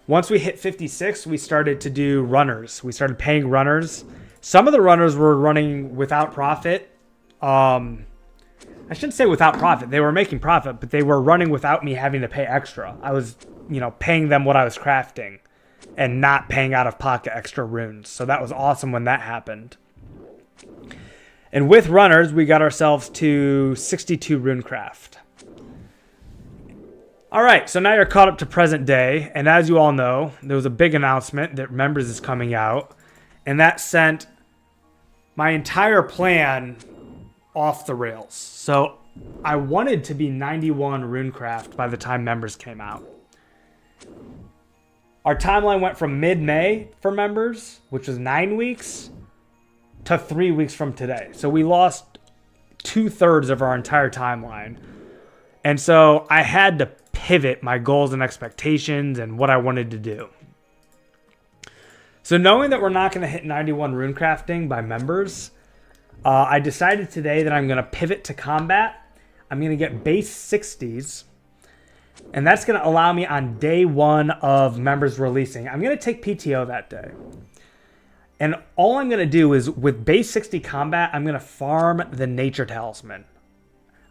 Once we hit 56, we started to do runners. We started paying runners. Some of the runners were running without profit. I shouldn't say without profit. They were making profit, but they were running without me having to pay extra. I was, paying them what I was crafting and not paying out of pocket extra runes. So that was awesome when that happened. And with runners, we got ourselves to 62 rune craft. All right, so now you're caught up to present day, and as you all know, there was a big announcement that Members is coming out, and that sent my entire plan off the rails. So I wanted to be 91 runecraft by the time Members came out. Our timeline went from mid-May for Members, which was 9 weeks, to 3 weeks from today. So we lost 2/3 of our entire timeline. And so I had to pivot my goals and expectations and what I wanted to do. So knowing that we're not going to hit 91 rune crafting by Members, I decided today that I'm going to pivot to combat. I'm going to get base 60s, and that's going to allow me on day 1 of Members releasing. I'm going to take PTO that day. And all I'm going to do is with base 60 combat, I'm going to farm the Nature Talisman.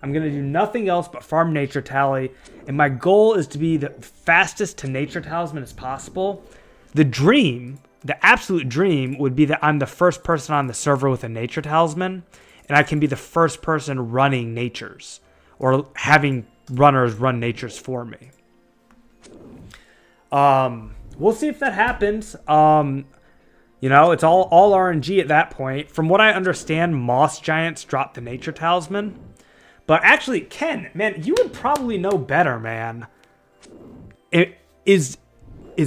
I'm going to do nothing else but farm Nature Tally, and my goal is to be the fastest to Nature Talisman as possible. The dream, the absolute dream, would be that I'm the first person on the server with a Nature Talisman, and I can be the first person running Natures. or having runners run natures for me. We'll see if that happens. It's all RNG at that point. From what I understand, Moss Giants dropped the Nature Talisman. But actually, Ken, man, you would probably know better, man. Is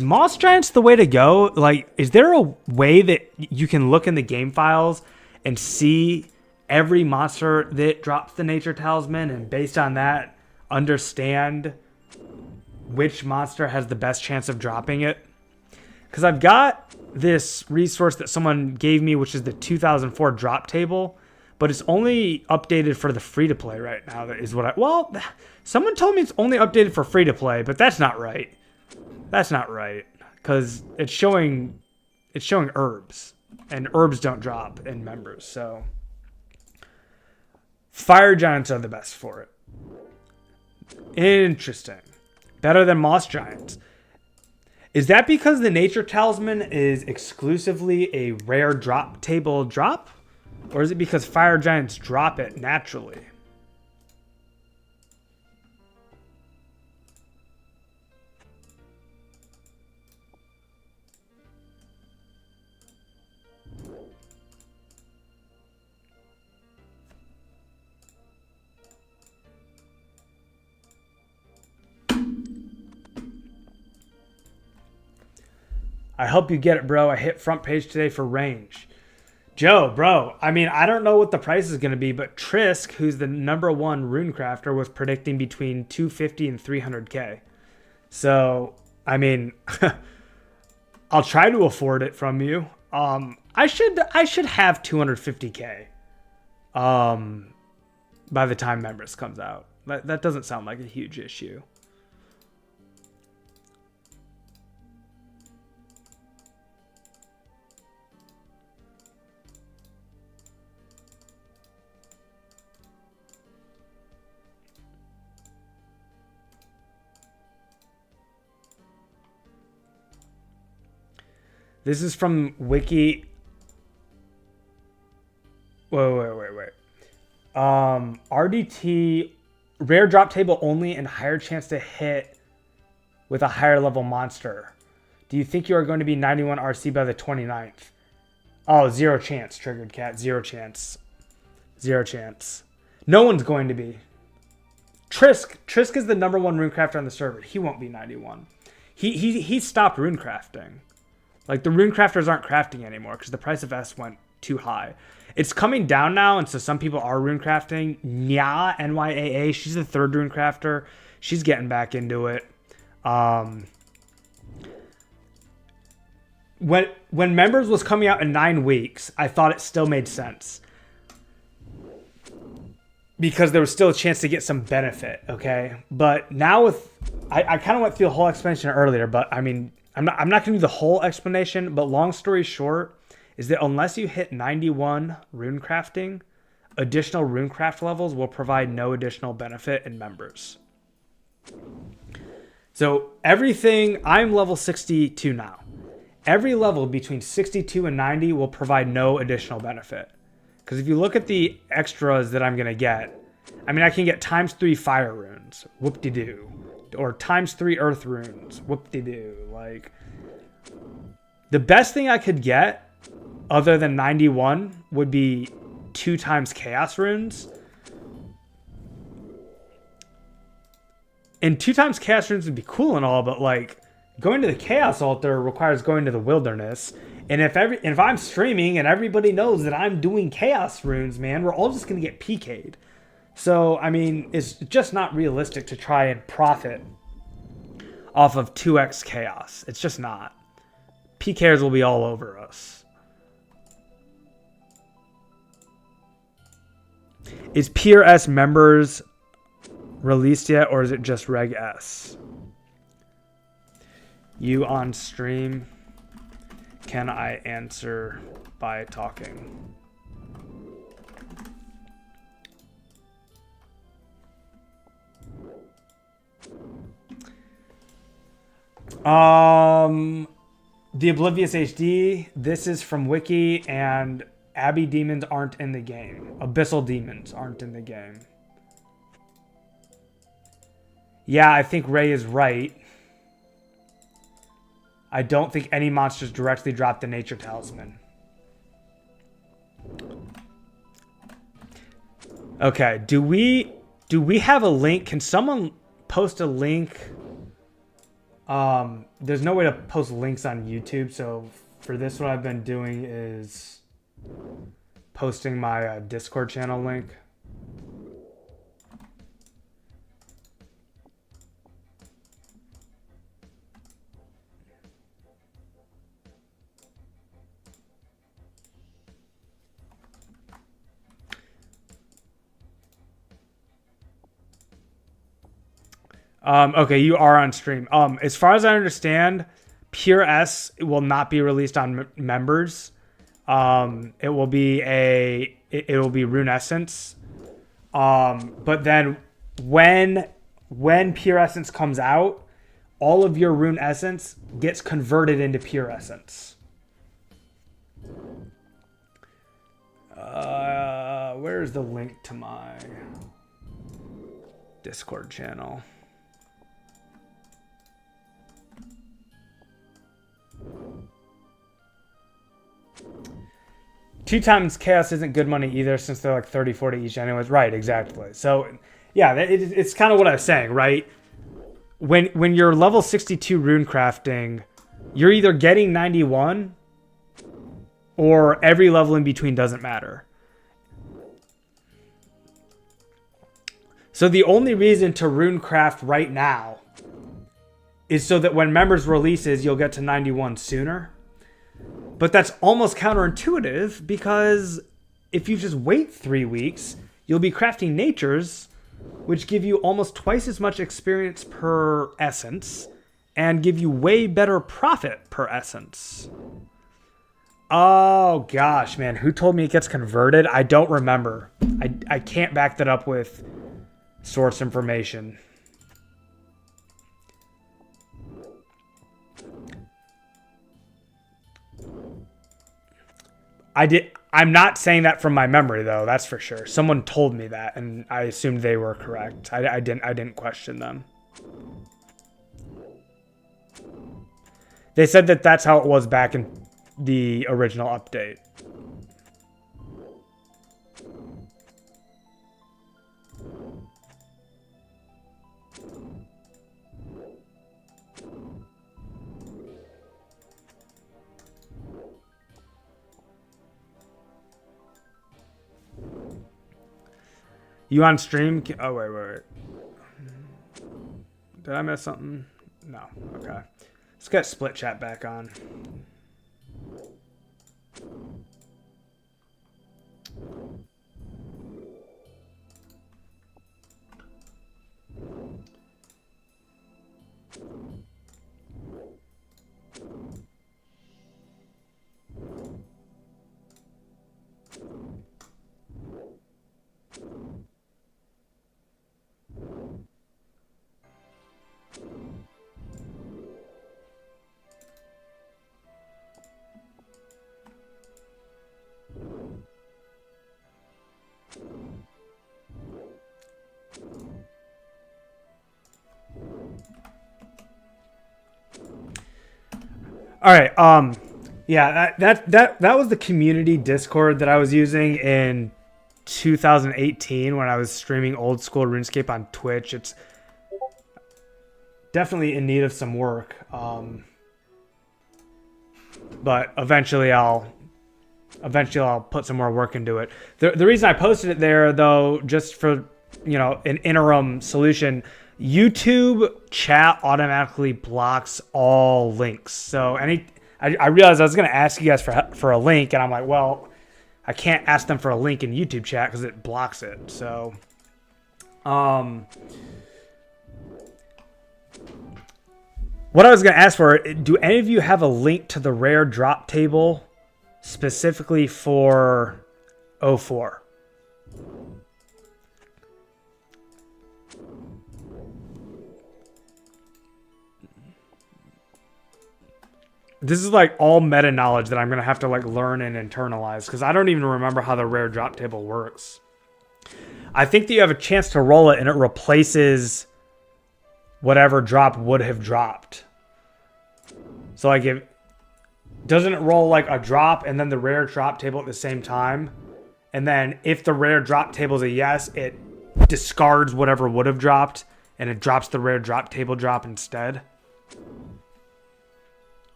Moss Giants the way to go? Like, is there a way that you can look in the game files and see every monster that drops the Nature Talisman, and based on that, understand which monster has the best chance of dropping it? Because I've got this resource that someone gave me, which is the 2004 drop table, but it's only updated for the free-to-play right now. That is what someone told me it's only updated for free-to-play, but that's not right. That's not right, because it's showing herbs, and herbs don't drop in members, so Fire Giants are the best for it. Interesting. Better than Moss Giants. Is that because the Nature Talisman is exclusively a rare drop table drop? Or is it because Fire Giants drop it naturally? I hope you get it, bro. I hit front page today for range. Joe, bro, I mean, I don't know what the price is going to be, but Trisk, who's the #1 runecrafter, was predicting between 250 and 300K. So, I mean, I'll try to afford it from you. I should have 250K by the time Members comes out. That doesn't sound like a huge issue. This is from Wiki. Wait. RDT, rare drop table only and higher chance to hit with a higher level monster. Do you think you are going to be 91 RC by the 29th? Oh, 0 chance, Triggered Cat. 0 chance. 0 chance. No one's going to be. Trisk is the #1 runecrafter on the server. He won't be 91. He stopped runecrafting. Like, the runecrafters aren't crafting anymore because the price of S went too high. It's coming down now, and so some people are runecrafting. Nya, NYAA, she's the 3rd runecrafter. She's getting back into it. When Members was coming out in 9 weeks, I thought it still made sense. Because there was still a chance to get some benefit, okay? But now with... I kind of went through the whole explanation earlier, but I mean... I'm not going to do the whole explanation, but long story short is that unless you hit 91 runecrafting, additional runecraft levels will provide no additional benefit in Members. So everything, I'm level 62 now. Every level between 62 and 90 will provide no additional benefit. Because if you look at the extras that I'm going to get, I mean, I can get ×3 fire runes, whoop-de-doo. Or ×3 earth runes, whoop-de-doo. Like, the best thing I could get other than 91 would be 2 times chaos runes. And 2 times chaos runes would be cool and all, but like, going to the chaos altar requires going to the wilderness. And if I'm streaming and everybody knows that I'm doing chaos runes, man, we're all just gonna get PK'd. So, I mean, it's just not realistic to try and profit off of 2x chaos. It's just not. PKers will be all over us. Is Peer S Members released yet, or is it just Reg S? You on stream? Can I answer by talking? The Oblivious HD, this is from Wiki, and Abbey demons aren't in the game. Abyssal demons aren't in the game. Yeah, I think Ray is right. I don't think any monsters directly drop the nature talisman. Okay, do we have a link? Can someone post a link? There's no way to post links on YouTube, so for this what I've been doing is posting my Discord channel link. Okay, you are on stream. As far as I understand, Pure S will not be released on members. It will be Rune Essence. But then when Pure Essence comes out, all of your Rune Essence gets converted into Pure Essence. Where's the link to my Discord channel? Two times chaos isn't good money either, since they're like 30, 40 each anyways. Right, exactly. So, yeah, it's kind of what I was saying, right? When you're level 62 rune crafting, you're either getting 91 or every level in between doesn't matter. So the only reason to rune craft right now is so that when members releases, you'll get to 91 sooner. But that's almost counterintuitive, because if you just wait 3 weeks, you'll be crafting natures, which give you almost twice as much experience per essence and give you way better profit per essence. Oh gosh, man, who told me it gets converted? I don't remember. I can't back that up with source information. I'm not saying that from my memory, though. That's for sure. Someone told me that, and I assumed they were correct. I didn't question them. They said that that's how it was back in the original update. You on stream? Oh, wait. Did I miss something? No. Okay. Let's get split chat back on. All right. Yeah, that was the community Discord that I was using in 2018 when I was streaming old school RuneScape on Twitch. It's definitely in need of some work. But eventually I'll put some more work into it. The reason I posted it there, though, just for, an interim solution, YouTube chat automatically blocks all links. So I realized I was going to ask you guys for a link, and I'm like, well, I can't ask them for a link in YouTube chat because it blocks it. So, what I was going to ask for, do any of you have a link to the rare drop table specifically for 04? This is like all meta knowledge that I'm going to have to learn and internalize, because I don't even remember how the rare drop table works. I think that you have a chance to roll it and it replaces whatever drop would have dropped. So like if doesn't it roll like a drop and then the rare drop table at the same time? And then if the rare drop table is a yes, it discards whatever would have dropped and it drops the rare drop table drop instead.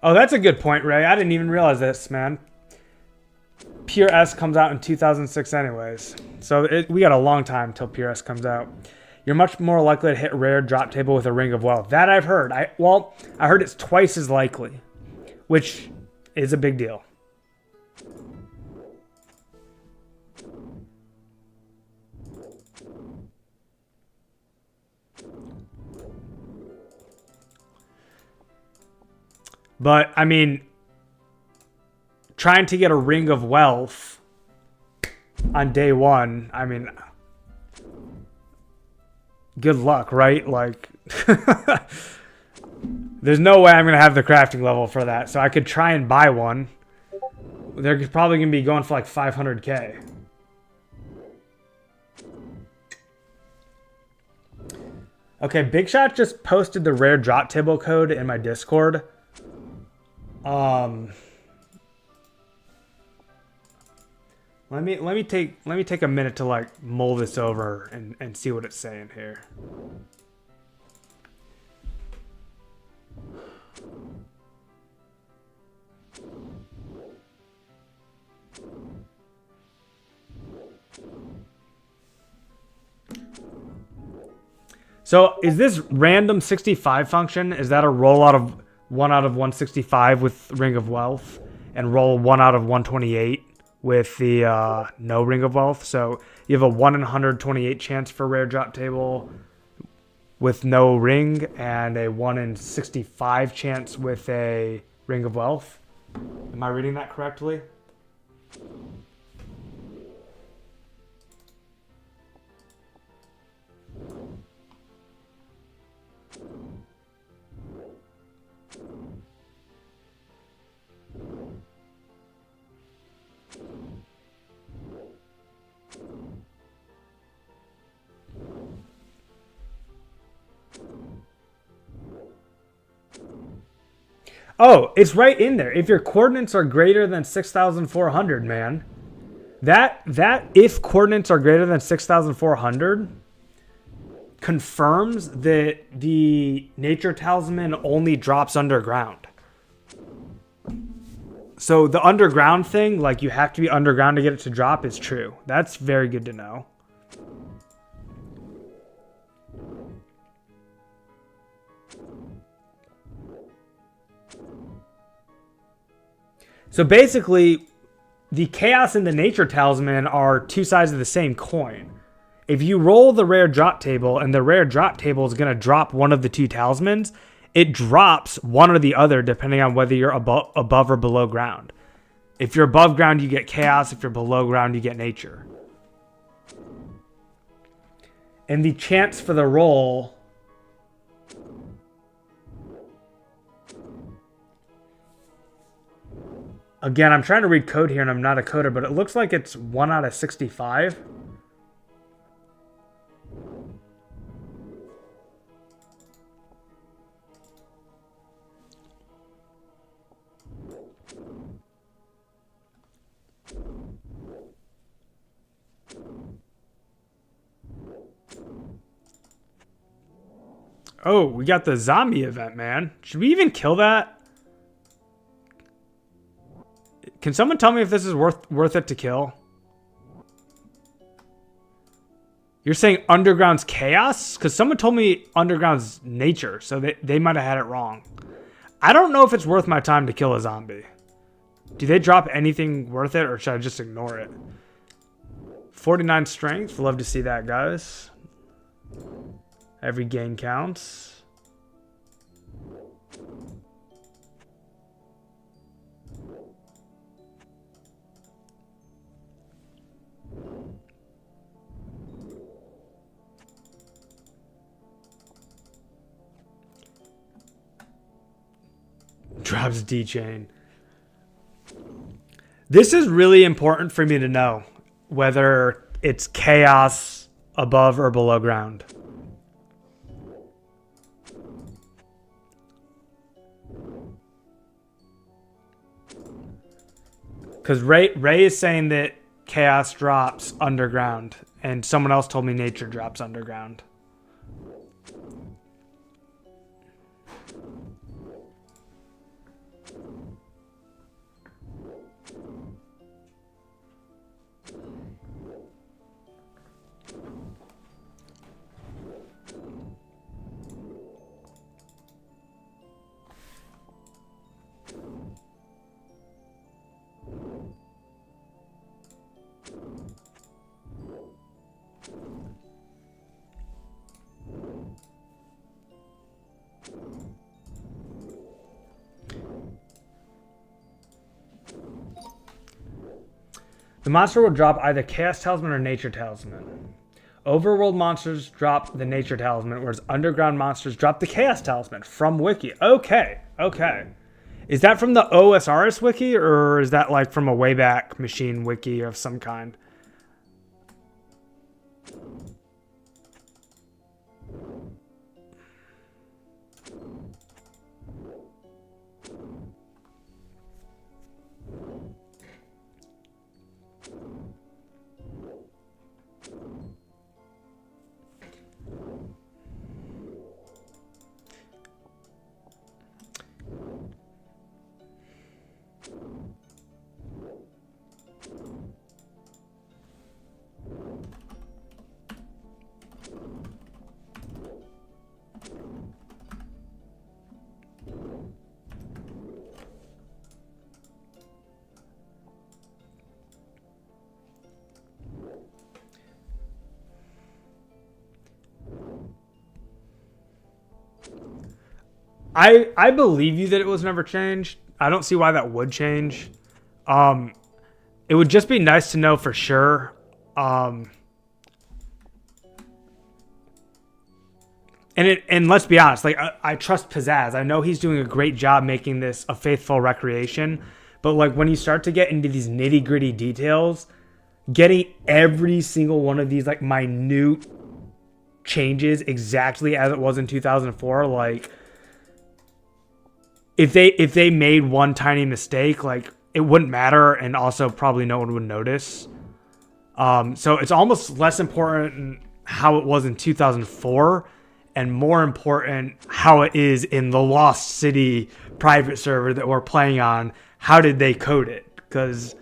Oh, that's a good point, Ray. I didn't even realize this, man. Pure S comes out in 2006 anyways. So we got a long time till Pure S comes out. You're much more likely to hit rare drop table with a Ring of Wealth. That I've heard. I heard it's twice as likely, which is a big deal. But, I mean, trying to get a Ring of Wealth on day one, I mean, good luck, right? Like, there's no way I'm going to have the crafting level for that. So I could try and buy one. They're probably going to be going for like 500K. Okay, Big Shot just posted the rare drop table code in my Discord. Let me take a minute to like mull this over and see what it's saying here. So is this random 65 function? Is that a roll out of 1 out of 165 with Ring of Wealth and roll 1 out of 128 with the no Ring of Wealth? So you have a 1 in 128 chance for rare drop table with no ring and a 1 in 65 chance with a Ring of Wealth. Am I reading that correctly? Oh, it's right in there. If your coordinates are greater than 6,400, man. That if coordinates are greater than 6,400 confirms that the nature talisman only drops underground. So the underground thing, like you have to be underground to get it to drop, is true. That's very good to know. So basically, the chaos and the nature talisman are two sides of the same coin. If you roll the rare drop table and the rare drop table is going to drop one of the two talismans, it drops one or the other depending on whether you're above or below ground. If you're above ground, you get chaos. If you're below ground, you get nature. And the chance for the roll... Again, I'm trying to read code here and I'm not a coder, but it looks like it's 1 out of 65. Oh, we got the zombie event, man. Should we even kill that? Can someone tell me if this is worth it to kill? You're saying underground's chaos? Because someone told me underground's nature, so they might have had it wrong. I don't know if it's worth my time to kill a zombie. Do they drop anything worth it, or should I just ignore it? 49 strength. Love to see that, guys. Every gain counts. drops D-Chain. This is really important for me to know, whether it's chaos above or below ground. Because Ray is saying that chaos drops underground, and someone else told me nature drops underground. The monster will drop either Chaos Talisman or Nature Talisman. Overworld monsters drop the Nature Talisman, whereas underground monsters drop the Chaos Talisman from Wiki. Okay. Is that from the OSRS Wiki, or is that like from a Wayback Machine Wiki of some kind? I believe you that it was never changed. I don't see why that would change. It would just be nice to know for sure. And let's be honest, like I trust Pizzazz. I know he's doing a great job making this a faithful recreation, but like when you start to get into these nitty-gritty details, getting every single one of these like minute changes exactly as it was in 2004, like if they made one tiny mistake, like it wouldn't matter, and also probably no one would notice. So it's almost less important how it was in 2004 and more important how it is in the Lost City private server that we're playing on. How did they code it? Because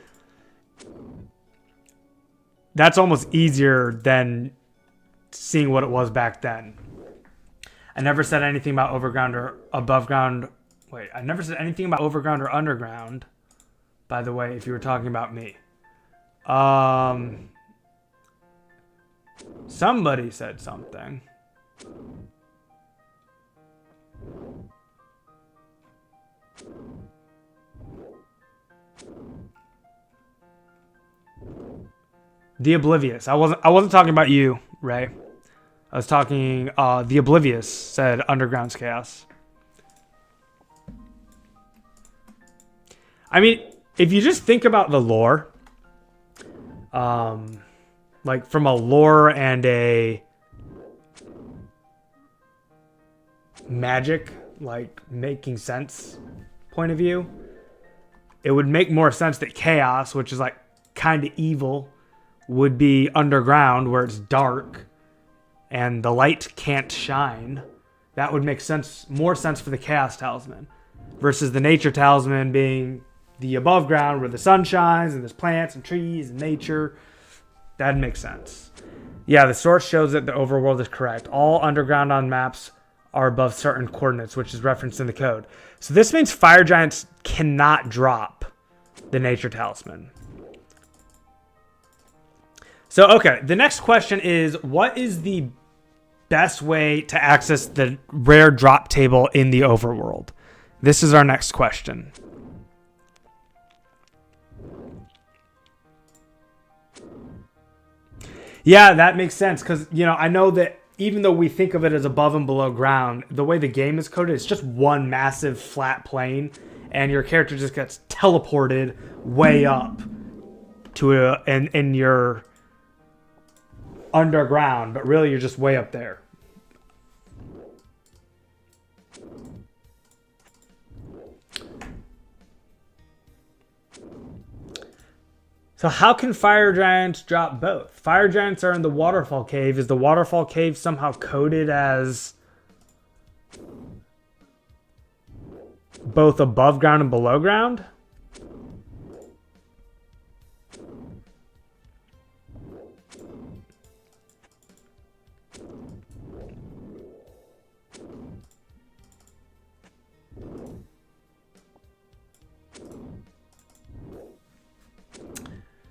that's almost easier than seeing what it was back then. I never said anything about overground or above ground. Wait, I never said anything about overground or underground, by the way, if you were talking about me. Somebody said something. The Oblivious. I wasn't talking about you, Ray. I was talking The Oblivious said Underground's Chaos. I mean, if you just think about the lore, like from a lore and a magic, like making sense point of view, it would make more sense that chaos, which is like kind of evil, would be underground where it's dark and the light can't shine. That would make more sense for the Chaos Talisman versus the Nature Talisman being the above ground where the sun shines and there's plants and trees and nature. That'd make sense. Yeah, the source shows that the overworld is correct. All underground on maps are above certain coordinates, which is referenced in the code. So this means fire giants cannot drop the Nature Talisman. So, okay, the next question is, what is the best way to access the rare drop table in the overworld? This is our next question. Yeah, that makes sense because, you know, I know that even though we think of it as above and below ground, the way the game is coded, it's just one massive flat plane, and your character just gets teleported way up to and you're underground, but really you're just way up there. So how can fire giants drop both? Fire giants are in the waterfall cave. Is the waterfall cave somehow coded as both above ground and below ground?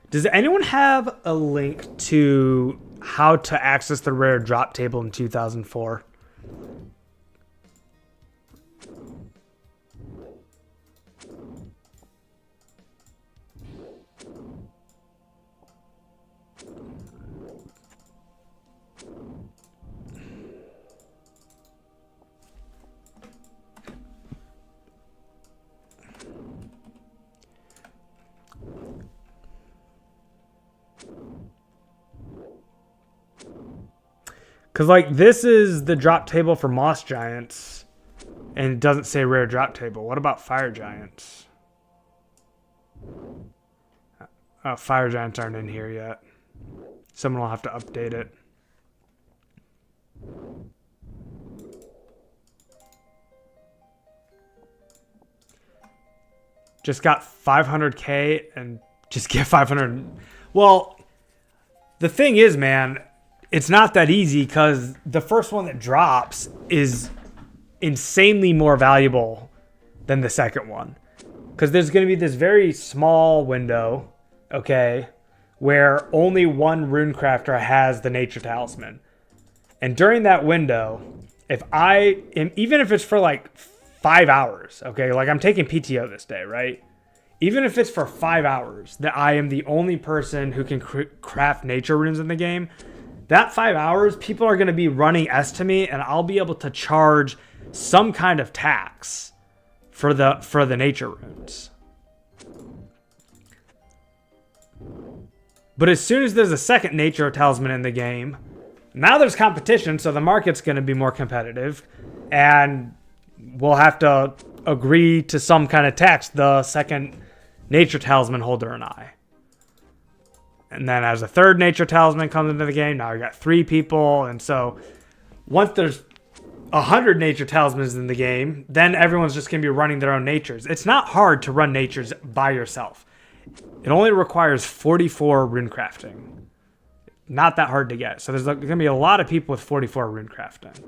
Does anyone have a link to how to access the rare drop table in 2004? Because, like, this is the drop table for moss giants, and it doesn't say rare drop table. What about fire giants? Fire giants aren't in here yet. Someone will have to update it. Just got 500k and just get 500. Well, the thing is, man, it's not that easy because the first one that drops is insanely more valuable than the second one. Because there's going to be this very small window, okay, where only one runecrafter has the nature talisman. And during that window, if I am, even if it's for like 5 hours, okay, like I'm taking PTO this day, right? Even if it's for 5 hours that I am the only person who can craft nature runes in the game, that 5 hours, people are going to be running S to me, and I'll be able to charge some kind of tax for the nature runes. But as soon as there's a second nature talisman in the game, now there's competition, so the market's going to be more competitive, and we'll have to agree to some kind of tax, the second nature talisman holder and I. And then as a third nature talisman comes into the game, now we got 3 people. And so once there's 100 nature talismans in the game, then everyone's just going to be running their own natures. It's not hard to run natures by yourself. It only requires 44 rune crafting. Not that hard to get. So there's going to be a lot of people with 44 rune crafting.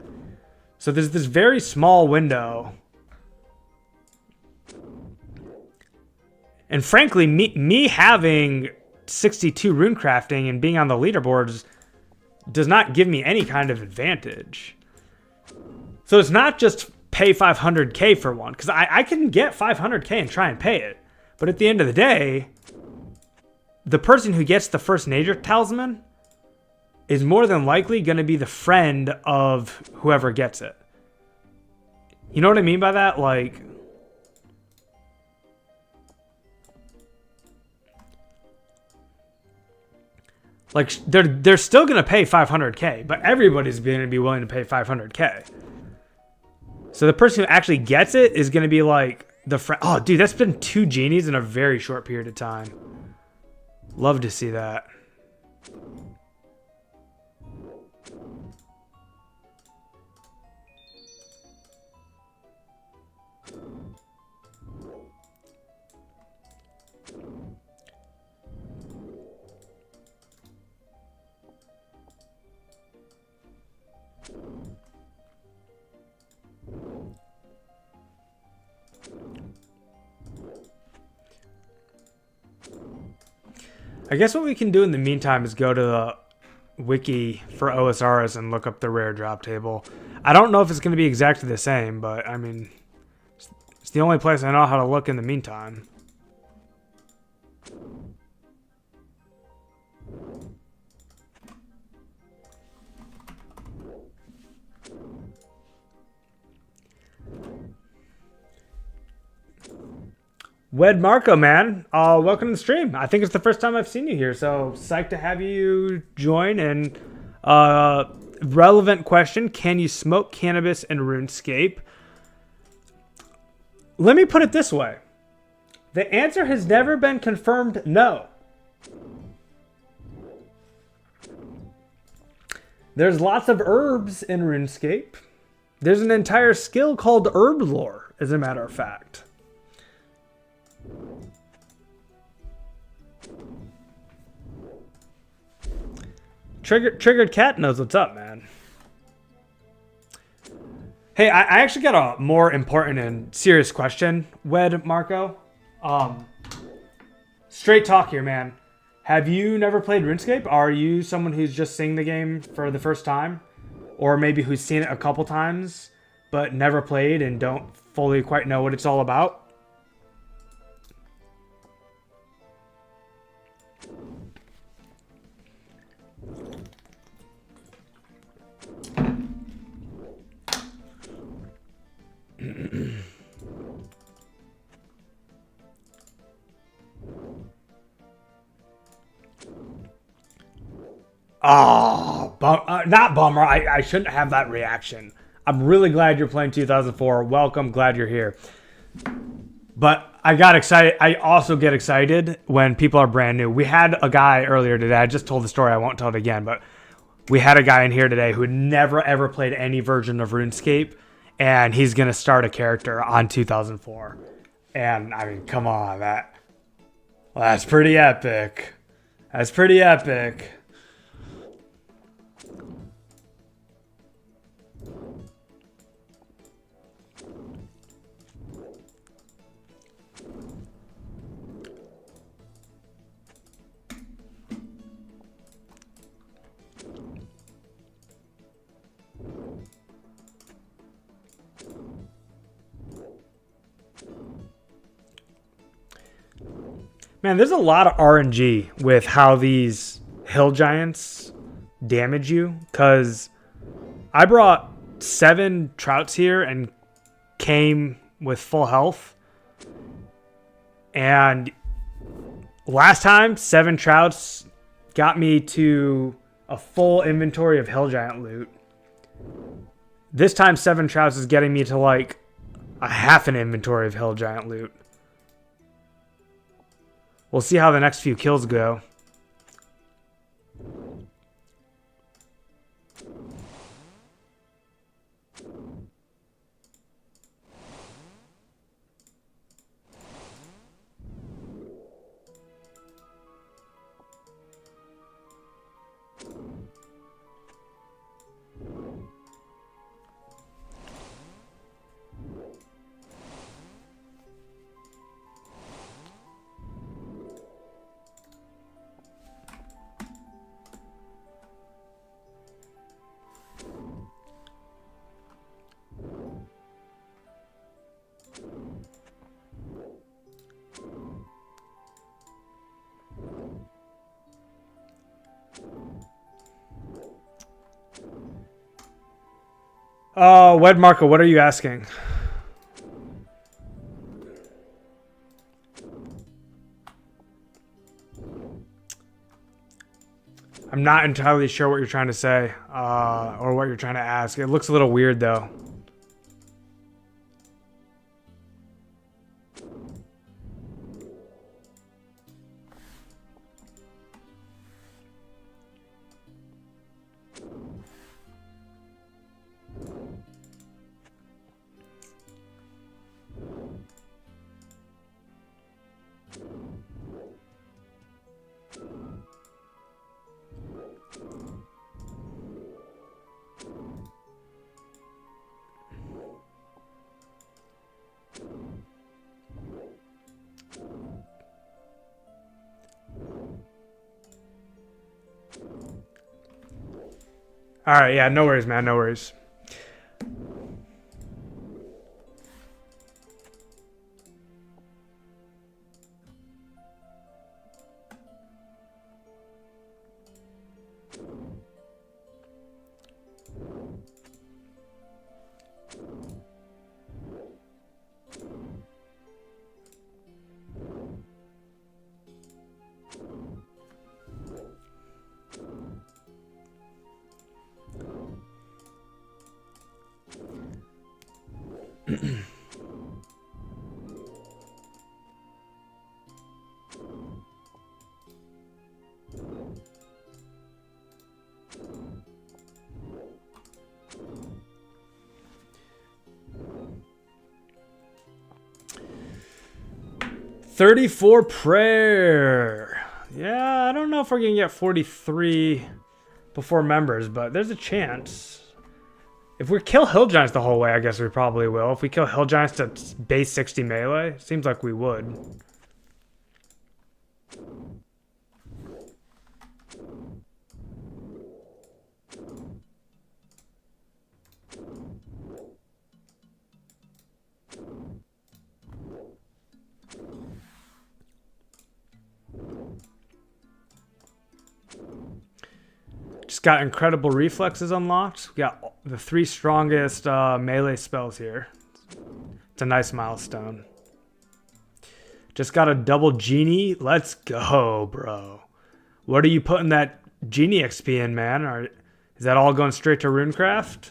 So there's this very small window. And frankly, me having 62 rune crafting and being on the leaderboards does not give me any kind of advantage. So it's not just pay 500k for one, because I can get 500k and try and pay it. But at the end of the day, the person who gets the first nature talisman is more than likely going to be the friend of whoever gets it. You know what I mean by that? Like, they're still going to pay 500k, but everybody's going to be willing to pay 500k. So the person who actually gets it is going to be like the friend. Oh, dude, that's been 2 genies in a very short period of time. Love to see that. I guess what we can do in the meantime is go to the wiki for OSRs and look up the rare drop table. I don't know if it's going to be exactly the same, but I mean, it's the only place I know how to look in the meantime. Wed Marco, man, welcome to the stream. I think it's the first time I've seen you here, so psyched to have you join. And relevant question: can you smoke cannabis in RuneScape? Let me put it this way: the answer has never been confirmed. No. There's lots of herbs in RuneScape. There's an entire skill called herb lore, as a matter of fact. Triggered Cat knows what's up, man. Hey, I actually got a more important and serious question, Wed Marco. Straight talk here, man. Have you never played RuneScape? Are you someone who's just seeing the game for the first time? Or maybe who's seen it a couple times, but never played and don't fully quite know what it's all about? Oh, not bummer. I shouldn't have that reaction. I'm really glad you're playing 2004. Welcome, glad you're here. But I got excited. I also get excited when people are brand new. We had a guy earlier today. I just told the story. I won't tell it again. But we had a guy in here today who had never, ever played any version of RuneScape. And he's going to start a character on 2004. And, I mean, come on. That's pretty epic. That's pretty epic. Man, there's a lot of RNG with how these hill giants damage you. Because I brought 7 trouts here and came with full health. And last time, 7 trouts got me to a full inventory of hill giant loot. This time, 7 trouts is getting me to like a half an inventory of hill giant loot. We'll see how the next few kills go. Wed Marco, what are you asking? I'm not entirely sure what you're trying to say, or what you're trying to ask. It looks a little weird, though. All right, yeah, no worries, man, no worries. $34 prayer. Yeah, I don't know if we're gonna get 43 before members, but there's a chance. If we kill Hill Giants the whole way, I guess we probably will. If we kill Hill Giants to base 60 melee, seems like we would. Just got incredible reflexes unlocked. We got the 3 strongest melee spells here. It's a nice milestone. Just got a double genie. Let's go, bro. What are you putting that genie XP in, man? Is that all going straight to Runecraft?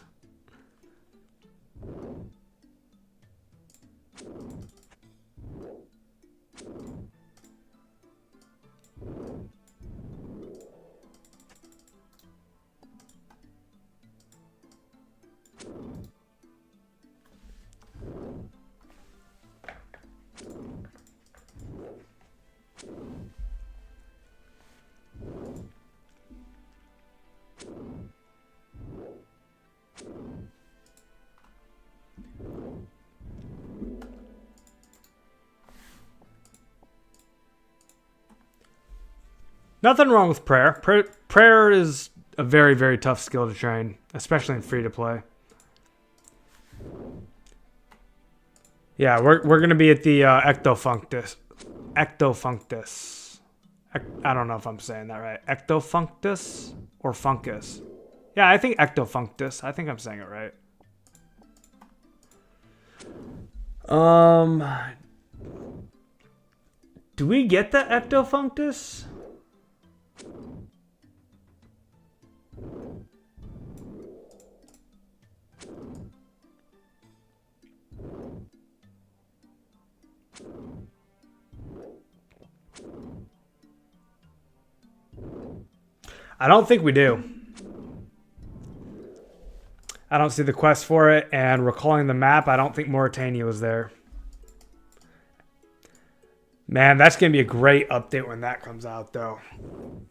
Nothing wrong with prayer. Prayer is a very, very tough skill to train, especially in free-to-play. Yeah, we're going to be at the Ectofunctus. I don't know if I'm saying that right. Ectofunctus or Funkus? Yeah, I think Ectofunctus. I think I'm saying it right. Do we get the Ectofunctus? I don't think we do. I don't see the quest for it, and recalling the map, I don't think Mauritania was there. Man, that's going to be a great update when that comes out, though.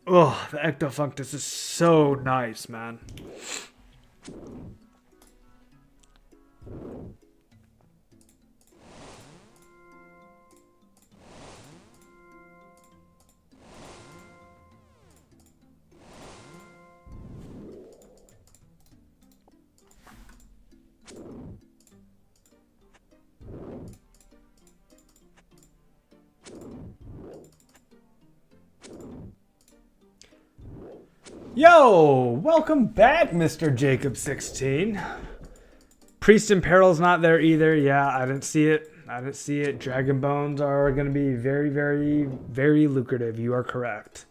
Oh, the Ectofunctus is so nice, man. Yo, welcome back, Mr. Jacob16. Priest in Peril's not there either. Yeah, I didn't see it. Dragon Bones are going to be very, very, very lucrative. You are correct.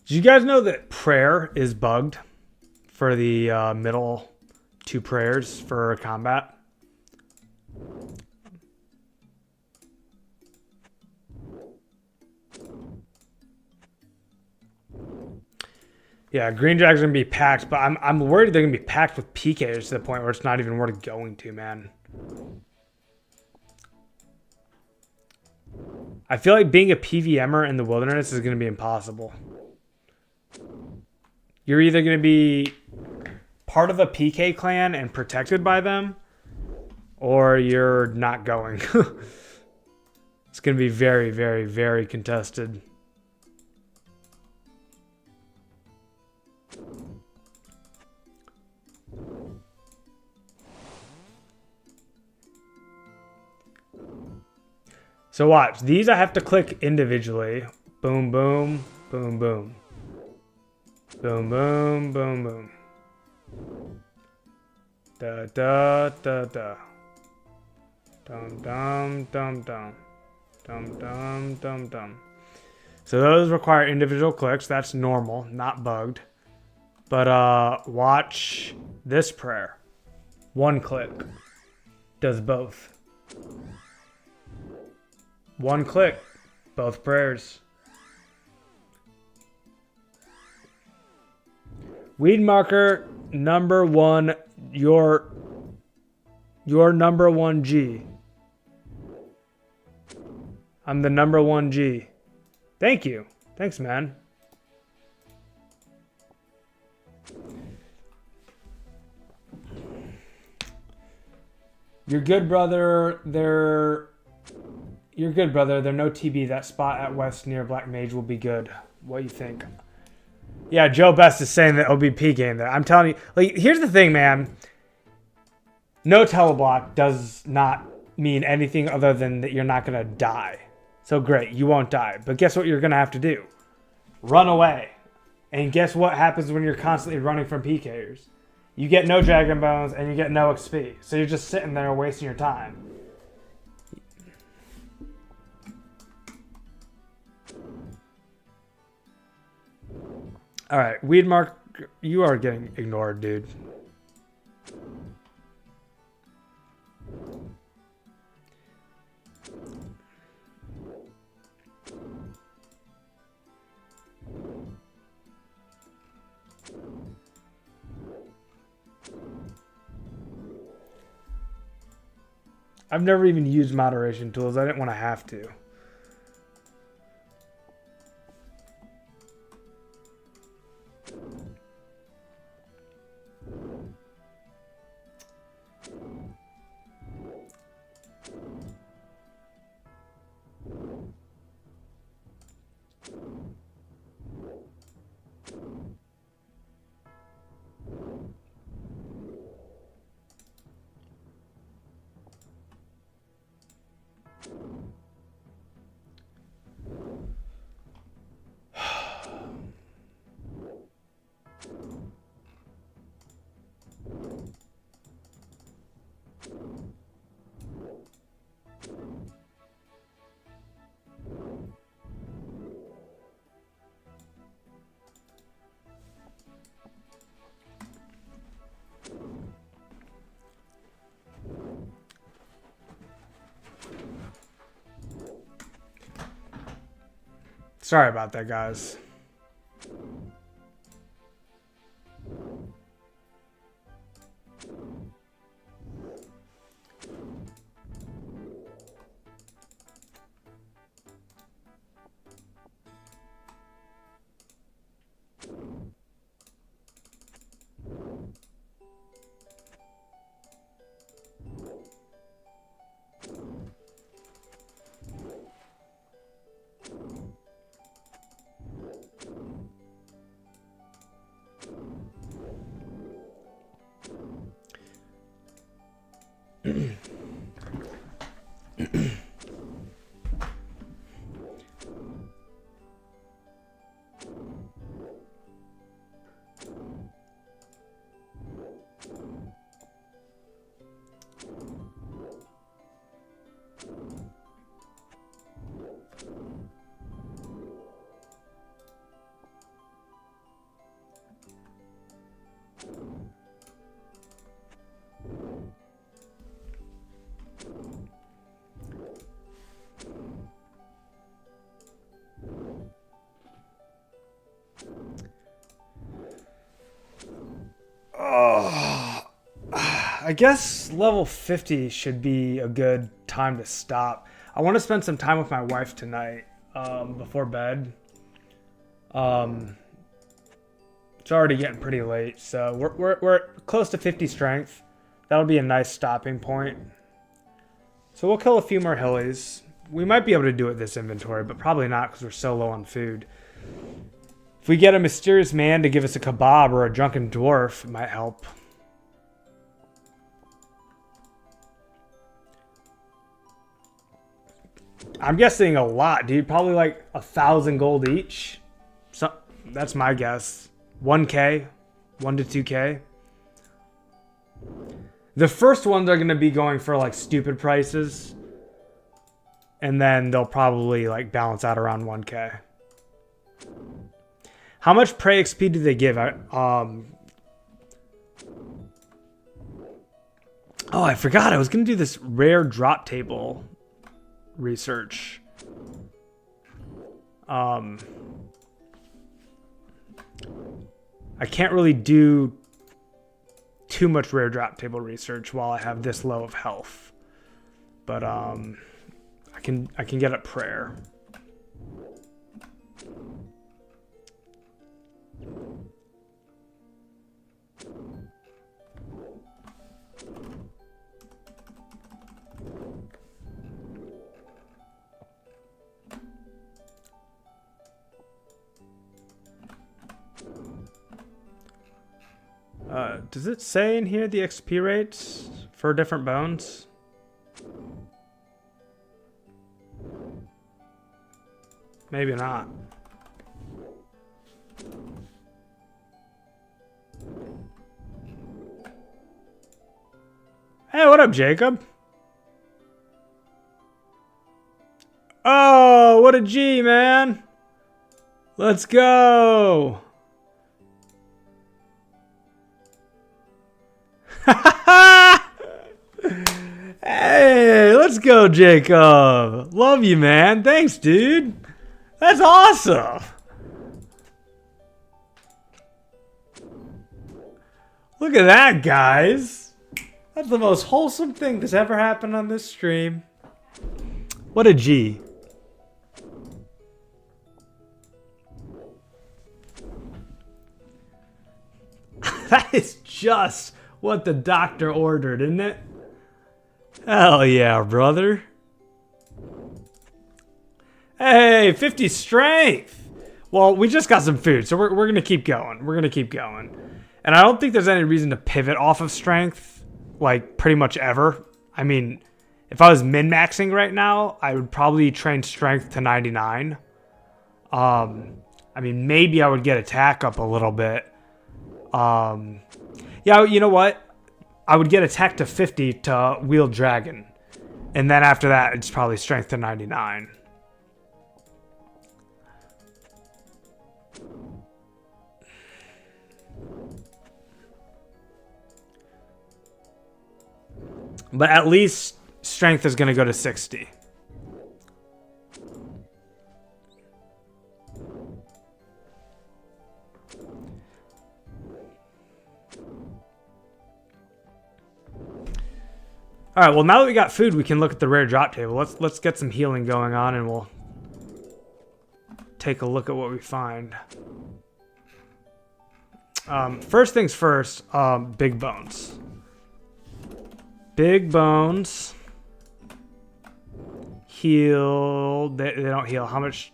Did you guys know that prayer is bugged for the middle 2 prayers for combat? Yeah, Green Drag's gonna be packed, but I'm worried they're gonna be packed with PKs to the point where it's not even worth going to, man. I feel like being a PVMer in the wilderness is gonna be impossible. You're either going to be part of a PK clan and protected by them, or you're not going. It's going to be very, very, very contested. So watch. These I have to click individually. Boom, boom, boom, boom. Boom, boom, boom, boom. Da, da, da, da. Dum, dum, dum, dum. Dum, dum, dum, dum. So those require individual clicks. That's normal, not bugged. But watch this prayer. One click. Does both. One click. Both prayers. Weed marker number 1. Your number 1 G. I'm the number 1 G. Thank you. Thanks, man. You're good, brother. You're good, brother. They're no TB. That spot at West near Black Mage will be good. What do you think? Yeah, Joe Best is saying that OBP game there. I'm telling you, like, here's the thing, man. No teleblock does not mean anything other than that you're not going to die. So great, you won't die. But guess what you're going to have to do? Run away. And guess what happens when you're constantly running from PKers? You get no Dragon Bones and you get no XP. So you're just sitting there wasting your time. Alright, Weedmark, you are getting ignored, dude. I've never even used moderation tools. I didn't want to have to. Sorry about that, guys. I guess level 50 should be a good time to stop. I want to spend some time with my wife tonight before bed. It's already getting pretty late, so we're close to 50 strength. That'll be a nice stopping point. So we'll kill a few more hillies. We might be able to do it this inventory, but probably not because we're so low on food. If we get a mysterious man to give us a kebab or a drunken dwarf, it might help. I'm guessing a lot, dude. Probably like 1,000 gold each. So that's my guess. 1K, 1 to 2K. The first ones are gonna be going for like stupid prices, and then they'll probably like balance out around 1K. How much prey XP do they give? Oh, I forgot. I was gonna do this rare drop table research. I can't really do too much rare drop table research while I have this low of health, but I can get a prayer. Does it say in here the XP rates for different bones? Maybe not. Hey, what up, Jacob? Oh, what a G, man. Let's go. Hey, let's go, Jacob. Love you, man. Thanks, dude. That's awesome. Look at that, guys. That's the most wholesome thing that's ever happened on this stream. What a G. That is just what the doctor ordered, isn't it? Hell yeah, brother. Hey, 50 strength. Well, we just got some food, so we're going to keep going. We're going to keep going. And I don't think there's any reason to pivot off of strength, like, pretty much ever. I mean, if I was min-maxing right now, I would probably train strength to 99. I mean, maybe I would get attack up a little bit. Yeah, you know what? I would get attack to 50 to wield dragon. And then after that, it's probably strength to 99. But at least strength is going to go to 60. All right, well, now that we got food, we can look at the rare drop table. Let's get some healing going on, and we'll take a look at what we find. First things first, big bones. Big bones heal. They don't heal. How much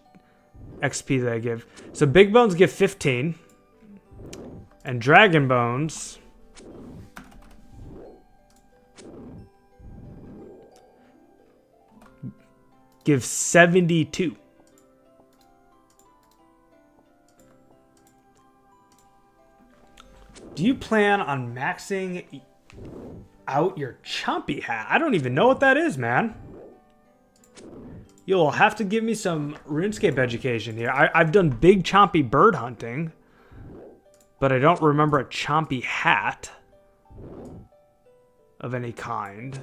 XP do they give? So big bones give 15, and dragon bones give 72. Do you plan on maxing out your chompy hat? I don't even know what that is, man. You'll have to give me some RuneScape education here. I've done big chompy bird hunting, but I don't remember a chompy hat of any kind.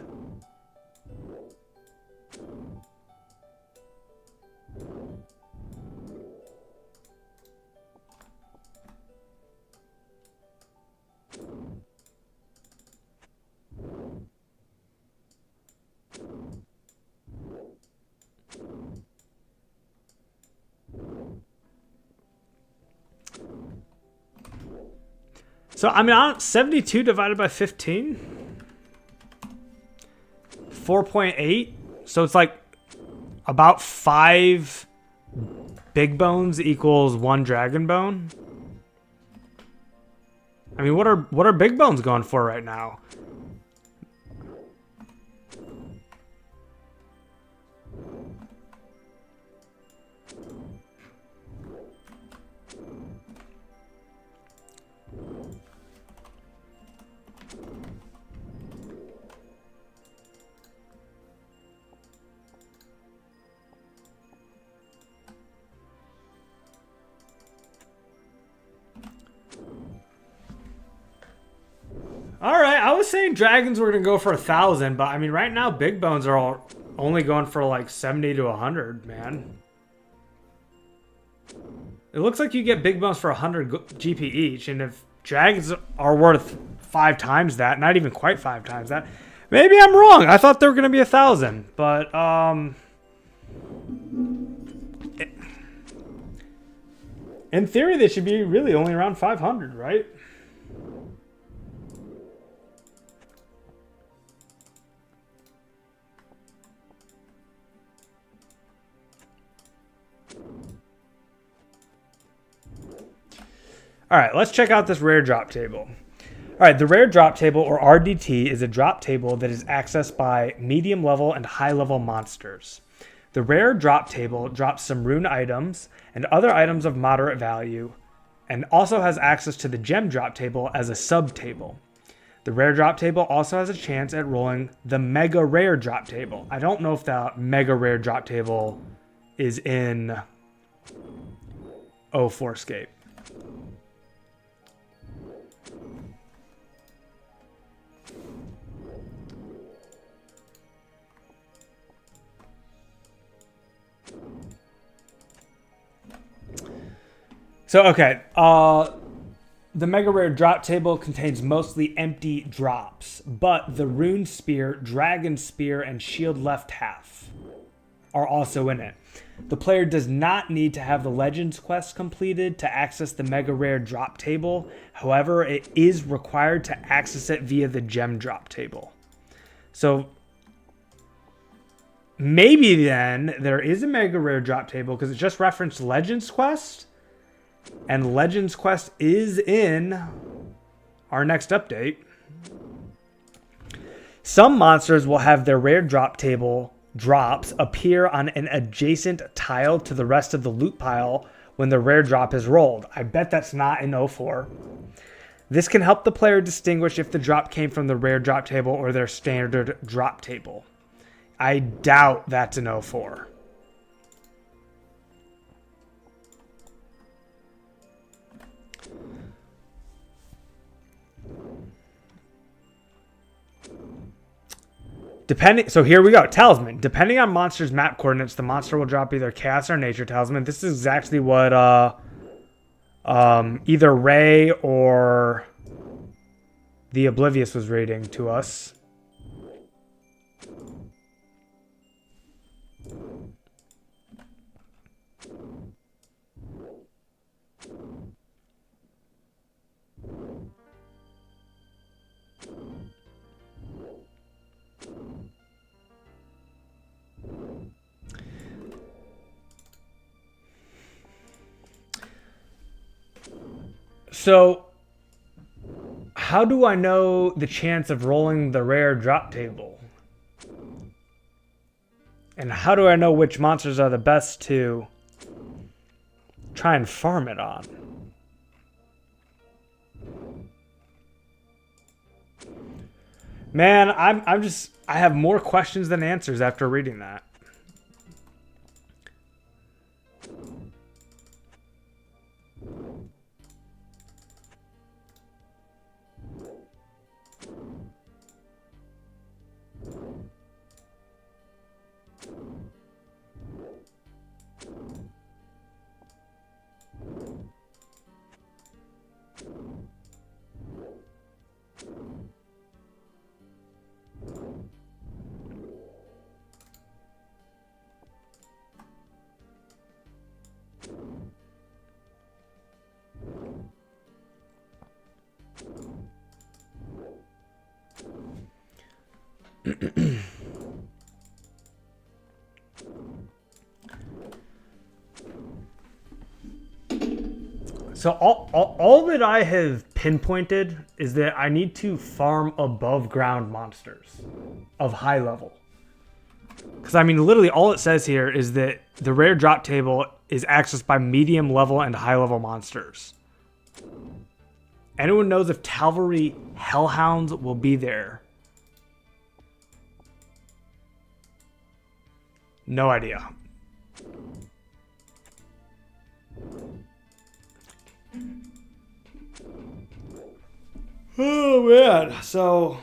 So, I mean, 72 divided by 15? 4.8? So it's like, About 5 big bones equals 1 dragon bone. I mean, what are big bones going for right now? All right, I was saying dragons were gonna go for 1,000, but I mean, right now big bones are all only going for like 70 to 100, man. It looks like you get big bones for 100 GP each, and if dragons are worth 5 times that, not even quite 5 times that, maybe I'm wrong. I thought they were gonna be 1,000, but in theory they should be really only around 500, right? All right, let's check out this rare drop table. All right, the rare drop table, or RDT, is a drop table that is accessed by medium level and high level monsters. The rare drop table drops some rune items and other items of moderate value, and also has access to the gem drop table as a sub table. The rare drop table also has a chance at rolling the mega rare drop table. I don't know if that mega rare drop table is in Runescape. So, okay, the Mega Rare drop table contains mostly empty drops, but the Rune Spear, Dragon Spear, and Shield Left Half are also in it. The player does not need to have the Legends quest completed to access the Mega Rare drop table. However, it is required to access it via the Gem drop table. So, maybe then there is a Mega Rare drop table because it just referenced Legends quest. And Legends Quest is in our next update. Some monsters will have their rare drop table drops appear on an adjacent tile to the rest of the loot pile when the rare drop is rolled. I bet that's not in 04. This can help the player distinguish if the drop came from the rare drop table or their standard drop table. I doubt that's in 04. So here we go. Talisman. Depending on monster's map coordinates, the monster will drop either Chaos or Nature Talisman. This is exactly what either Ray or the Oblivious was reading to us. So, how do I know the chance of rolling the rare drop table? And how do I know which monsters are the best to try and farm it on? Man, I have more questions than answers after reading that. So all that I have pinpointed is that I need to farm above ground monsters of high level. Because I mean, literally all it says here is that the rare drop table is accessed by medium level and high level monsters. Anyone knows if Cavalry Hellhounds will be there? No idea. Oh man, so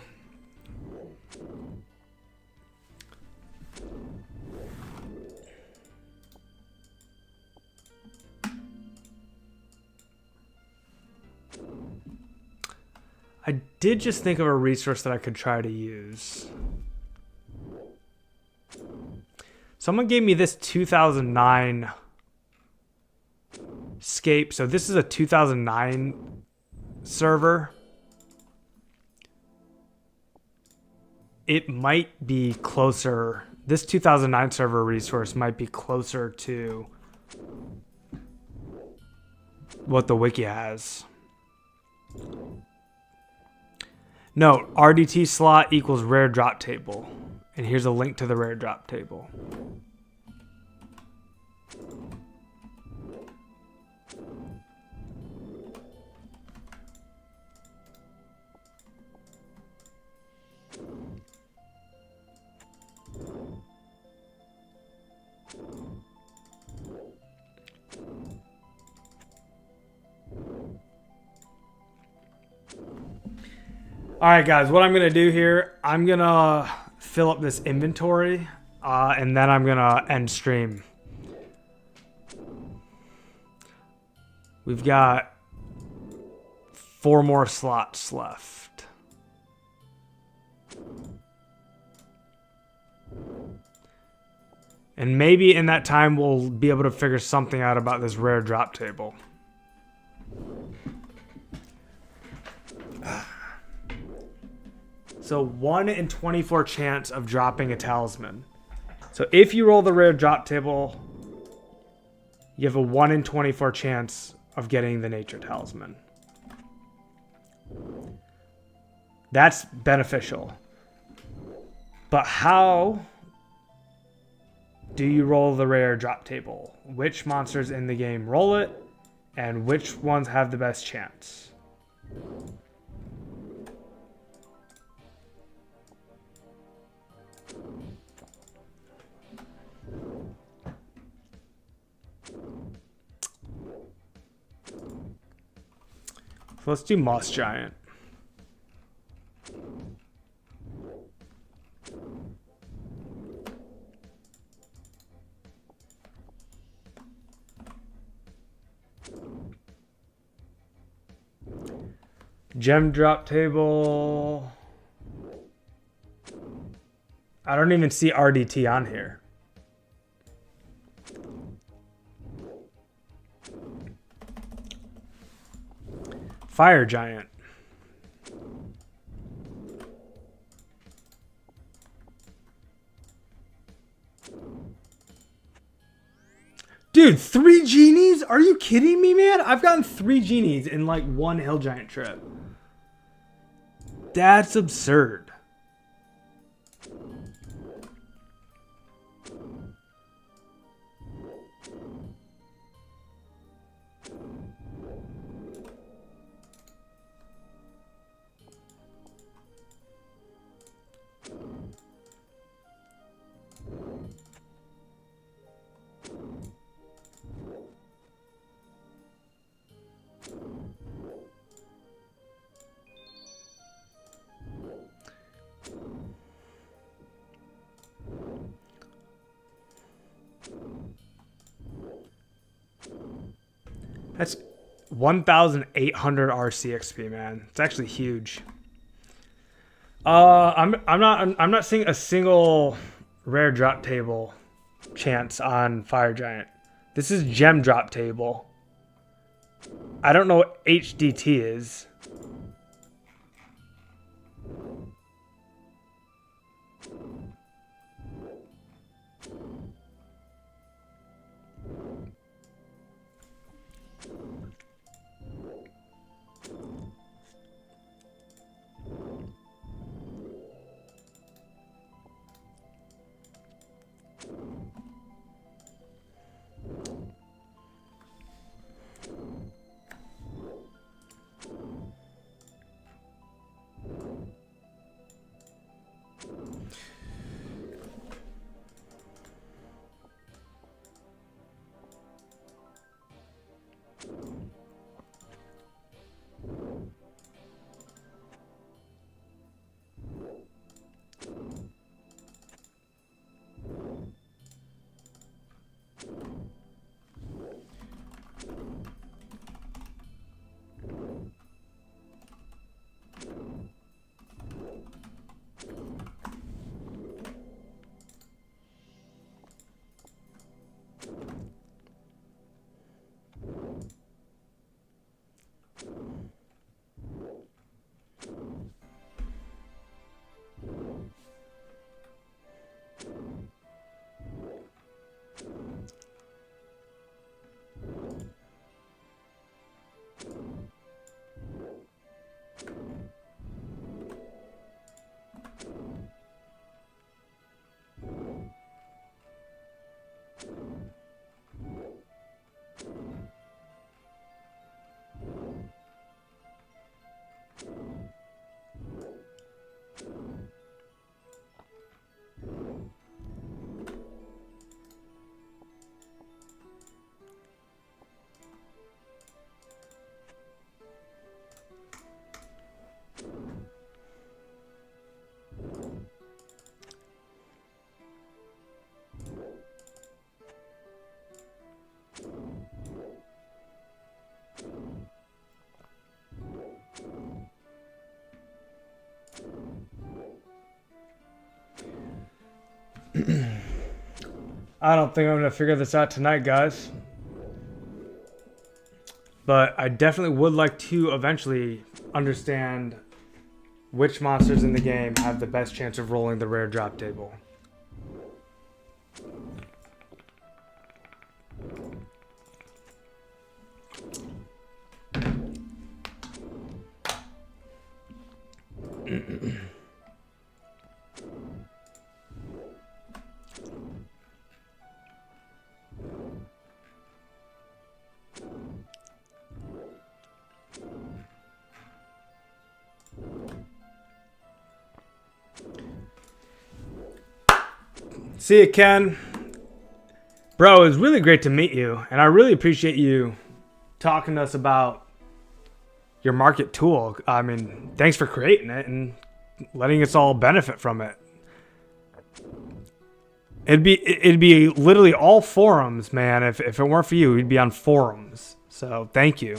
I did just think of a resource that I could try to use. Someone gave me this 2009 Scape. So this is a 2009 server. It might be closer. This 2009 server resource might be closer to what the wiki has. No, RDT slot equals rare drop table. And here's a link to the rare drop table. All right, guys, what I'm going to do here, I'm going to fill up this inventory, and then I'm going to end stream. We've got 4 more slots left. And maybe in that time, we'll be able to figure something out about this rare drop table. So 1 in 24 chance of dropping a talisman. So if you roll the rare drop table, you have a 1 in 24 chance of getting the nature talisman. That's beneficial. But how do you roll the rare drop table? Which monsters in the game roll it, and which ones have the best chance? So let's do Moss Giant. Gem drop table. I don't even see RDT on here. Fire Giant. Dude, 3 genies? Are you kidding me, man? I've gotten 3 genies in like 1 Hill Giant trip. That's absurd. That's 1,800 RC XP, man. It's actually huge. I'm not seeing a single rare drop table chance on Fire Giant. This is gem drop table. I don't know what HDT is. I don't think I'm going to figure this out tonight, guys. But I definitely would like to eventually understand which monsters in the game have the best chance of rolling the rare drop table. See you, Ken. Bro, it was really great to meet you, and I really appreciate you talking to us about your market tool. I mean, thanks for creating it and letting us all benefit from it. It'd be literally all forums, man. If it weren't for you, we'd be on forums. So thank you.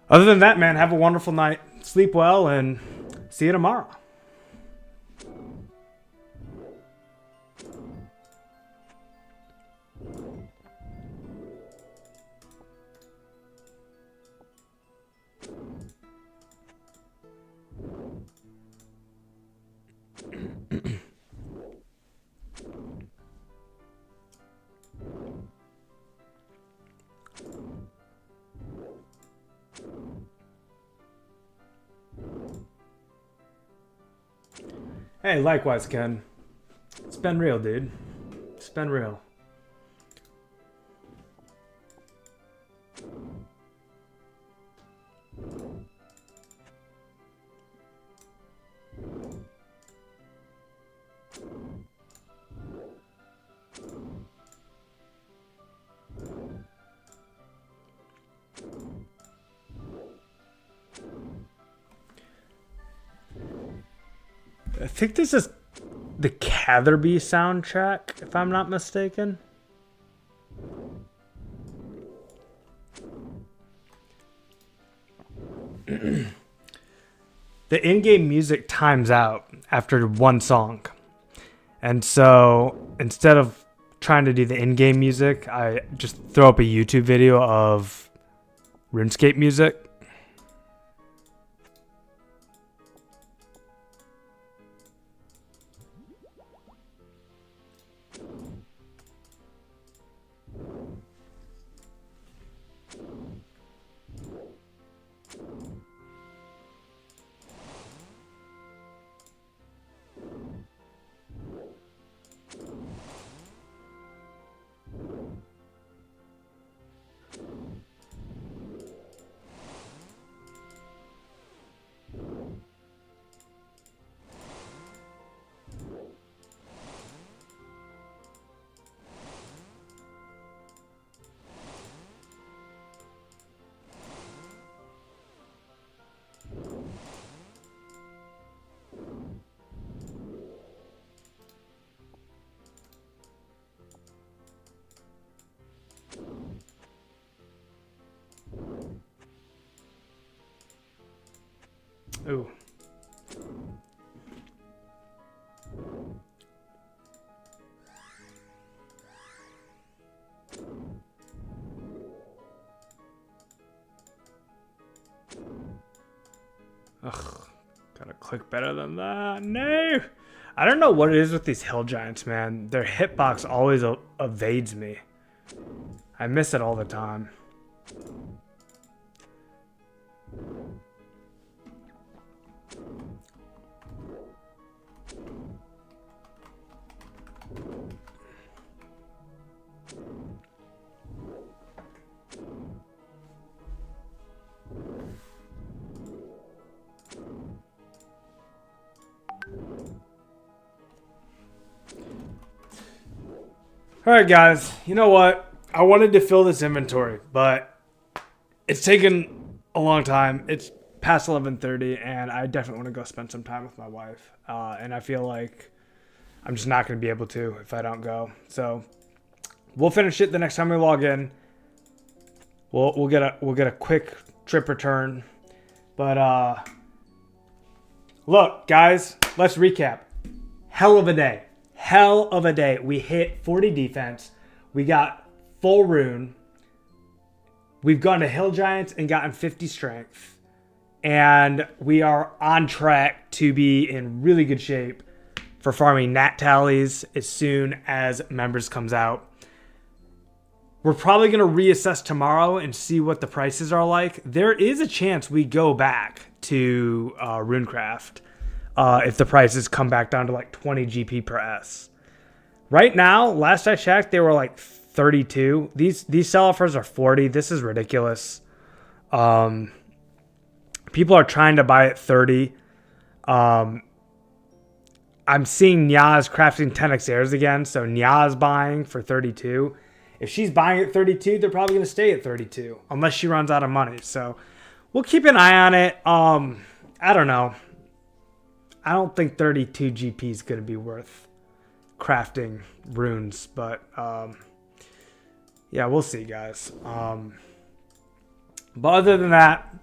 Other than that, man, have a wonderful night. Sleep well, and see you tomorrow. Hey, likewise, Ken. It's been real, dude. It's been real. I think this is the Catherby soundtrack, if I'm not mistaken. The in-game music times out after one song. And so instead of trying to do the in-game music, I just throw up a YouTube video of Runescape music. Ooh. Ugh, gotta click better than that. No! I don't know what it is with these hill giants, man. Their hitbox always evades me. I miss it all the time. Alright guys, you know what? I wanted to fill this inventory, but it's taken a long time. It's past 11:30 and I definitely want to go spend some time with my wife. And I feel like I'm just not going to be able to if I don't go. So we'll finish it the next time we log in. We'll get a quick trip return. But look, guys, let's recap. Hell of a day. hell of a day. We hit 40 defense. We got full rune. We've gone to Hill Giants and gotten 50 strength. And we are on track to be in really good shape for farming nat tallies as soon as members comes out. We're probably going to reassess tomorrow and see what the prices are like. There is a chance we go back to Runecraft if the prices come back down to like 20 GP per S. Right now, last I checked, they were like 32. These sell-offers are 40. This is ridiculous. People are trying to buy at 30. I'm seeing Nya's crafting 10x airs again, so Nya's buying for 32. If she's buying at 32, they're probably going to stay at 32 unless she runs out of money. So we'll keep an eye on it. I don't know. I don't think 32 GP is going to be worth crafting runes, but yeah, we'll see, guys. But other than that,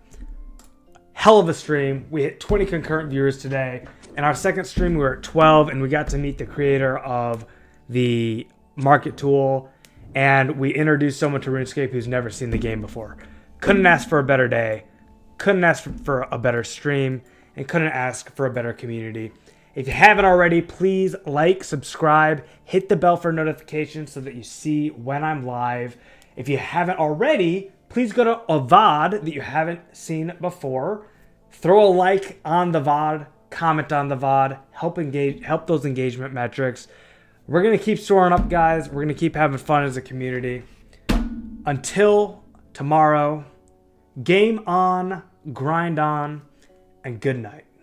hell of a stream. We hit 20 concurrent viewers today. In our second stream, we were at 12, and we got to meet the creator of the market tool. And we introduced someone to RuneScape who's never seen the game before. Couldn't ask for a better day. Couldn't ask for a better stream. And couldn't ask for a better community. If you haven't already, please like, subscribe, hit the bell for notifications so that you see when I'm live. If you haven't already, please go to a VOD that you haven't seen before. Throw a like on the VOD. Comment on the VOD. Help those engagement metrics. We're going to keep soaring up, guys. We're going to keep having fun as a community. Until tomorrow, game on, grind on, and good night.